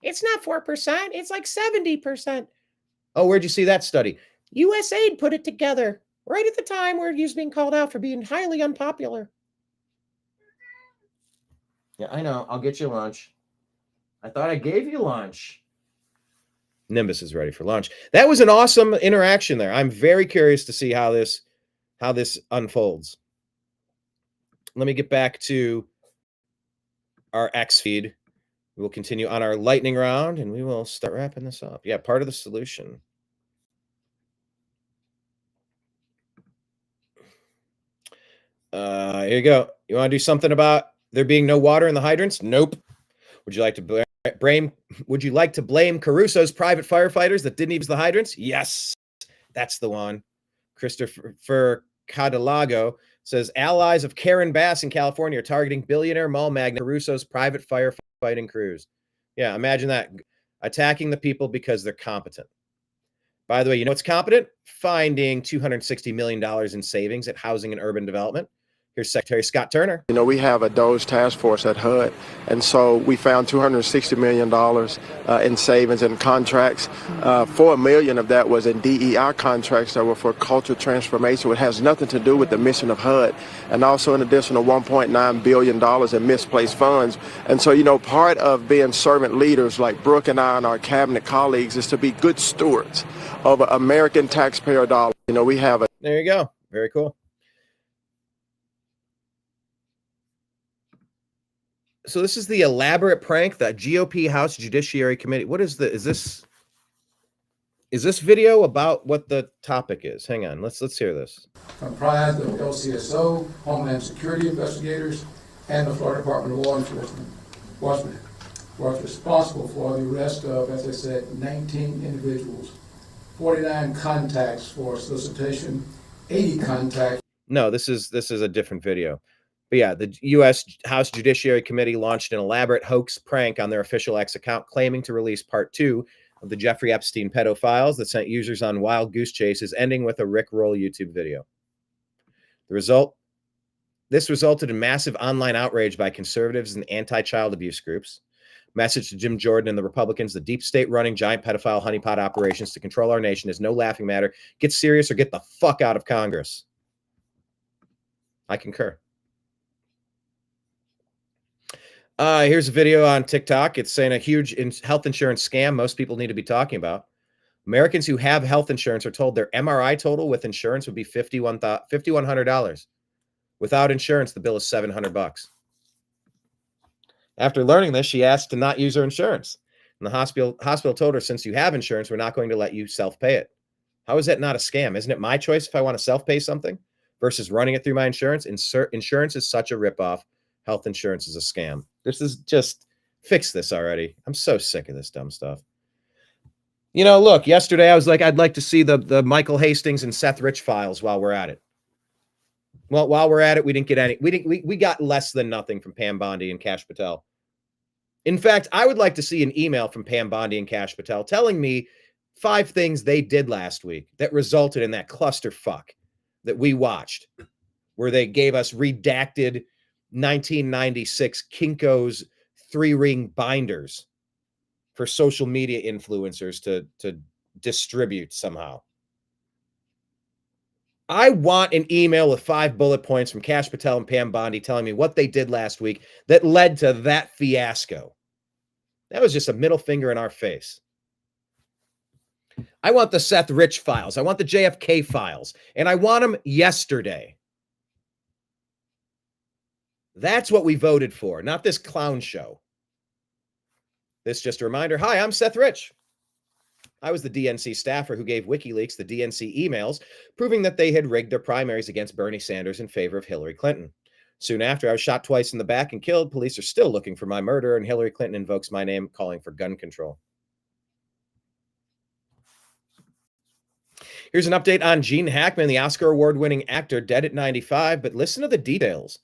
it's not 4%. It's like 70%. Oh, where'd you see that study? USAID put it together right at the time where he was being called out for being highly unpopular. Yeah, I know. I'll get you lunch. I thought I gave you lunch. Nimbus is ready for lunch. That was an awesome interaction there. I'm very curious to see how this unfolds. Let me get back to our X feed. We will continue on our lightning round and we will start wrapping this up. Yeah, part of the solution. Here you go. You want to do something about there being no water in the hydrants? Nope. Would you like to blame Caruso's private firefighters that didn't use the hydrants? Yes, that's the one. Christopher Cadalago says allies of Karen Bass in California are targeting billionaire mall magnate Caruso's private firefighting crews. Yeah, imagine that. Attacking the people because they're competent. By the way, you know what's competent? Finding $260 million in savings at Housing and Urban Development. Here's Secretary Scott Turner. You know, we have a DOGE task force at HUD, and so we found $260 million in savings and contracts. $4 million of that was in DEI contracts that were for cultural transformation, which has nothing to do with the mission of HUD, and also an additional $1.9 billion in misplaced funds. And so, you know, part of being servant leaders like Brooke and I and our cabinet colleagues is to be good stewards of American taxpayer dollars. You know, we have a... There you go. Very cool. So this is the elaborate prank, the GOP House Judiciary Committee. What is this video about what the topic is? Hang on, let's hear this. Comprised of LCSO, Homeland Security investigators, and the Florida Department of Law Enforcement was responsible for the arrest of, as I said, 19 individuals, 49 contacts for solicitation, 80 contacts. No, this is a different video. But yeah, the U.S. House Judiciary Committee launched an elaborate hoax prank on their official X account, claiming to release part 2 of the Jeffrey Epstein pedophiles that sent users on wild goose chases, ending with a Rickroll YouTube video. This resulted in massive online outrage by conservatives and anti-child abuse groups. Message to Jim Jordan and the Republicans: the deep state running giant pedophile honeypot operations to control our nation is no laughing matter. Get serious or get the fuck out of Congress. I concur. Here's a video on TikTok. It's saying a huge health insurance scam most people need to be talking about. Americans who have health insurance are told their MRI total with insurance would be $5,100. Without insurance, the bill is $700. After learning this, she asked to not use her insurance. And the hospital told her, since you have insurance, we're not going to let you self-pay it. How is that not a scam? Isn't it my choice if I want to self-pay something versus running it through my insurance? Insurance is such a ripoff. Health insurance is a scam. This is just fix this already. I'm so sick of this dumb stuff. You know, look, yesterday I was like, I'd like to see the Michael Hastings and Seth Rich files while we're at it. Well, while we're at it, we didn't get any. We got less than nothing from Pam Bondi and Kash Patel. In fact, I would like to see an email from Pam Bondi and Kash Patel telling me 5 things they did last week that resulted in that clusterfuck that we watched, where they gave us redacted 1996 Kinko's 3-ring binders for social media influencers to distribute somehow. I want an email with 5 bullet points from Kash Patel and Pam Bondi telling me what they did last week that led to that fiasco. That was just a middle finger in our face. I want the Seth Rich files. I want the JFK files. And I want them yesterday. That's what we voted for, not this clown show. This just a reminder. Hi, I'm Seth Rich. I was the DNC staffer who gave WikiLeaks the DNC emails proving that they had rigged their primaries against Bernie Sanders in favor of Hillary Clinton. Soon after, I was shot twice in the back and killed. Police are still looking for my murder, and Hillary Clinton invokes my name, calling for gun control. Here's an update on Gene Hackman, the Oscar award-winning actor, dead at 95, but listen to the details.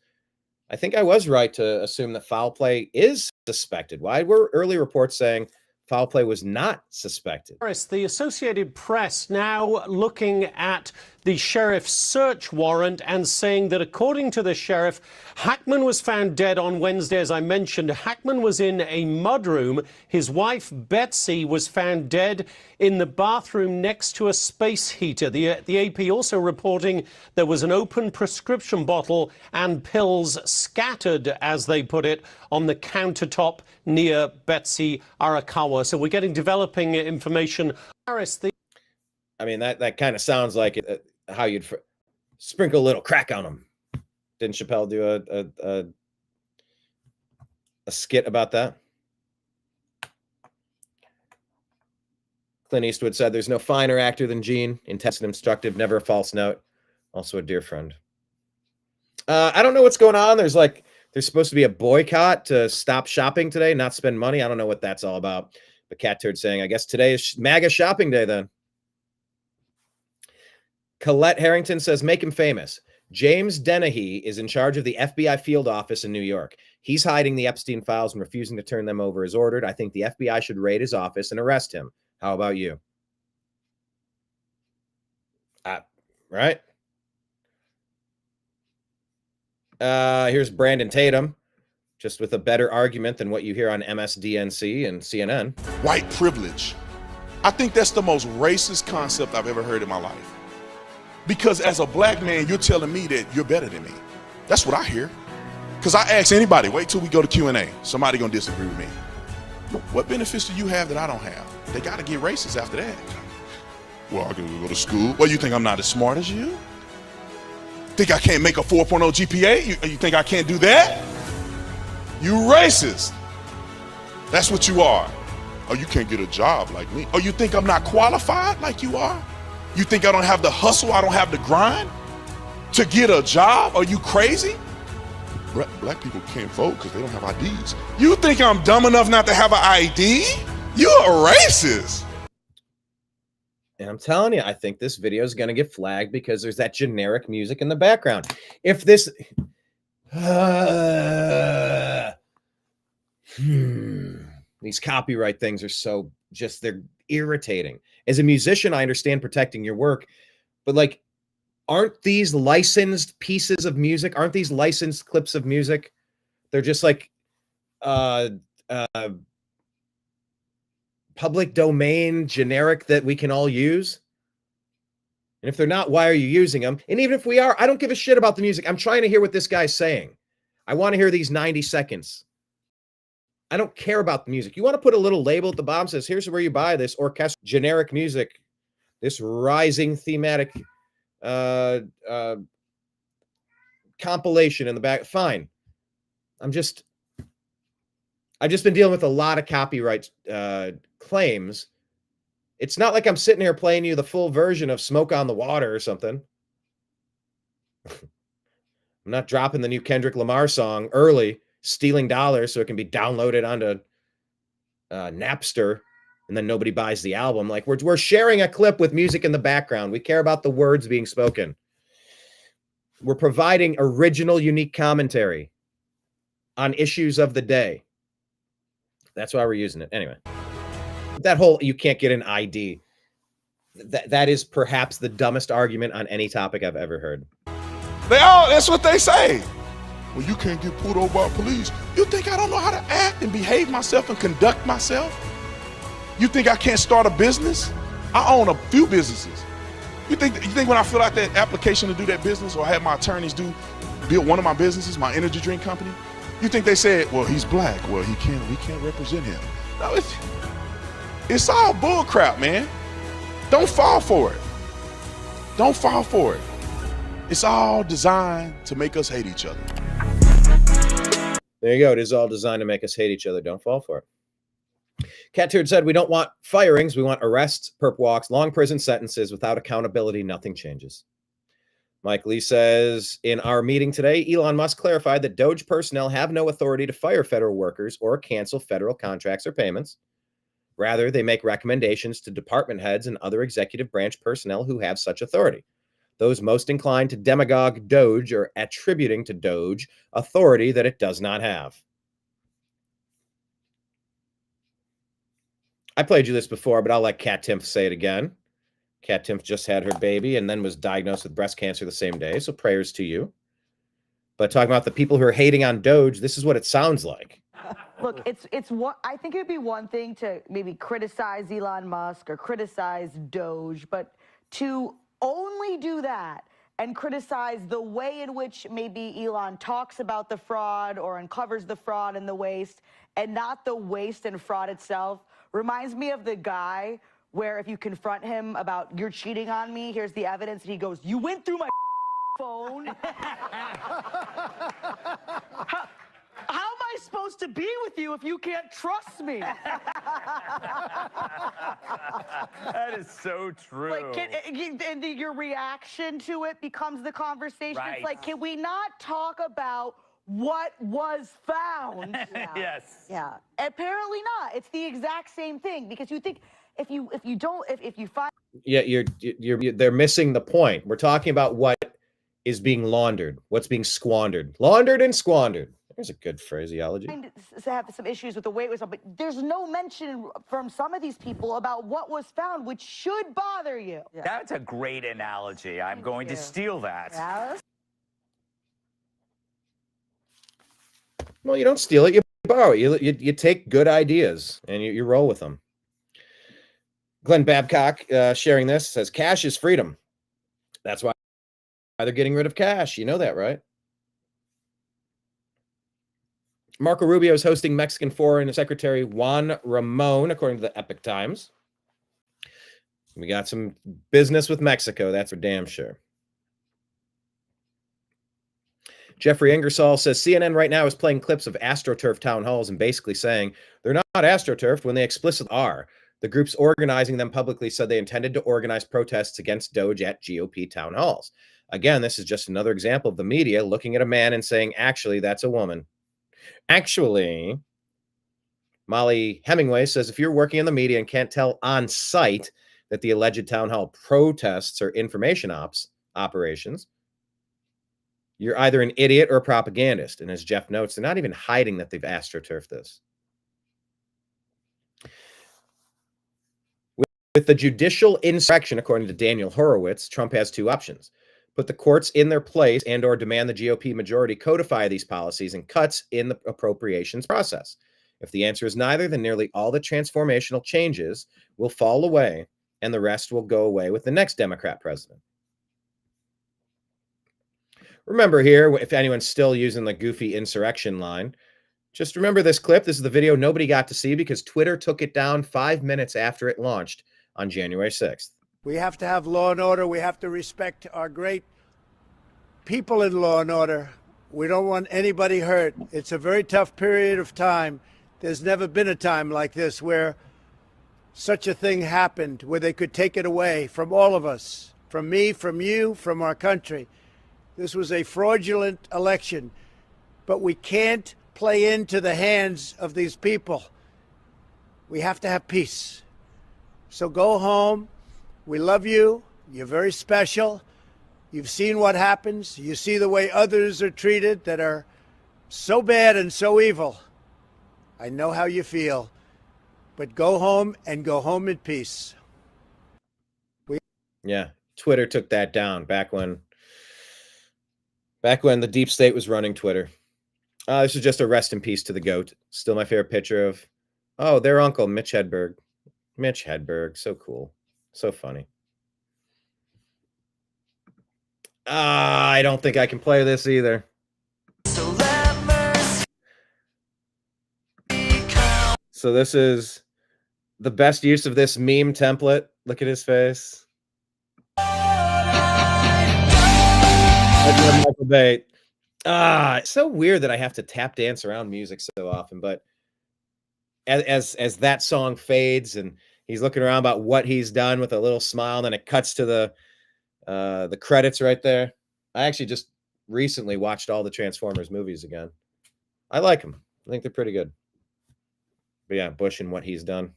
I think I was right to assume that foul play is suspected. Why were early reports saying foul play was not suspected? The Associated Press now looking at the sheriff's search warrant and saying that according to the sheriff, Hackman was found dead on Wednesday. As I mentioned, Hackman was in a mudroom. His wife, Betsy, was found dead in the bathroom next to a space heater. The AP also reporting there was an open prescription bottle and pills scattered, as they put it, on the countertop near Betsy Arakawa. So we're getting developing information. I mean, that kind of sounds like how you'd sprinkle a little crack on them. Didn't Chappelle do a skit about that? Clint Eastwood said, "There's no finer actor than Gene. Intense and instructive, never a false note. Also a dear friend." I don't know what's going on. There's supposed to be a boycott to stop shopping today, not spend money. I don't know what that's all about. But Cat Turd saying, I guess today is MAGA shopping day then. Colette Harrington says, make him famous. James Dennehy is in charge of the FBI field office in New York. He's hiding the Epstein files and refusing to turn them over as ordered. I think the FBI should raid his office and arrest him. How about you? Right? Here's Brandon Tatum, just with a better argument than what you hear on MSDNC and CNN. White privilege. I think that's the most racist concept I've ever heard in my life. Because as a black man, you're telling me that you're better than me. That's what I hear. Because I ask anybody, wait till we go to Q&A. Somebody gonna disagree with me. What benefits do you have that I don't have? They gotta get racist after that. Well, I can go to school. Well, you think I'm not as smart as you? Think I can't make a 4.0 GPA? You think I can't do that? You racist. That's what you are. Oh, you can't get a job like me. Oh, you think I'm not qualified like you are? You think I don't have the hustle, I don't have the grind to get a job? Are you crazy? Black people can't vote because they don't have IDs. You think I'm dumb enough not to have an ID? You're a racist. And I'm telling you, I think this video is going to get flagged because there's that generic music in the background. If this... These copyright things are so just, they're irritating. As a musician, I understand protecting your work, but like, aren't these licensed pieces of music? Aren't these licensed clips of music? They're just like public domain, generic that we can all use. And if they're not, why are you using them? And even if we are, I don't give a shit about the music. I'm trying to hear what this guy's saying. I want to hear these 90 seconds. I don't care about the music. You want to put a little label at the bottom that says, here's where you buy this orchestral generic music, this rising thematic compilation in the back. Fine. I've just been dealing with a lot of copyright claims. It's not like I'm sitting here playing you the full version of Smoke on the Water or something. I'm not dropping the new Kendrick Lamar song early, stealing dollars so it can be downloaded onto Napster, and then nobody buys the album. Like, we're sharing a clip with music in the background. We care about the words being spoken. We're providing original, unique commentary on issues of the day. That's why we're using it. Anyway, that whole you can't get an ID. that is perhaps the dumbest argument on any topic I've ever heard. That's what they say. Well, you can't get pulled over by police. You think I don't know how to act and behave myself and conduct myself? You think I can't start a business? I own a few businesses. You think when I fill out that application to do that business, or I have my attorneys build one of my businesses, my energy drink company, you think they said, well, he's black, well, we can't represent him. No, it's all bull crap, man. Don't fall for it. Don't fall for it. It's all designed to make us hate each other. There you go. It is all designed to make us hate each other. Don't fall for it. Cat Turd said, we don't want firings. We want arrests, perp walks, long prison sentences. Without accountability, nothing changes. Mike Lee says, in our meeting today, Elon Musk clarified that Doge personnel have no authority to fire federal workers or cancel federal contracts or payments. Rather, they make recommendations to department heads and other executive branch personnel who have such authority. Those most inclined to demagogue Doge are attributing to Doge authority that it does not have. I played you this before, but I'll let Kat Timpf say it again. Kat Timpf just had her baby and then was diagnosed with breast cancer the same day, so prayers to you. But talking about the people who are hating on Doge, this is what it sounds like. Look, it's what I think it would be one thing to maybe criticize Elon Musk or criticize Doge, but to only do that and criticize the way in which maybe Elon talks about the fraud or uncovers the fraud and the waste, and not the waste and fraud itself, reminds me of the guy where if you confront him about you're cheating on me, here's the evidence, and he goes, you went through my phone. How am I supposed to be with you if you can't trust me? That is so true. Like, and your reaction to it becomes the conversation. Right. It's like, can we not talk about what was found? Yes. Yeah. Apparently not. It's the exact same thing, because you think if you find. Yeah, they're missing the point. We're talking about what is being laundered, what's being squandered. Laundered and squandered. There's a good phraseology. To have some issues with the way it was, but there's no mention from some of these people about what was found, which should bother you. Yeah. That's a great analogy. I'm going to steal that. Yes. Well, you don't steal it, you borrow it. You take good ideas and you roll with them. Glenn Babcock sharing this says, cash is freedom. That's why they're getting rid of cash. You know that, right? Marco Rubio is hosting Mexican Foreign Secretary Juan Ramon, according to the Epoch Times. We got some business with Mexico, that's for damn sure. Jeffrey Ingersoll says CNN right now is playing clips of AstroTurf town halls and basically saying they're not AstroTurfed when they explicitly are. The groups organizing them publicly said they intended to organize protests against Doge at GOP town halls. Again, this is just another example of the media looking at a man and saying, actually, that's a woman. Actually, Molly Hemingway says, if you're working in the media and can't tell on site that the alleged town hall protests are information operations, you're either an idiot or a propagandist. And as Jeff notes, they're not even hiding that they've AstroTurfed this. With the judicial insurrection, according to Daniel Horowitz, Trump has two options. Put the courts in their place and or demand the GOP majority codify these policies and cuts in the appropriations process. If the answer is neither, then nearly all the transformational changes will fall away and the rest will go away with the next Democrat president. Remember here, if anyone's still using the goofy insurrection line, just remember this clip. This is the video nobody got to see because Twitter took it down 5 minutes after it launched on January 6th. We have to have law and order. We have to respect our great people in law and order. We don't want anybody hurt. It's a very tough period of time. There's never been a time like this where such a thing happened, where they could take it away from all of us, from me, from you, from our country. This was a fraudulent election, but we can't play into the hands of these people. We have to have peace. So go home. We love you. You're very special. You've seen what happens. You see the way others are treated that are so bad and so evil. I know how you feel. But go home and go home in peace. We Yeah, Twitter took that down back when the deep state was running Twitter. This is just a rest in peace to the GOAT. Still my favorite picture of, their uncle, Mitch Hedberg. Mitch Hedberg, so cool. So funny. I don't think I can play this either. So this is the best use of this meme template. Look at his face. Michael Bay. It's so weird that I have to tap dance around music so often, but as that song fades and he's looking around about what he's done with a little smile, and then it cuts to the credits right there. I actually just recently watched all the Transformers movies again. I like them. I think they're pretty good. But yeah, Bush and what he's done.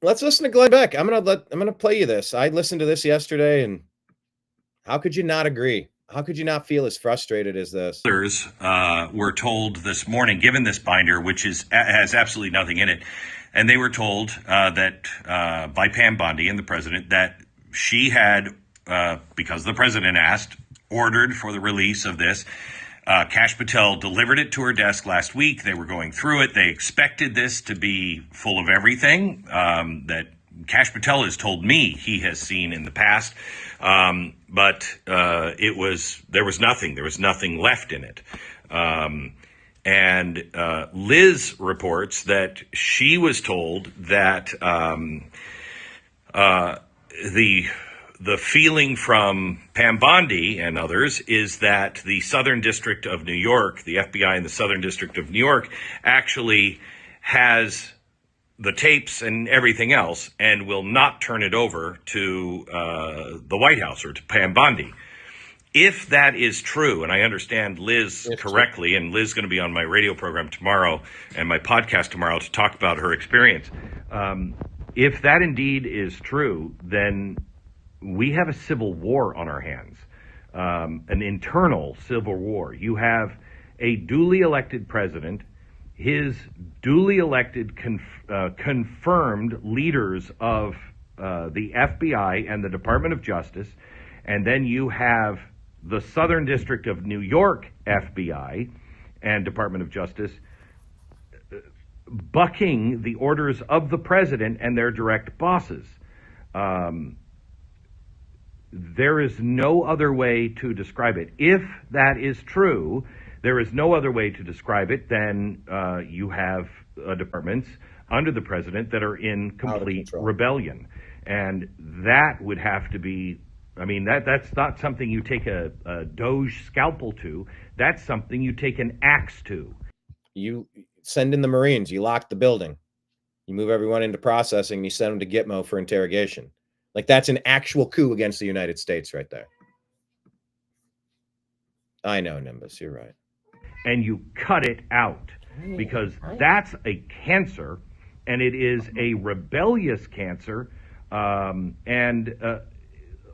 Let's listen to Glenn Beck. I'm gonna play you this. I listened to this yesterday, and how could you not agree? How could you not feel as frustrated as this? Others were told this morning, given this binder, which has absolutely nothing in it, and they were told that by Pam Bondi and the president that she had, because the president asked, ordered for the release of this. Kash Patel delivered it to her desk last week. They were going through it. They expected this to be full of everything that Kash Patel has told me he has seen in the past. But there was nothing. There was nothing left in it. And Liz reports that she was told that the feeling from Pam Bondi and others is that the Southern District of New York, the FBI in the Southern District of New York, actually has the tapes and everything else and will not turn it over to the White House or to Pam Bondi. If that is true, and I understand Liz correctly, and Liz is going to be on my radio program tomorrow and my podcast tomorrow to talk about her experience. If that indeed is true, then we have a civil war on our hands, an internal civil war. You have a duly elected president, his duly elected confirmed leaders of the FBI and the Department of Justice, and then you have the Southern District of New York FBI and Department of Justice bucking the orders of the president and their direct bosses. There is no other way to describe it. If that is true, there is no other way to describe it than you have departments under the president that are in complete rebellion. And that would have to be, I mean, that's not something you take a Doge scalpel to. That's something you take an axe to. You send in the Marines, you lock the building, you move everyone into processing, you send them to Gitmo for interrogation. Like, that's an actual coup against the United States right there. I know, Nimbus, you're right. And you cut it out because that's a cancer, and it is a rebellious cancer, and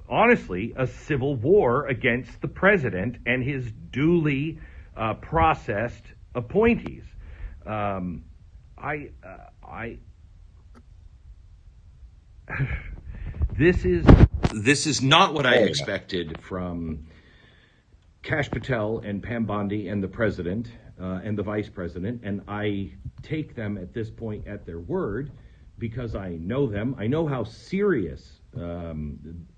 honestly, a civil war against the president and his duly processed appointees. This is not what I expected from Kash Patel and Pam Bondi and the president and the vice president, and I take them at this point at their word because I know them. I know how serious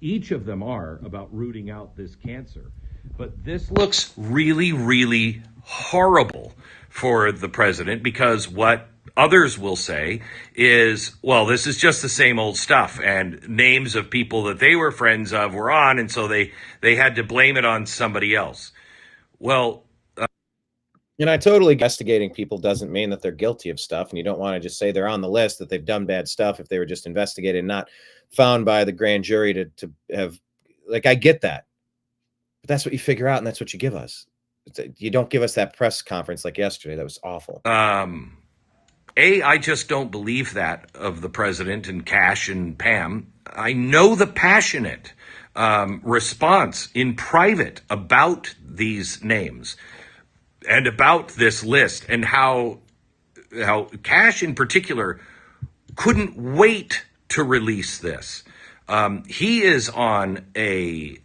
each of them are about rooting out this cancer. But this looks really, really horrible for the president because what others will say is, well, this is just the same old stuff, and names of people that they were friends of were on, and so they had to blame it on somebody else. Well, I totally investigating people doesn't mean that they're guilty of stuff, and you don't want to just say they're on the list that they've done bad stuff if they were just investigated and not found by the grand jury to have, like, I get that, but that's what you figure out, and that's what you give us. You don't give us that press conference like yesterday. That was awful. I just don't believe that of the president and Kash and Pam. I know the passionate response in private about these names and about this list, and how Kash in particular couldn't wait to release this. He is on he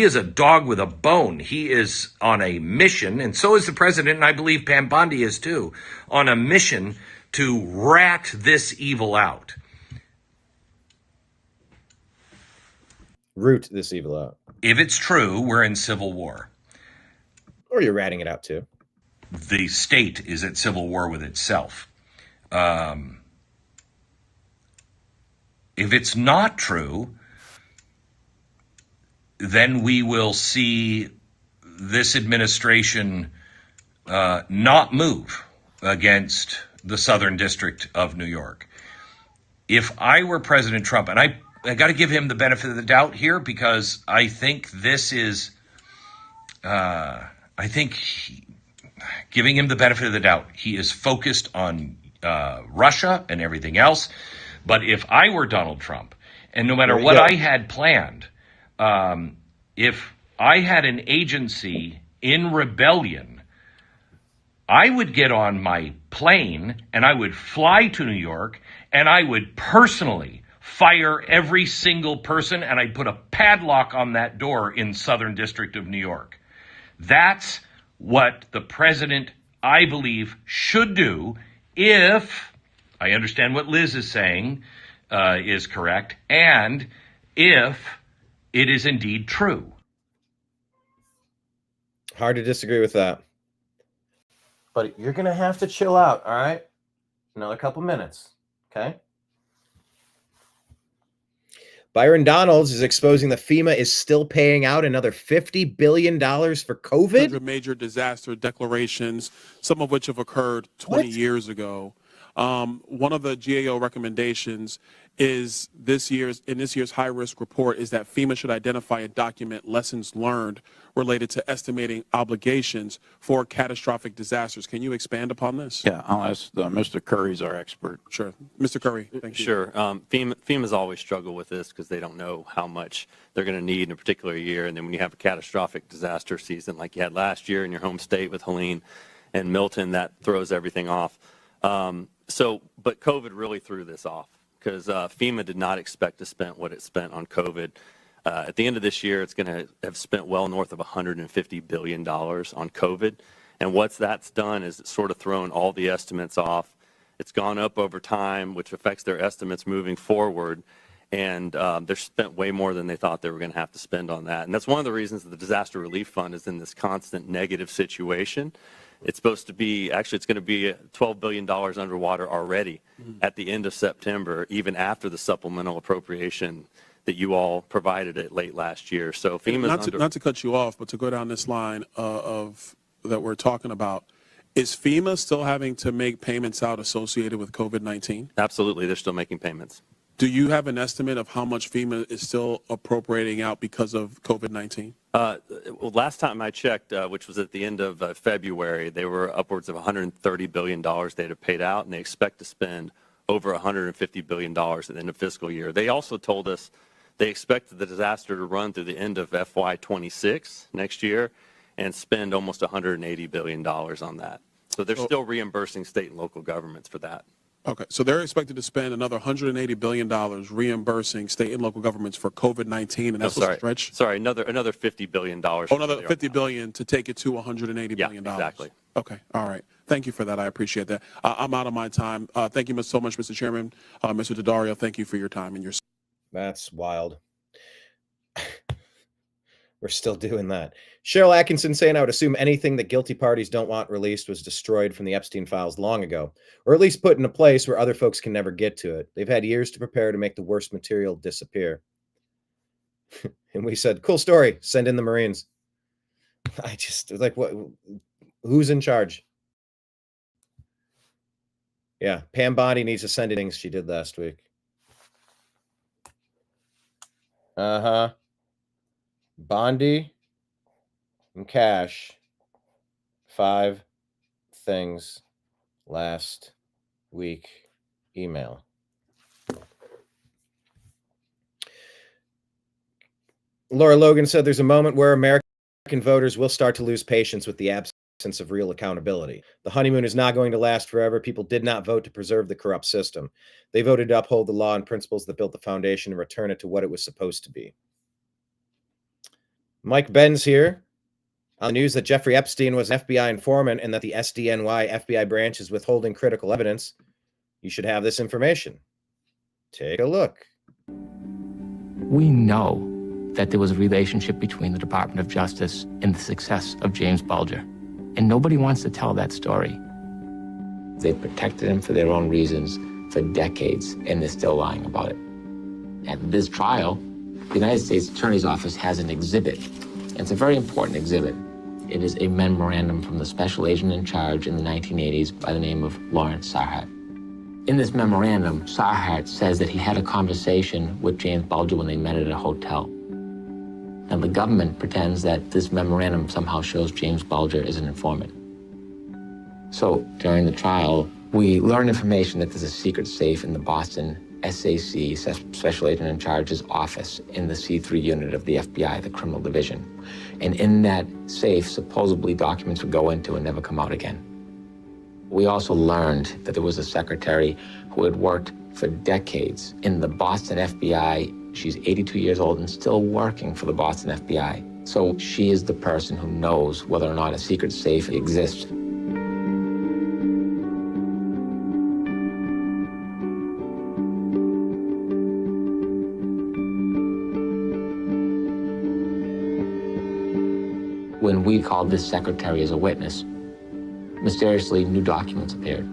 is a dog with a bone. He is on a mission, and so is the president, and I believe Pam Bondi is too, on a mission to rat this evil out. Root this evil out. If it's true, we're in civil war. Or you're ratting it out too. The state is at civil war with itself. If it's not true, then we will see this administration not move against the Southern District of New York. If I were President Trump, and I got to give him the benefit of the doubt here, because I think this is, giving him the benefit of the doubt, he is focused on Russia and everything else. But if I were Donald Trump, and no matter what I had planned, if I had an agency in rebellion, I would get on my plane and I would fly to New York and I would personally fire every single person, and I'd put a padlock on that door in Southern District of New York. That's what the president, I believe, should do if I understand what Liz is saying is correct, and if it is indeed true. Hard to disagree with that. But you're going to have to chill out, all right? Another couple minutes, okay? Byron Donalds is exposing that FEMA is still paying out another $50 billion for COVID. Major disaster declarations, some of which have occurred 20 years ago. One of the GAO recommendations is in this year's high-risk report is that FEMA should identify and document lessons learned related to estimating obligations for catastrophic disasters. Can you expand upon this? Yeah, I'll ask Mr. Curry's our expert. Sure. Mr. Curry, thank you. Sure. FEMA's always struggled with this because they don't know how much they're going to need in a particular year. And then when you have a catastrophic disaster season like you had last year in your home state with Helene and Milton, that throws everything off. But COVID really threw this off because FEMA did not expect to spend what it spent on COVID. At the end of this year, it's going to have spent well north of $150 billion on COVID. And what that's done is it's sort of thrown all the estimates off. It's gone up over time, which affects their estimates moving forward. And they're spent way more than they thought they were going to have to spend on that. And that's one of the reasons that the Disaster Relief Fund is in this constant negative situation. It's supposed to be, actually, it's going to be $12 billion underwater already at the end of September, even after the supplemental appropriation that you all provided it late last year. So FEMA's not to cut you off, but to go down this line of that we're talking about, is FEMA still having to make payments out associated with COVID-19? Absolutely, they're still making payments. Do you have an estimate of how much FEMA is still appropriating out because of COVID-19? Well, last time I checked, which was at the end of February, they were upwards of $130 billion they'd have paid out, and they expect to spend over $150 billion at the end of fiscal year. They also told us they expect the disaster to run through the end of FY26 next year and spend almost $180 billion on that. So they're still reimbursing state and local governments for that. Okay, so they're expected to spend another $180 billion reimbursing state and local governments for COVID-19, and that's a stretch? Sorry, another $50 billion. Oh, another $50 billion to take it to $180 billion. Exactly. Okay, all right. Thank you for that. I appreciate that. I'm out of my time. Thank you so much, Mr. Chairman. Mr. Daddario, thank you for your time and your... That's wild. We're still doing that. Cheryl Atkinson saying, I would assume anything that guilty parties don't want released was destroyed from the Epstein files long ago, or at least put in a place where other folks can never get to it. They've had years to prepare to make the worst material disappear. And we said, cool story. Send in the Marines. I just like, what? Who's in charge? Yeah, Pam Bondi needs to send in things she did last week. Bondi and Cash, 5 things last week email. Laura Logan said there's a moment where American voters will start to lose patience with the absence sense of real accountability. The honeymoon is not going to last forever. People did not vote to preserve the corrupt system. They voted to uphold the law and principles that built the foundation and return it to what it was supposed to be. Mike Benz here on the news that Jeffrey Epstein was an FBI informant and that the SDNY FBI branch is withholding critical evidence. You should have this information. Take a look. We know that there was a relationship between the Department of Justice and the success of James Bulger. And nobody wants to tell that story. They protected him for their own reasons for decades, and they're still lying about it. At this trial, the United States Attorney's Office has an exhibit. And it's a very important exhibit. It is a memorandum from the special agent in charge in the 1980s by the name of Lawrence Sarhart. In this memorandum, Sarhart says that he had a conversation with James Bulger when they met at a hotel. And the government pretends that this memorandum somehow shows James Bulger as an informant. So during the trial, we learn information that there's a secret safe in the Boston SAC, Special Agent in Charge's office in the C3 unit of the FBI, the criminal division. And in that safe, supposedly documents would go into and never come out again. We also learned that there was a secretary who had worked for decades in the Boston FBI. She's 82 years old and still working for the Boston FBI. So she is the person who knows whether or not a secret safe exists. When we called this secretary as a witness, mysteriously new documents appeared.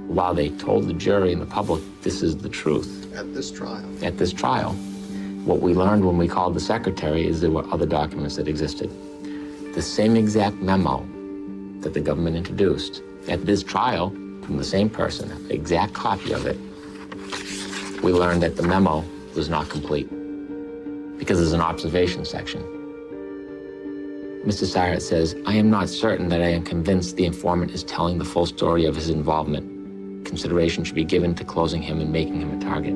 While they told the jury and the public this is the truth. At this trial. At this trial. What we learned when we called the secretary is there were other documents that existed. The same exact memo that the government introduced at this trial from the same person, an exact copy of it. We learned that the memo was not complete because there's an observation section. Mr. Sarhart says, I am not certain that I am convinced the informant is telling the full story of his involvement. Consideration should be given to closing him and making him a target.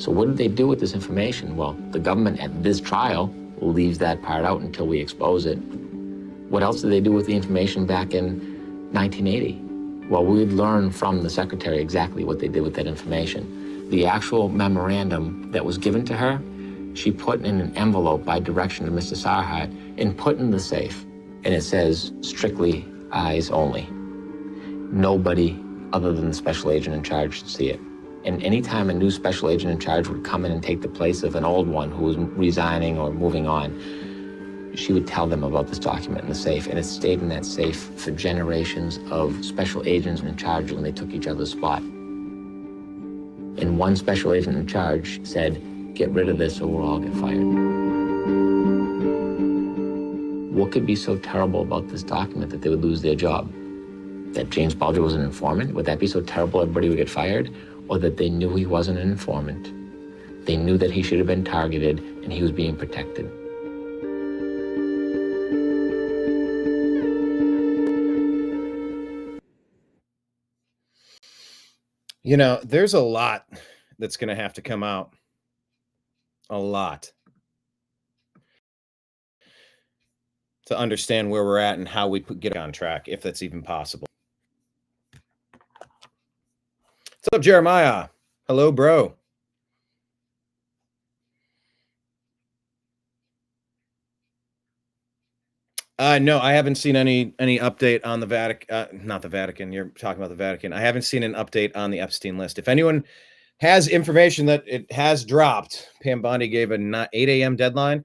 So what did they do with this information? Well, the government at this trial leaves that part out until we expose it. What else did they do with the information back in 1980? Well, we'd learn from the secretary exactly what they did with that information. The actual memorandum that was given to her, she put in an envelope by direction of Mr. Sarhart and put in the safe. And it says, strictly eyes only. Nobody other than the special agent in charge should see it. And anytime a new special agent in charge would come in and take the place of an old one who was resigning or moving on, she would tell them about this document in the safe. And it stayed in that safe for generations of special agents in charge when they took each other's spot. And one special agent in charge said, get rid of this or we'll all get fired. What could be so terrible about this document that they would lose their job? That James Bulger was an informant? Would that be so terrible everybody would get fired? Or that they knew he wasn't an informant? They knew that he should have been targeted and he was being protected. You know, there's a lot that's going to have to come out. A lot. To understand where we're at and how we get on track, if that's even possible. What's up, Jeremiah? Hello, bro. No, I haven't seen any update on the Vatican. Not the Vatican. You're talking about the Vatican. I haven't seen an update on the Epstein list. If anyone has information that it has dropped, Pam Bondi gave a 8 a.m. deadline.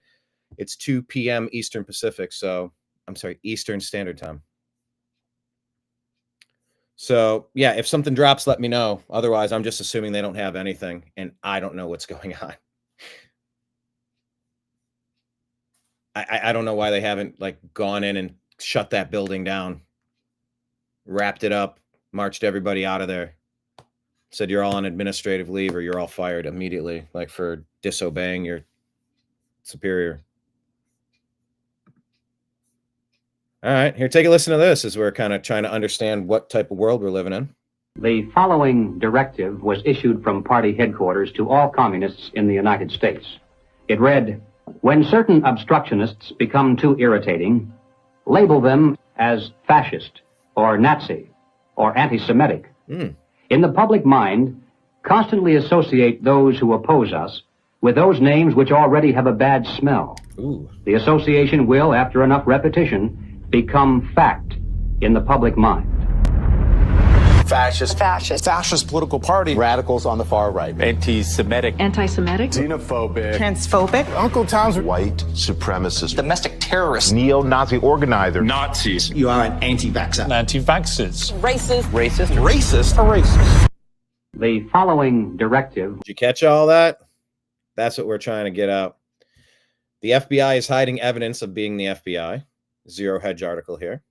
It's 2 p.m. Eastern Pacific. So I'm sorry, Eastern Standard Time. So yeah, if something drops, let me know. Otherwise, I'm just assuming they don't have anything and I don't know what's going on. I don't know why they haven't like gone in and shut that building down, wrapped it up, marched everybody out of there, said you're all on administrative leave or you're all fired immediately, like for disobeying your superior. All right, here, take a listen to this as we're kind of trying to understand what type of world we're living in. The following directive was issued from party headquarters to all communists in the United States. It read, when certain obstructionists become too irritating, label them as fascist or Nazi or anti-Semitic. In the public mind, constantly associate those who oppose us with those names which already have a bad smell. The association will, after enough repetition, become fact in the public mind. Fascist. Fascist. Fascist political party. Radicals on the far right. Anti-Semitic. Anti-Semitic. Xenophobic. Transphobic. Uncle Tom's White supremacist. Domestic terrorist. Neo-Nazi organizer. Nazis. You are an anti-vaxxer. Anti-vaxxers. Racist. Racist. Racist. A racist. The following directive. Did you catch all that? That's what we're trying to get out. The FBI is hiding evidence of being the FBI. Zero Hedge article here.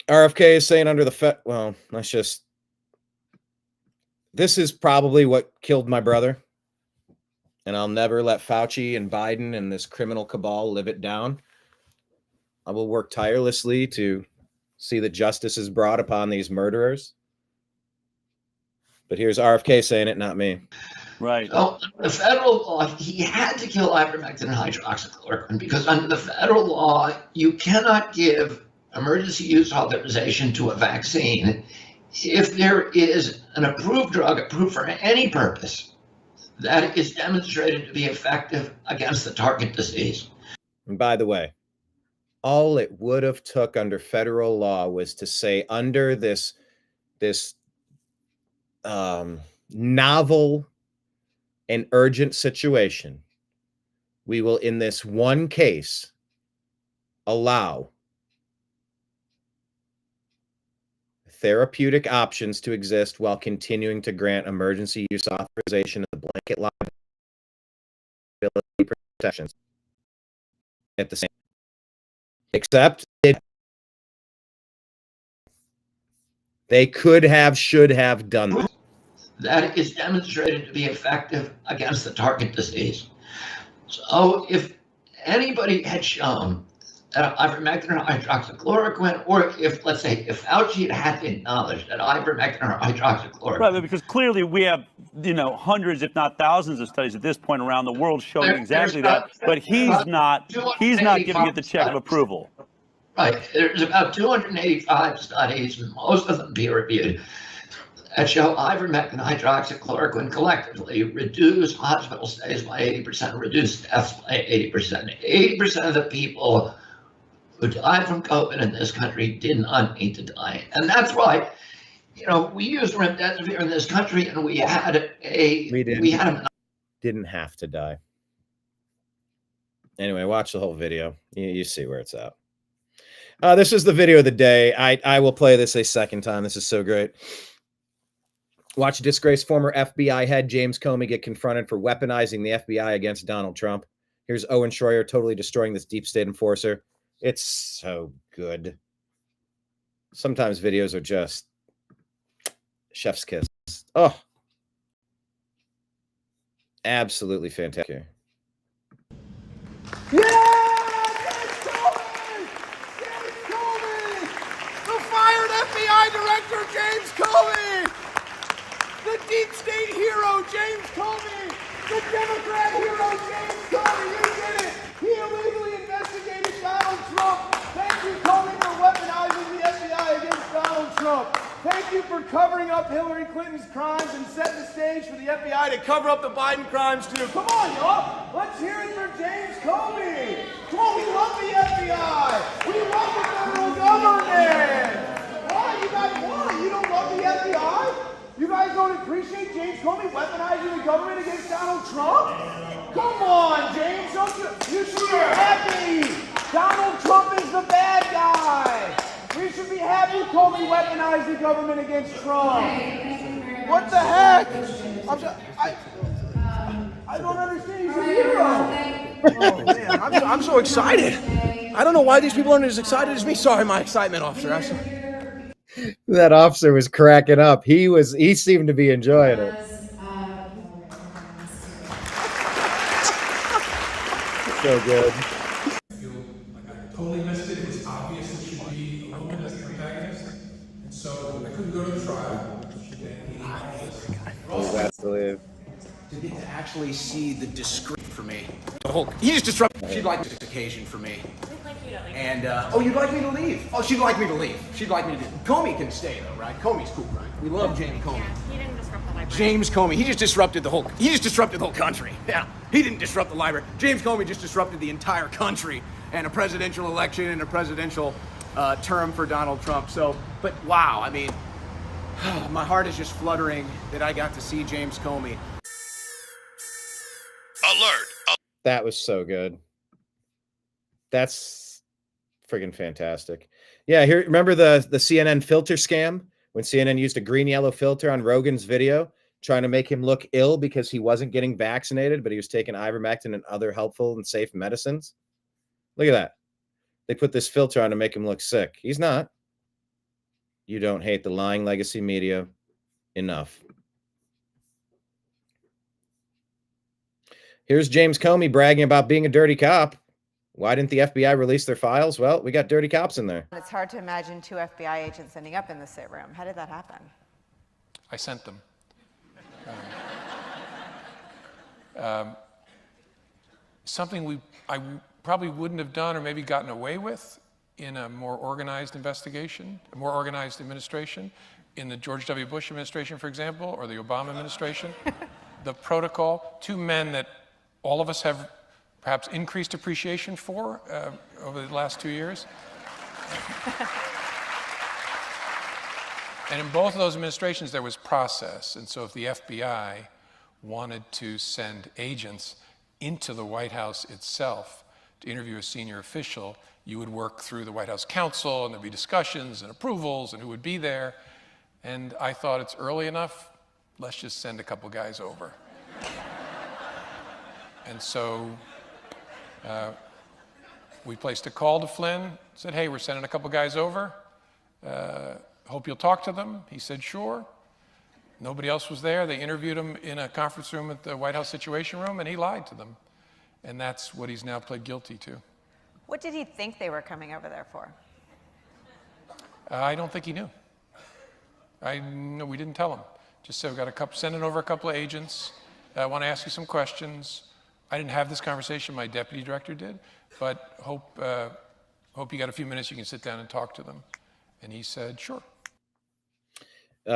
RFK is saying under the well, let's just, this is probably what killed my brother. And I'll never let Fauci and Biden and this criminal cabal live it down. I will work tirelessly to see that justice is brought upon these murderers. But here's RFK saying it, not me. Right. Oh, the federal law, he had to kill ivermectin and hydroxychloroquine because under the federal law, you cannot give emergency use authorization to a vaccine if there is an approved drug approved for any purpose that is demonstrated to be effective against the target disease. And by the way, all it would have took under federal law was to say under this novel and urgent situation, we will in this one case allow therapeutic options to exist while continuing to grant emergency use authorization of the blanket liability protections at the same time. Except they could have, should have done that. That is demonstrated to be effective against the target disease. So if anybody had shown that ivermectin or hydroxychloroquine, or if, let's say, if Fauci had acknowledged that ivermectin or hydroxychloroquine. Right, because clearly we have, hundreds, if not thousands of studies at this point around the world showing exactly that, but he's not giving it the check of approval. Right, there's about 285 studies, and most of them peer-reviewed, that show ivermectin and hydroxychloroquine collectively reduce hospital stays by 80%, reduce deaths by 80%. 80% of the people who died from COVID in this country did not need to die. And that's why, we used remdesivir in this country, and we didn't have to die. Anyway, watch the whole video. You see where it's at. This is the video of the day. I will play this a second time. This is so great. Watch disgraced former FBI head James Comey get confronted for weaponizing the FBI against Donald Trump. Here's Owen Schroyer totally destroying this deep state enforcer. It's so good. Sometimes videos are just chef's kiss. Oh, absolutely fantastic. Yeah! James Comey! James Comey! The fired FBI director, James Comey! The deep state hero, James Comey! The Democrat hero, James Comey! You did it! He illegally investigated Donald Trump! Thank you, Comey, for weaponizing the FBI against Donald Trump! Thank you for covering up Hillary Clinton's crimes and setting the stage for the FBI to cover up the Biden crimes, too. Come on, y'all! Let's hear it for James Comey! Come on, we love the FBI! We love the federal government! Why? You don't love the FBI? You guys don't appreciate James Comey weaponizing the government against Donald Trump? Come on, James, you should be happy. Donald Trump is the bad guy. We should be happy Comey weaponized the government against Trump. What the heck? I don't understand. He's a hero. Oh, man, I'm so excited. I don't know why these people aren't as excited as me. Sorry, my excitement, officer. That officer was cracking up. He seemed to be enjoying it. So good. I feel like I totally missed it. It was obvious it should be a woman as the protagonist. And so I couldn't go to the trial. That's the leave. To get to actually see the discreet for me. whole. He just disrupted. She'd like this occasion for me. And oh, you'd like me to leave? Oh, she'd like me to leave. She'd like me to. Comey can stay though, right? Comey's cool, right? We love James Comey. He didn't disrupt the library. James Comey. He just disrupted the whole. He just disrupted the whole country. Yeah, he didn't disrupt the library. James Comey just disrupted the entire country and a presidential election and a presidential term for Donald Trump. So, but wow, I mean, my heart is just fluttering that I got to see James Comey. Alert! That was so good. That's friggin' fantastic. Yeah, here, remember the CNN filter scam when CNN used a green yellow filter on Rogan's video trying to make him look ill because he wasn't getting vaccinated, but he was taking ivermectin and other helpful and safe medicines? Look at that. They put this filter on to make him look sick. He's not. You don't hate the lying legacy media enough. Here's James Comey bragging about being a dirty cop. Why didn't the FBI release their files? Well, we got dirty cops in there. It's hard to imagine 2 FBI agents ending up in the sit room. How did that happen? I sent them. Something I probably wouldn't have done or maybe gotten away with in a more organized investigation, a more organized administration, in the George W. Bush administration, for example, or the Obama administration. The protocol, 2 men that all of us have perhaps increased appreciation for over the last 2 years. And in both of those administrations, there was process. And so if the FBI wanted to send agents into the White House itself to interview a senior official, you would work through the White House counsel, and there'd be discussions and approvals and who would be there. And I thought, it's early enough, let's just send a couple guys over. And so we placed a call to Flynn, said, hey, we're sending a couple guys over. Hope you'll talk to them. He said, sure. Nobody else was there. They interviewed him in a conference room at the White House Situation Room, and he lied to them. And that's what he's now pled guilty to. What did he think they were coming over there for? I don't think he knew. No, we didn't tell him. Just said, we got sending over a couple of agents. I want to ask you some questions. I didn't have this conversation, my deputy director did, but hope you got a few minutes you can sit down and talk to them. And he said, sure.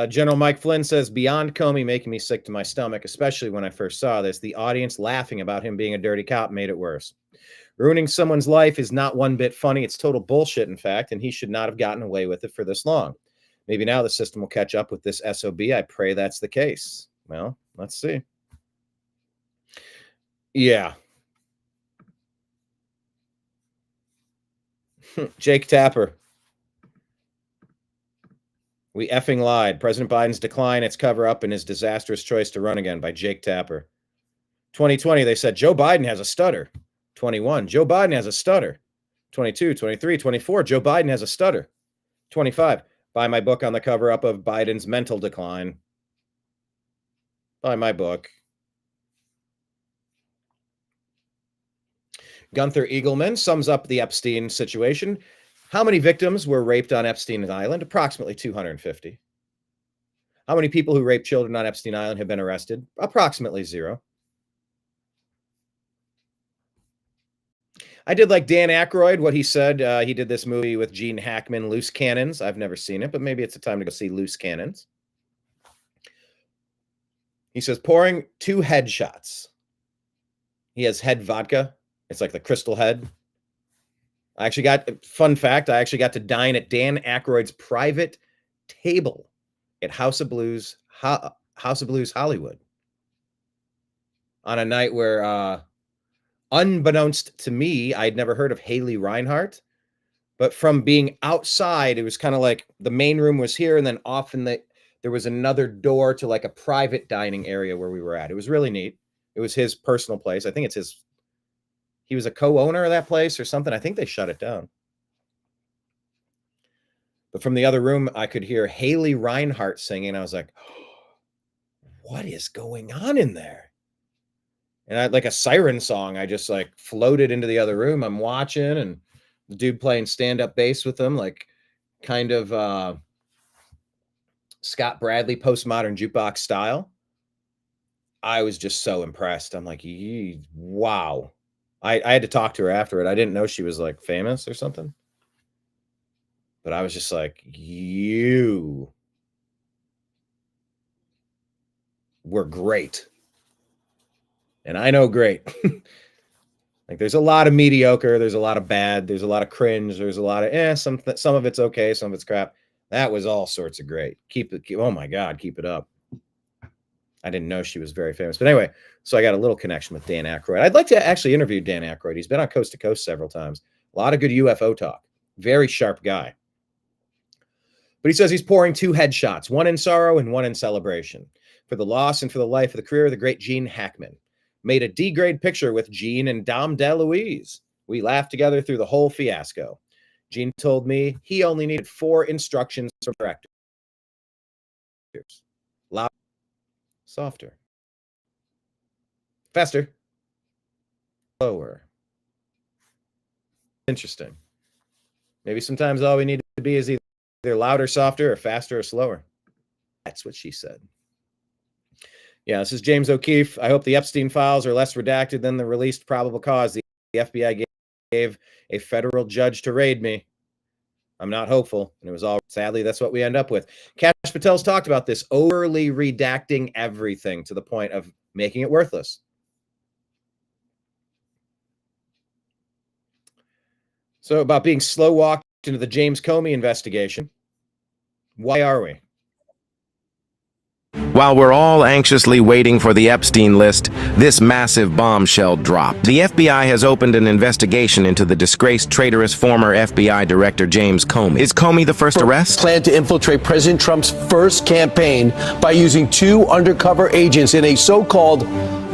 General Mike Flynn says, beyond Comey making me sick to my stomach, especially when I first saw this, the audience laughing about him being a dirty cop made it worse. Ruining someone's life is not one bit funny. It's total bullshit, in fact, and he should not have gotten away with it for this long. Maybe now the system will catch up with this SOB. I pray that's the case. Well, let's see. Yeah. Jake Tapper. We effing lied. President Biden's decline, its cover-up, and his disastrous choice to run again by Jake Tapper. 2020, they said, Joe Biden has a stutter. 21, Joe Biden has a stutter. 22, 23, 24, Joe Biden has a stutter. 25, buy my book on the cover-up of Biden's mental decline. Buy my book. Gunther Eagleman sums up the Epstein situation. How many victims were raped on Epstein Island? Approximately 250. How many people who raped children on Epstein Island have been arrested? Approximately 0. I did like Dan Aykroyd, what he said. He did this movie with Gene Hackman, Loose Cannons. I've never seen it, but maybe it's a time to go see Loose Cannons. He says, pouring 2 headshots. He has head vodka. It's like the Crystal Head. Fun fact, I actually got to dine at Dan Aykroyd's private table at House of Blues Hollywood on a night where, unbeknownst to me, I'd never heard of Haley Reinhart, but from being outside, it was kind of like the main room was here, and then off in there was another door to like a private dining area where we were at. It was really neat. It was his personal place. I think it's his. He was a co-owner of that place or something. I think they shut it down. But from the other room, I could hear Haley Reinhart singing. I was like, what is going on in there? And I like a siren song. I just like floated into the other room. I'm watching, and the dude playing stand-up bass with them, like kind of Scott Bradley postmodern jukebox style. I was just so impressed. I'm like, wow. I had to talk to her after it. I didn't know she was like famous or something. But I was just like, you were great. And I know great. Like there's a lot of mediocre, there's a lot of bad, there's a lot of cringe, there's a lot of some of it's okay, some of it's crap. That was all sorts of great. Oh my God, keep it up. I didn't know she was very famous. But anyway, so I got a little connection with Dan Aykroyd. I'd like to actually interview Dan Aykroyd. He's been on Coast to Coast several times. A lot of good UFO talk. Very sharp guy. But he says he's pouring 2 headshots, one in sorrow and one in celebration, for the loss and for the life of the career of the great Gene Hackman. Made a D-grade picture with Gene and Dom DeLuise. We laughed together through the whole fiasco. Gene told me he only needed 4 instructions from directors. Loud, softer, faster, slower. Interesting. Maybe sometimes all we need to be is either louder, softer, or faster or slower. That's what she said. Yeah, this is James O'Keefe. I hope the Epstein files are less redacted than the released probable cause the FBI gave a federal judge to raid me. I'm not hopeful, and it was all, sadly, that's what we end up with. Kash Patel's talked about this, overly redacting everything to the point of making it worthless. So about being slow walked into the James Comey investigation. Why are we? While we're all anxiously waiting for the Epstein list, this massive bombshell dropped. The FBI has opened an investigation into the disgraced, traitorous former FBI Director James Comey. Is Comey the first arrest? Planned to infiltrate President Trump's first campaign by using 2 undercover agents in a so-called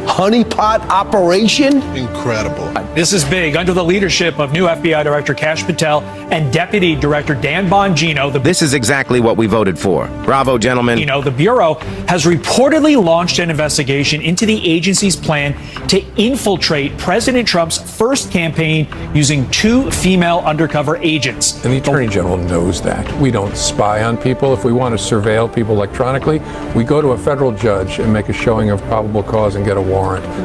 honeypot operation? Incredible. This is big. Under the leadership of new FBI Director Kash Patel and Deputy Director Dan Bongino, This is exactly what we voted for. Bravo, gentlemen. The Bureau has reportedly launched an investigation into the agency's plan to infiltrate President Trump's first campaign using 2 female undercover agents. And the Attorney General knows that. We don't spy on people. If we want to surveil people electronically, we go to a federal judge and make a showing of probable cause and get a warrant.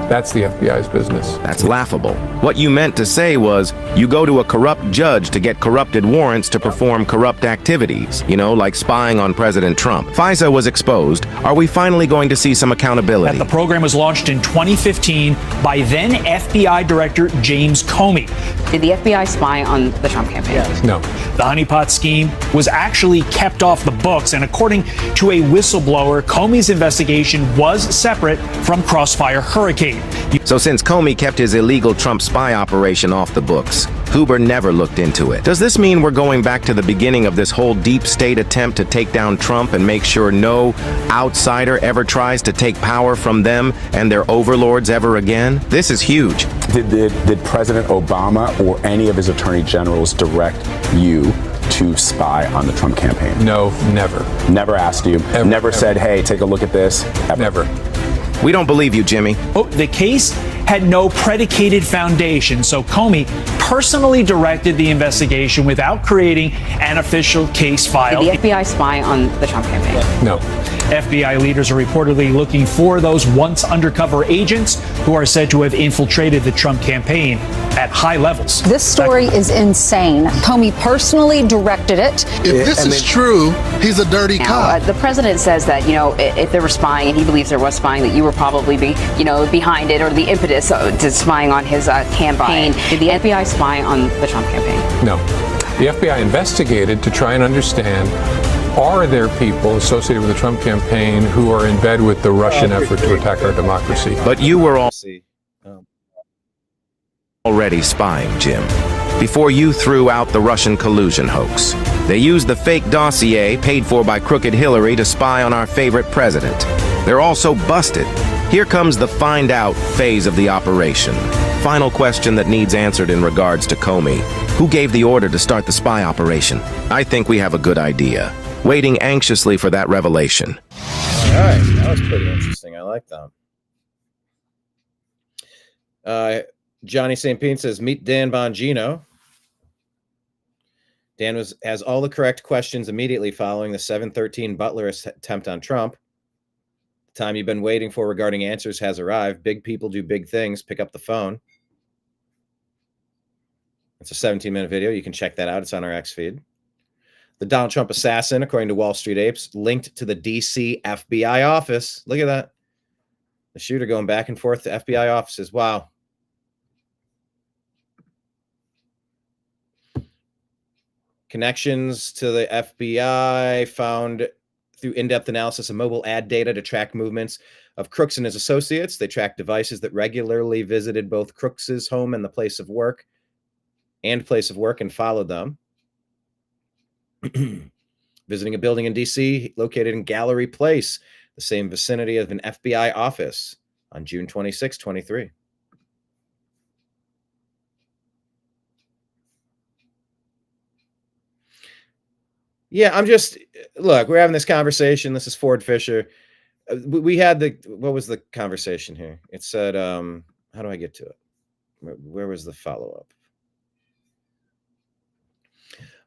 That's the FBI's business. That's laughable. What you meant to say was, you go to a corrupt judge to get corrupted warrants to perform corrupt activities, like spying on President Trump. FISA was exposed. Are we finally going to see some accountability? The program was launched in 2015 by then FBI Director James Comey. Did the FBI spy on the Trump campaign? No. The honeypot scheme was actually kept off the books, and according to a whistleblower, Comey's investigation was separate from Crossfire Hurricane. So since Comey kept his illegal Trump spy operation off the books, Huber never looked into it. Does this mean we're going back to the beginning of this whole deep state attempt to take down Trump and make sure no outsider ever tries to take power from them and their overlords ever again? This is huge. Did President Obama or any of his attorney generals direct you to spy on the Trump campaign? No, never. Never asked you? Never said, hey, take a look at this? Ever. Never. We don't believe you, Jimmy. The case had no predicated foundation, so Comey personally directed the investigation without creating an official case file. Did the FBI spy on the Trump campaign? No. FBI leaders are reportedly looking for those once undercover agents who are said to have infiltrated the Trump campaign at high levels. This story is insane. Comey personally directed it. If this is true, he's a dirty cop. The president says that, if there were spying, and he believes there was spying, that you were probably behind it, or the impetus to spying on his campaign. Did the FBI spy on the Trump campaign? No. The FBI investigated to try and understand, are there people associated with the Trump campaign who are in bed with the Russian effort to attack our democracy? But you were already spying, Jim. Before you threw out the Russian collusion hoax. They used the fake dossier paid for by Crooked Hillary to spy on our favorite president. They're also busted. Here comes the find out phase of the operation. Final question that needs answered in regards to Comey. Who gave the order to start the spy operation? I think we have a good idea. Waiting anxiously for that revelation. All right, that was pretty interesting. I like that. Johnny St. Pete says, meet Dan Bongino. Dan has all the correct questions immediately following the 713 Butler attempt on Trump. The time you've been waiting for regarding answers has arrived. Big people do big things. Pick up the phone. It's a 17-minute video. You can check that out. It's on our X feed. The Donald Trump assassin, according to Wall Street Apes, linked to the D.C. FBI office. Look at that. The shooter going back and forth to FBI offices. Wow. Connections to the FBI found through in-depth analysis of mobile ad data to track movements of Crooks and his associates. They tracked devices that regularly visited both Crooks's home and the place of work and followed them. Visiting a building in D.C. located in Gallery Place, the same vicinity of an FBI office, on June 26, 23. Yeah, look, we're having this conversation. This is Ford Fisher. We had what was the conversation here? It said, how do I get to it? Where was the follow-up?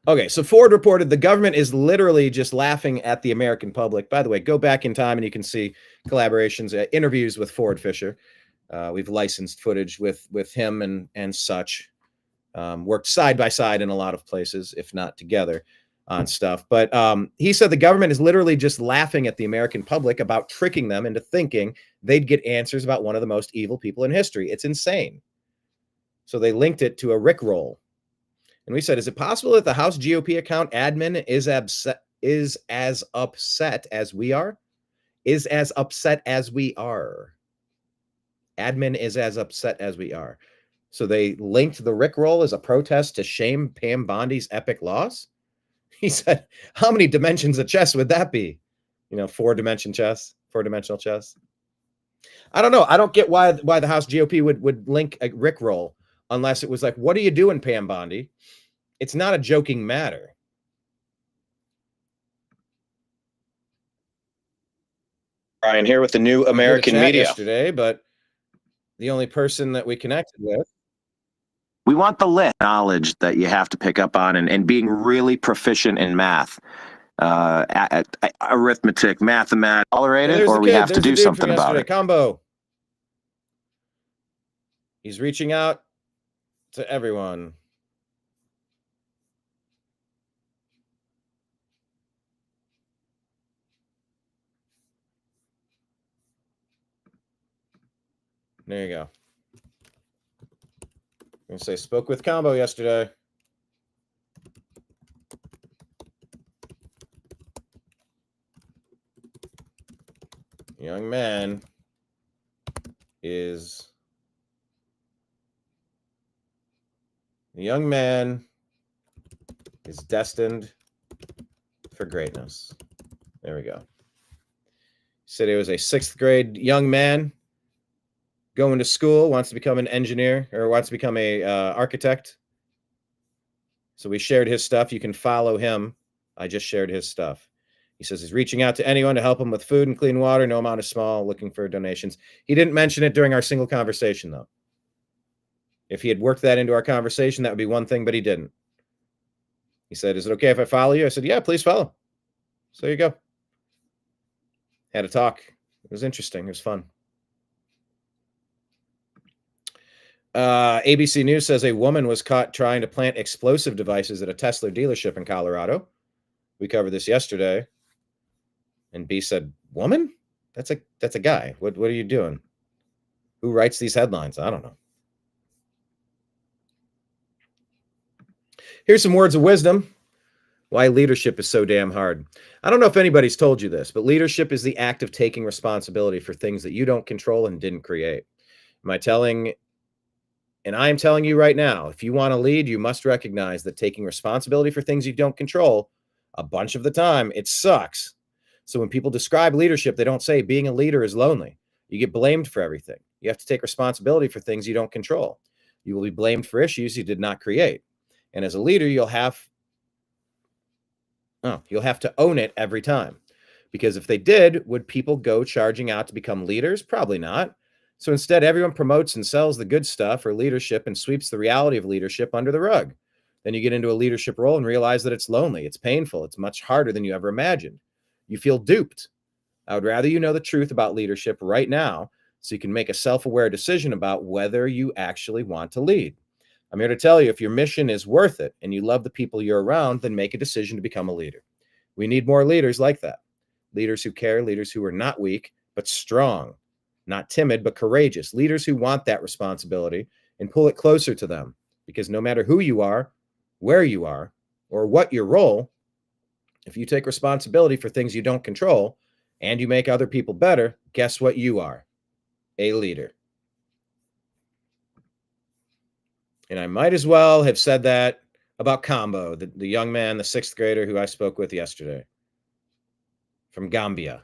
Okay, so Ford reported the government is literally just laughing at the American public. By the way, go back in time and you can see collaborations, interviews with Ford Fisher. We've licensed footage with him and such. Worked side by side in a lot of places, if not together, on stuff. But he said the government is literally just laughing at the American public about tricking them into thinking they'd get answers about one of the most evil people in history. It's insane. So they linked it to a Rickroll. And we said, is it possible that the House GOP account admin is as upset as we are? Is as upset as we are. Admin is as upset as we are. So they linked the Rickroll as a protest to shame Pam Bondi's epic loss. He said, how many dimensions of chess would that be? 4-dimensional chess. I don't know. I don't get why the House GOP would link a Rickroll unless it was like, what are you doing, Pam Bondi? It's not a joking matter. Brian here with the new American media yesterday, but the only person that we connected with. We want the list knowledge that you have to pick up on and being really proficient in math, arithmetic, mathematics, tolerated, or we have to do something about it. Combo. He's reaching out to everyone. There you go. I'm going to say, spoke with Combo yesterday. Young man is destined for greatness. There we go. He said he was a 6th grade young man going to school, wants to become an engineer or wants to become a architect. So we shared his stuff. You can follow him. I just shared his stuff. He says he's reaching out to anyone to help him with food and clean water. No amount is small, looking for donations. He didn't mention it during our single conversation, though. If he had worked that into our conversation, that would be one thing, but he didn't. He said, is it okay if I follow you? I said, yeah, please follow. So there you go. Had a talk. It was interesting. It was fun. ABC News says a woman was caught trying to plant explosive devices at a Tesla dealership in Colorado. We covered this yesterday. And B said, woman? That's a guy. What are you doing? Who writes these headlines? I don't know. Here's some words of wisdom. Why leadership is so damn hard. I don't know if anybody's told you this, but leadership is the act of taking responsibility for things that you don't control and didn't create. And I am telling you right now, if you want to lead, you must recognize that taking responsibility for things you don't control, a bunch of the time, it sucks. So when people describe leadership, they don't say being a leader is lonely. You get blamed for everything. You have to take responsibility for things you don't control. You will be blamed for issues you did not create. And as a leader, you'll have to own it every time. Because if they did, would people go charging out to become leaders? Probably not. So instead, everyone promotes and sells the good stuff or leadership and sweeps the reality of leadership under the rug. Then you get into a leadership role and realize that it's lonely. It's painful. It's much harder than you ever imagined. You feel duped. I would rather you know the truth about leadership right now so you can make a self-aware decision about whether you actually want to lead. I'm here to tell you, if your mission is worth it and you love the people you're around, then make a decision to become a leader. We need more leaders like that. Leaders who care, leaders who are not weak, but strong, not timid, but courageous. Leaders who want that responsibility and pull it closer to them. Because no matter who you are, where you are, or what your role, if you take responsibility for things you don't control and you make other people better, guess what you are? A leader. And I might as well have said that about Combo, the young man, the 6th grader who I spoke with yesterday from Gambia,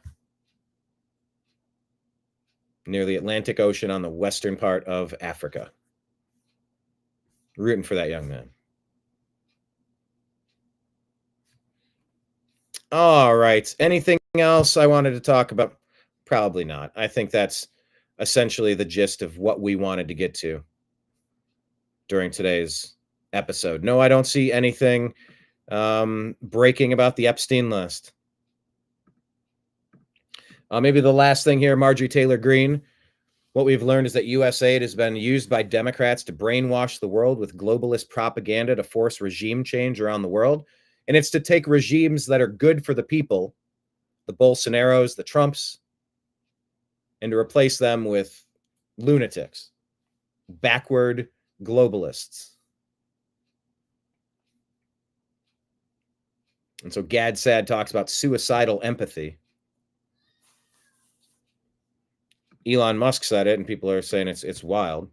near the Atlantic Ocean on the western part of Africa. Rooting for that young man. All right. Anything else I wanted to talk about? Probably not. I think that's essentially the gist of what we wanted to get to during today's episode. No, I don't see anything breaking about the Epstein list. Maybe the last thing here, Marjorie Taylor Greene. What we've learned is that U.S. aid has been used by Democrats to brainwash the world with globalist propaganda to force regime change around the world. And it's to take regimes that are good for the people, the Bolsonaros, the Trumps, and to replace them with lunatics, backward globalists. And so Gad Sad talks about suicidal empathy. Elon Musk said it, and people are saying it's wild.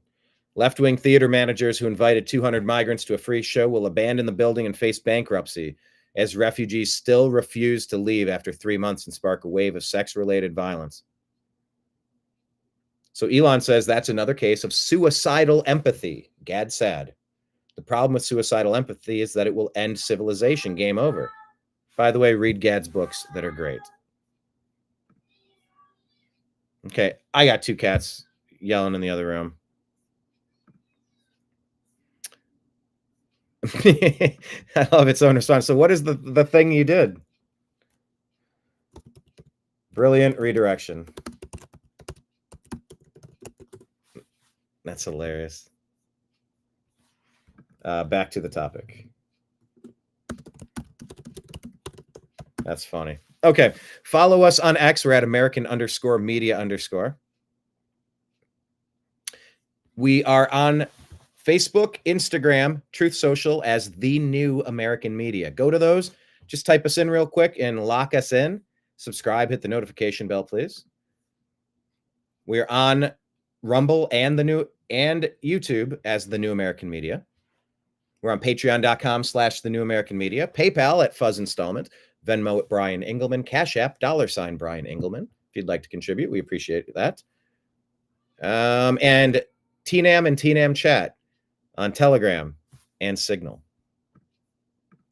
Left-wing theater managers who invited 200 migrants to a free show will abandon the building and face bankruptcy as refugees still refuse to leave after 3 months and spark a wave of sex-related violence. So Elon says that's another case of suicidal empathy. Gad Sad. The problem with suicidal empathy is that it will end civilization. Game over. By the way, read Gad's books that are great. Okay, I got 2 cats yelling in the other room. I love its own response. So what is the thing you did? Brilliant redirection. That's hilarious. Back to the topic. That's funny. Okay. Follow us on X. We're at American_media_. We are on Facebook, Instagram, Truth Social as The New American Media. Go to those. Just type us in real quick and lock us in. Subscribe, hit the notification bell, please. We're on Rumble and YouTube as The New American Media. We're on patreon.com/The New American Media. PayPal at Fuzz Installment. Venmo at Brian Engelman. Cash App, $ Brian Engelman. If you'd like to contribute, we appreciate that. And TNAM and TNAM Chat on Telegram and Signal.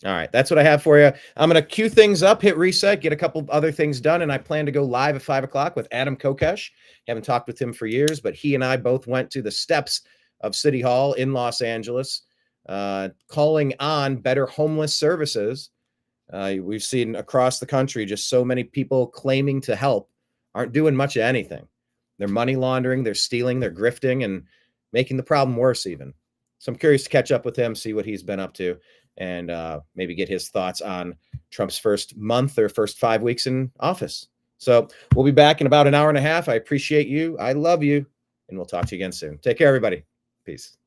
All right, that's what I have for you. I'm going to cue things up, hit reset, get a couple other things done, and I plan to go live at 5 o'clock with Adam Kokesh. Haven't talked with him for years, but he and I both went to the steps of City Hall in Los Angeles, calling on better homeless services. We've seen across the country just so many people claiming to help aren't doing much of anything. They're money laundering, they're stealing, they're grifting, and making the problem worse even. So I'm curious to catch up with him, see what he's been up to, and maybe get his thoughts on Trump's first month or first 5 weeks in office. So we'll be back in about an hour and a half. I appreciate you. I love you. And we'll talk to you again soon. Take care, everybody. Peace.